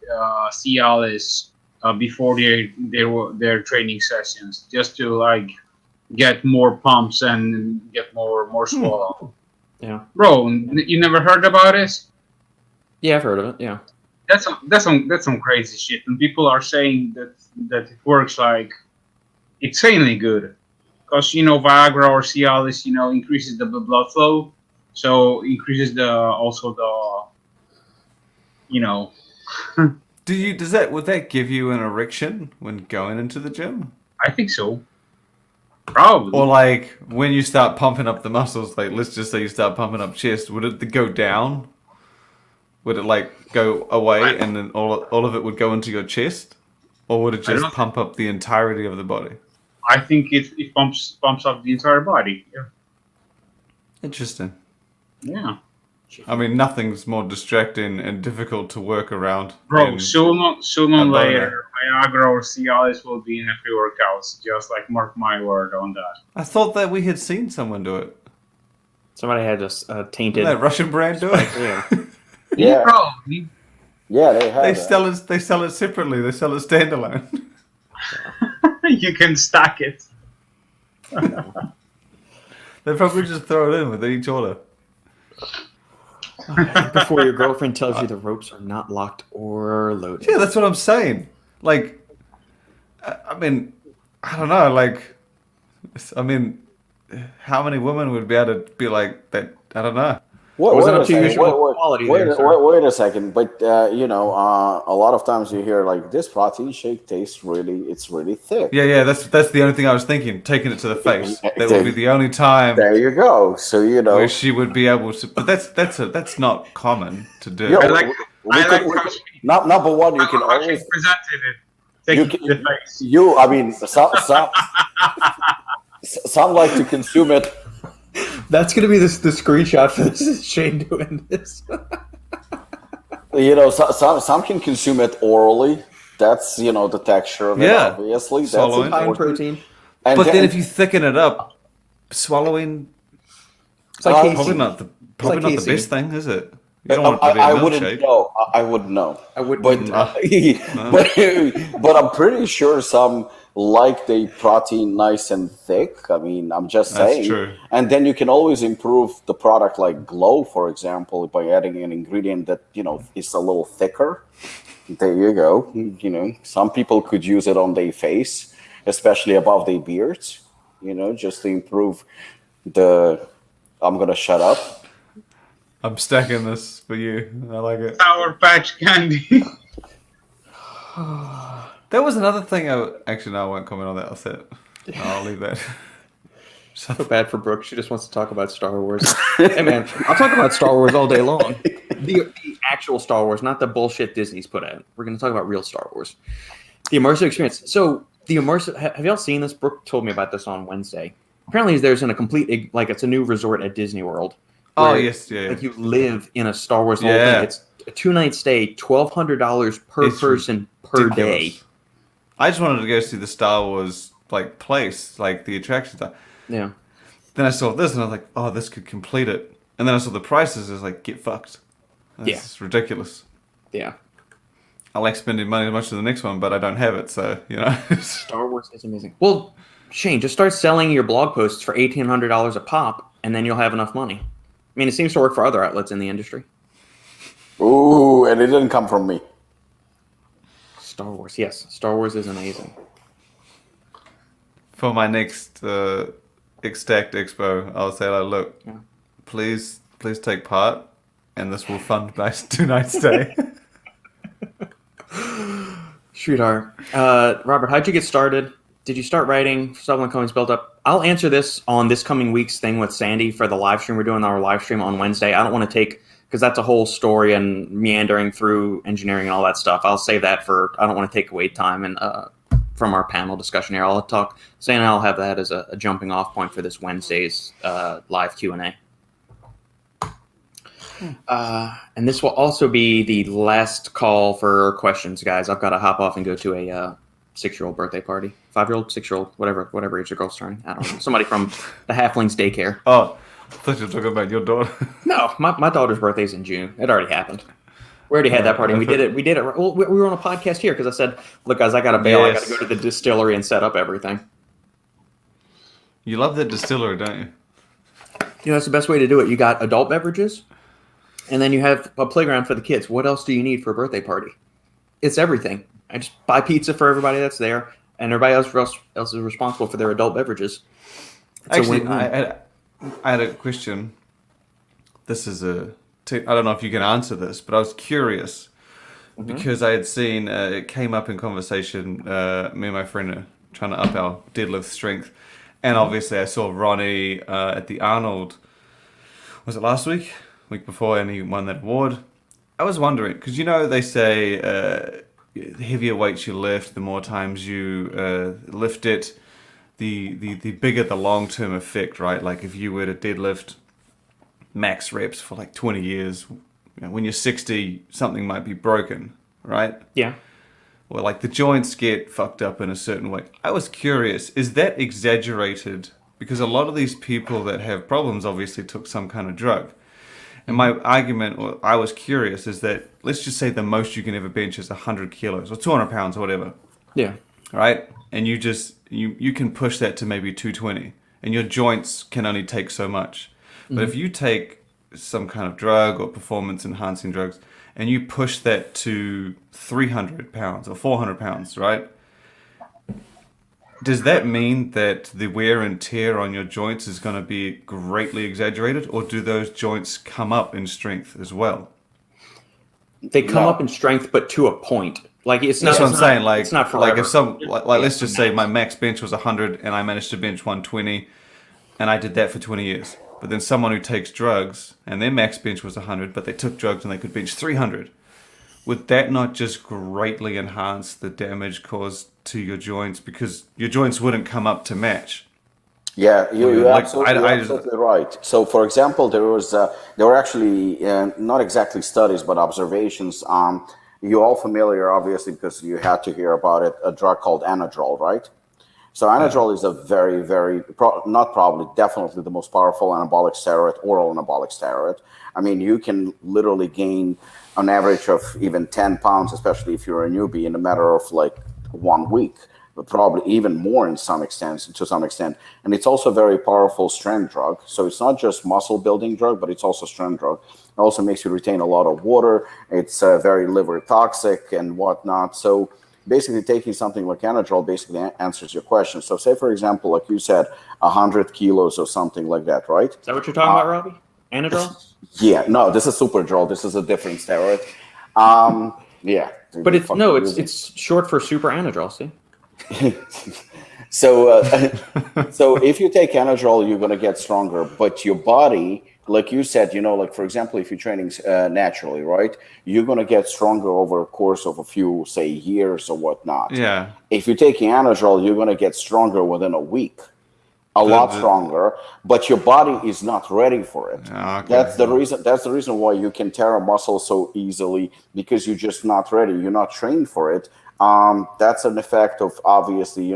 Speaker 3: Cialis before their training sessions, just to like get more pumps and get more swallow.
Speaker 1: Yeah.
Speaker 3: Bro, you never heard about this?
Speaker 1: Yeah, I've heard of it. Yeah.
Speaker 3: That's some crazy shit, and people are saying that it works like insanely good, because Viagra or Cialis increases the blood flow, so increases
Speaker 4: Would that give you an erection when going into the gym?
Speaker 3: I think so, probably.
Speaker 4: Or like when you start pumping up the muscles, like let's just say you start pumping up chest, would it go down? Would it like go away and then all of it would go into your chest? Or would it just pump up the entirety of the body?
Speaker 3: I think it pumps up the entire body. Yeah.
Speaker 4: Interesting.
Speaker 3: Yeah.
Speaker 4: I mean, nothing's more distracting and difficult to work around.
Speaker 3: Bro, sooner or later, Viagra or Cialis will be in every workouts. Just like mark my word on that.
Speaker 4: I thought that we had seen someone do it.
Speaker 1: Somebody had just tainted.
Speaker 4: Did that Russian brand do it?
Speaker 1: Yeah.
Speaker 2: Yeah.
Speaker 3: Probably.
Speaker 2: Yeah, they have.
Speaker 4: They sell it separately. They sell it standalone.
Speaker 3: You can stack it.
Speaker 4: They probably just throw it in with each order.
Speaker 1: Before your girlfriend tells you the ropes are not locked or loaded.
Speaker 4: Yeah, that's what I'm saying. Like, I mean, I don't know. Like, I mean, how many women would be able to be like that? I don't know.
Speaker 1: Wait
Speaker 2: a second. But a lot of times you hear like this protein shake tastes it's really thick.
Speaker 4: Yeah. That's the only thing I was thinking. Taking it to the face. That would be the only time.
Speaker 2: There you go. So
Speaker 4: where she would be able to. But that's not common to do.
Speaker 2: Yeah, number one, you can always
Speaker 3: presented it. Take it to the face.
Speaker 2: I mean, some like to consume it.
Speaker 1: That's going to be the screenshot for this. Is Shane doing this?
Speaker 2: Some can consume it orally. That's the texture of it. Obviously, that's
Speaker 1: high protein.
Speaker 4: But then if you thicken it up, swallowing,
Speaker 1: it's like
Speaker 4: probably not the best thing, is it? You don't want it to be
Speaker 2: I wouldn't know. I wouldn't know. But I'm pretty sure some like the protein nice and thick. I mean, I'm just saying.
Speaker 4: That's true.
Speaker 2: And then you can always improve the product, like Glow, for example, by adding an ingredient that is a little thicker. There you go. Some people could use it on their face, especially above their beards. Just to improve the. I'm gonna shut up.
Speaker 4: I'm stacking this for you. I like it.
Speaker 3: Sour Patch Candy.
Speaker 4: There was another thing. Actually, no, I won't comment on that. I'll leave that.
Speaker 1: So bad for Brooke. She just wants to talk about Star Wars. Hey, man, I'll talk about Star Wars all day long. The actual Star Wars, not the bullshit Disney's put out. We're going to talk about real Star Wars. The immersive experience. So the immersive. Have y'all seen this? Brooke told me about this on Wednesday. Apparently, there's a complete it's a new resort at Disney World.
Speaker 4: Oh yes, yeah.
Speaker 1: Like you live in a Star Wars whole thing. It's a 2-night stay, $1,200 per person per day.
Speaker 4: I just wanted to go see the Star Wars place, the attraction stuff.
Speaker 1: Yeah.
Speaker 4: Then I saw this and I was like, oh, this could complete it. And then I saw the prices. I was like, get fucked. It's ridiculous.
Speaker 1: Yeah.
Speaker 4: I like spending money as much as the next one, but I don't have it, so
Speaker 1: Star Wars is amazing. Well, Shane, just start selling your blog posts for $1,800 a pop, and then you'll have enough money. I mean, it seems to work for other outlets in the industry.
Speaker 2: Ooh, and it didn't come from me.
Speaker 1: Star Wars, yes. Star Wars is amazing.
Speaker 4: For my next Extact Expo, I'll say, look, please take part, and this will fund my 2-night stay.
Speaker 1: Sweetheart. Robert, how'd you get started? Did you start writing? Supplement Coins built up? I'll answer this on this coming week's thing with Sandy for the live stream. We're doing our live stream on Wednesday. I don't want to take, because that's a whole story and meandering through engineering and all that stuff. I'll save that I don't want to take away time and from our panel discussion here. Sandy and I'll have that as a jumping off point for this Wednesday's live Q&A. And this will also be the last call for questions, guys. I've got to hop off and go to a 6-year-old birthday party. 5-year-old, 6-year-old, whatever age the girl's turning. I don't know. Somebody from the Halflings daycare.
Speaker 4: Oh, thought you were talking about your daughter.
Speaker 1: No, my daughter's birthday's in June. It already happened. We already had that party. And we did it. Well, we were on a podcast here because I said, "Look, guys, I got to bail. I got to go to the distillery and set up everything."
Speaker 4: You love that distillery, don't you?
Speaker 1: You know, that's the best way to do it. You got adult beverages, and then you have a playground for the kids. What else do you need for a birthday party? It's everything. I just buy pizza for everybody that's there, and everybody else is responsible for their adult beverages.
Speaker 4: Actually, I had a question. This is I don't know if you can answer this, but I was curious because I had seen it came up in conversation. Me and my friend are trying to up our deadlift strength, and obviously I saw Ronnie at the Arnold. Was it last week? Week before, and he won that award. I was wondering because they say the heavier weights you lift, the more times you lift it, the bigger the long term effect, right? Like if you were to deadlift max reps for like 20 years, when you're 60, something might be broken, right?
Speaker 1: Yeah.
Speaker 4: Or like the joints get fucked up in a certain way. I was curious, is that exaggerated? Because a lot of these people that have problems obviously took some kind of drug. And my argument, or I was curious, is that let's just say the most you can ever bench is 100 kilos or 200 pounds or whatever.
Speaker 1: Yeah.
Speaker 4: Right? And you just, you can push that to maybe 220 and your joints can only take so much. But if you take some kind of drug or performance enhancing drugs and you push that to 300 pounds or 400 pounds, right? Does that mean that the wear and tear on your joints is going to be greatly exaggerated, or do those joints come up in strength as well?
Speaker 1: They come up in strength, but to a point. Like it's not.
Speaker 4: That's what I'm saying. Like,
Speaker 1: it's not forever.
Speaker 4: Like if let's just say my max bench was 100 and I managed to bench 120, and I did that for 20 years. But then someone who takes drugs and their max bench was 100, but they took drugs and they could bench 300. Would that not just greatly enhance the damage caused to your joints, because your joints wouldn't come up to match?
Speaker 2: Yeah, you're absolutely right. So, for example, there were actually not exactly studies, but observations. You're all familiar, obviously, because you had to hear about it, a drug called Anadrol, right? So Anadrol is a very, very, definitely the most powerful anabolic steroid, oral anabolic steroid. I mean, you can literally gain an average of even 10 pounds, especially if you're a newbie, in a matter of like 1 week, but probably even more to some extent. And it's also a very powerful strength drug. So it's not just muscle building drug, but it's also strength drug. It also makes you retain a lot of water. It's very liver toxic and whatnot. So basically taking something like Anadrol basically answers your question. So say, for example, like you said, 100 kilos or something like that, right?
Speaker 1: Is that what you're talking about, Robbie? Anadrol?
Speaker 2: Yeah, no, this is Superdrol. This is a different steroid. Yeah.
Speaker 1: But it's short for super Anadrol, see?
Speaker 2: So if you take Anadrol, you're going to get stronger, but your body, like you said, like for example, if you're training naturally, right, you're going to get stronger over a course of a few, say, years or whatnot.
Speaker 4: Yeah.
Speaker 2: If you're taking Anadrol, you're going to get stronger within a week. A lot stronger, but your body is not ready for it. Okay. That's the reason why you can tear a muscle so easily, because you're just not ready. You're not trained for it. That's an effect of obviously,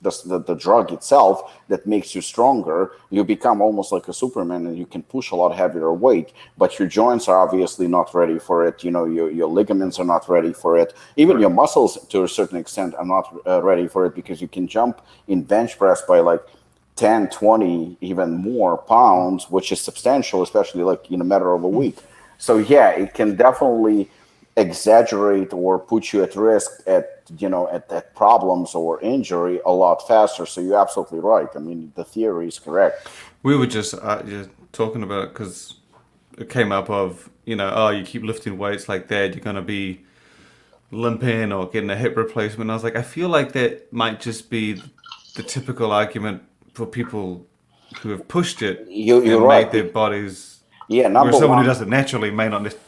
Speaker 2: the drug itself that makes you stronger. You become almost like a Superman, and you can push a lot heavier weight, but your joints are obviously not ready for it. Your ligaments are not ready for it. Even your muscles, to a certain extent, are not ready for it, because you can jump in bench press by like 10, 20, even more pounds, which is substantial, especially like in a matter of a week. So yeah, it can definitely exaggerate or put you at risk at problems or injury a lot faster. So you're absolutely right. I mean, the theory is correct.
Speaker 4: We were just talking about it because it came up of, you keep lifting weights like that, you're going to be limping or getting a hip replacement. And I was like, I feel like that might just be the typical argument for people who have pushed it
Speaker 2: you're right.
Speaker 4: Made their bodies.
Speaker 2: Yeah, number
Speaker 4: where someone
Speaker 2: one,
Speaker 4: who does it naturally may not necessarily.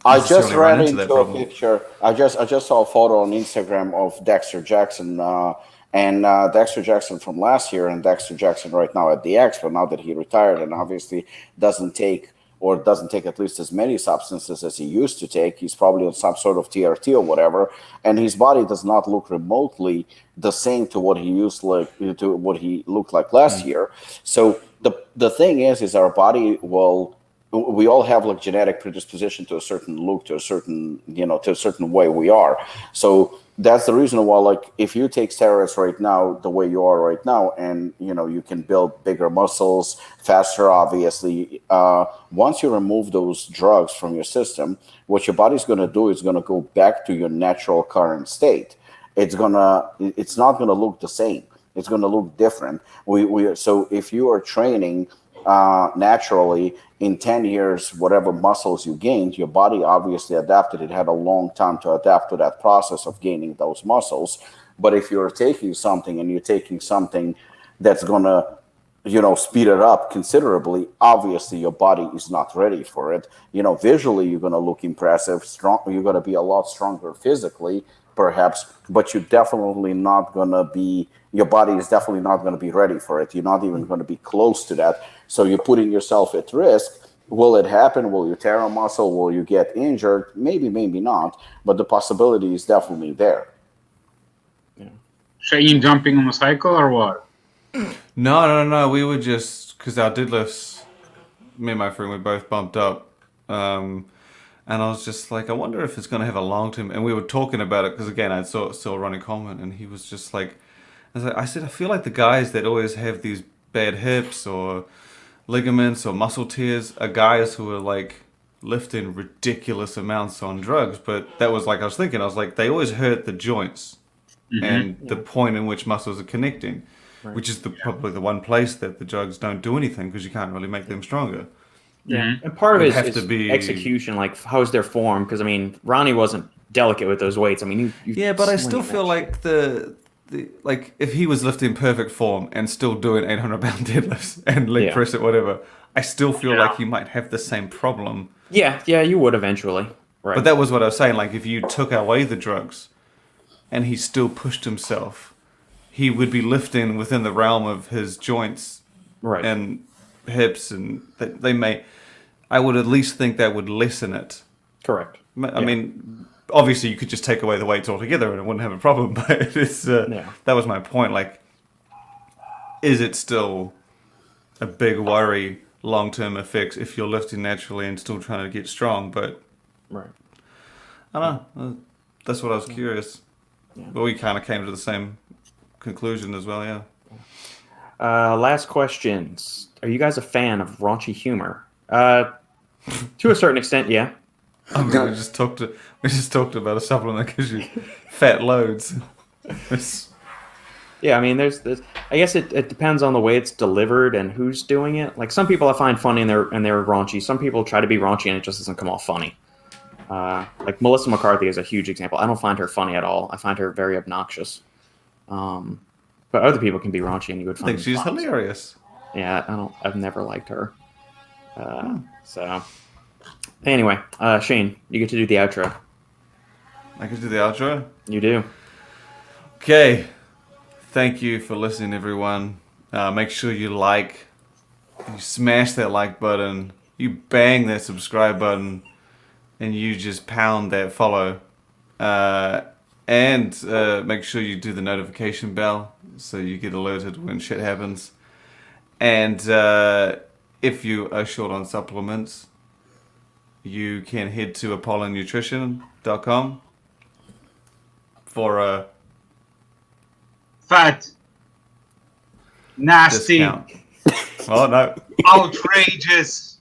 Speaker 2: I just ran into a picture. I just saw a photo on Instagram of Dexter Jackson, and Dexter Jackson from last year, and Dexter Jackson right now at the Expo, now that he retired and obviously doesn't take or doesn't take at least as many substances as he used to take. He's probably on some sort of TRT or whatever, and his body does not look remotely the same to what he looked like last year. So the thing is our body will. We all have like genetic predisposition to a certain look, to a certain way we are. So that's the reason why, like, if you take steroids right now, the way you are right now, and you can build bigger muscles faster, obviously. Once you remove those drugs from your system, what your body's going to do is going to go back to your natural current state. It's not going to look the same. It's going to look different. So if you are training naturally, in 10 years, whatever muscles you gained, your body obviously adapted. It had a long time to adapt to that process of gaining those muscles. But if you're taking something and you're taking something that's going to, speed it up considerably, obviously your body is not ready for it. Visually, you're going to look impressive, strong. You're going to be a lot stronger physically, perhaps, but you're definitely not going to be, your body is definitely not going to be ready for it. You're not even going to be close to that. So you're putting yourself at risk. Will it happen? Will you tear a muscle? Will you get injured? Maybe, maybe not, but the possibility is definitely there.
Speaker 3: Yeah. Shane jumping on a cycle or what?
Speaker 4: No. We were just, because our deadlifts, me and my friend, we both bumped up. And I was just like, I wonder if it's going to have a long-term... And we were talking about it, because again, I saw Ronnie comment, and he was just like... I said, I feel like the guys that always have these bad hips or ligaments or muscle tears are guys who are like lifting ridiculous amounts on drugs. But that was like, I was like, they always hurt the joints and the point in which muscles are connecting, which is probably the one place that the drugs don't do anything, because you can't really make them stronger.
Speaker 1: Yeah, and part of it is execution. Like, how's their form? Because I mean, Ronnie wasn't delicate with those weights. I mean,
Speaker 4: yeah, but I still feel like like if he was lifting perfect form and still doing 800-pound deadlifts and leg press it, whatever, I still feel like he might have the same problem.
Speaker 1: Yeah, you would eventually. Right.
Speaker 4: But that was what I was saying. Like, if you took away the drugs and he still pushed himself, he would be lifting within the realm of his joints and hips, and they may. I would at least think that would lessen it.
Speaker 1: Correct.
Speaker 4: I mean, obviously you could just take away the weights altogether and it wouldn't have a problem. But it's that was my point. Like, is it still a big worry, long-term effects if you're lifting naturally and still trying to get strong? But I don't know. That's what I was curious. Yeah. But we kind of came to the same conclusion as well. Yeah.
Speaker 1: Last questions. Are you guys a fan of raunchy humor? To a certain extent, yeah.
Speaker 4: I mean, we just talked about a supplement that gives you fat loads.
Speaker 1: Yeah, I mean, there's I guess it depends on the way it's delivered and who's doing it. Like, some people I find funny and they're raunchy. Some people try to be raunchy and it just doesn't come off funny. Like Melissa McCarthy is a huge example. I don't find her funny at all. I find her very obnoxious. But other people can be raunchy and you would find.
Speaker 4: I think she's hilarious.
Speaker 1: Yeah, I've never liked her. So anyway, Shane, you get to do the outro.
Speaker 4: I can do the outro?
Speaker 1: You do.
Speaker 4: Okay. Thank you for listening, everyone. Make sure you smash that like button, you bang that subscribe button, and you just pound that follow. And make sure you do the notification bell so you get alerted when shit happens. And if you are short on supplements, you can head to apollonnutrition.com for a
Speaker 3: fat, nasty,
Speaker 4: discount. Oh no,
Speaker 3: outrageous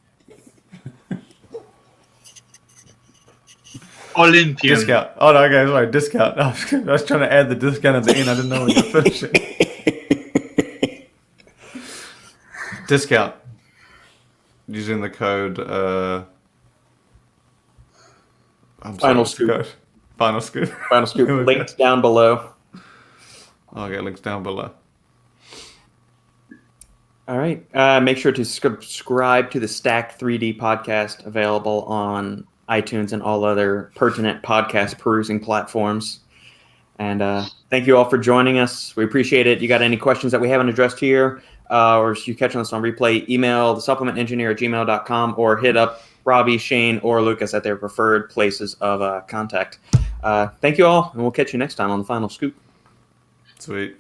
Speaker 3: Olympia
Speaker 4: discount. Oh no, okay, sorry, discount. I was trying to add the discount at the end. I didn't know when you were finishing. Discount using the code
Speaker 1: Final Scoop.
Speaker 4: Final Scoop.
Speaker 1: Final Scoop. Links down below.
Speaker 4: Okay, links down below.
Speaker 1: All right. Make sure to subscribe to the Stacked 3D podcast, available on iTunes and all other pertinent podcast perusing platforms. And thank you all for joining us. We appreciate it. You got any questions that we haven't addressed here? or if you're catching this on replay, email the supplementengineer@gmail.com or hit up Robbie, Shane, or Lukasz at their preferred places of contact. Thank you all, and we'll catch you next time on the Final Scoop.
Speaker 4: Sweet.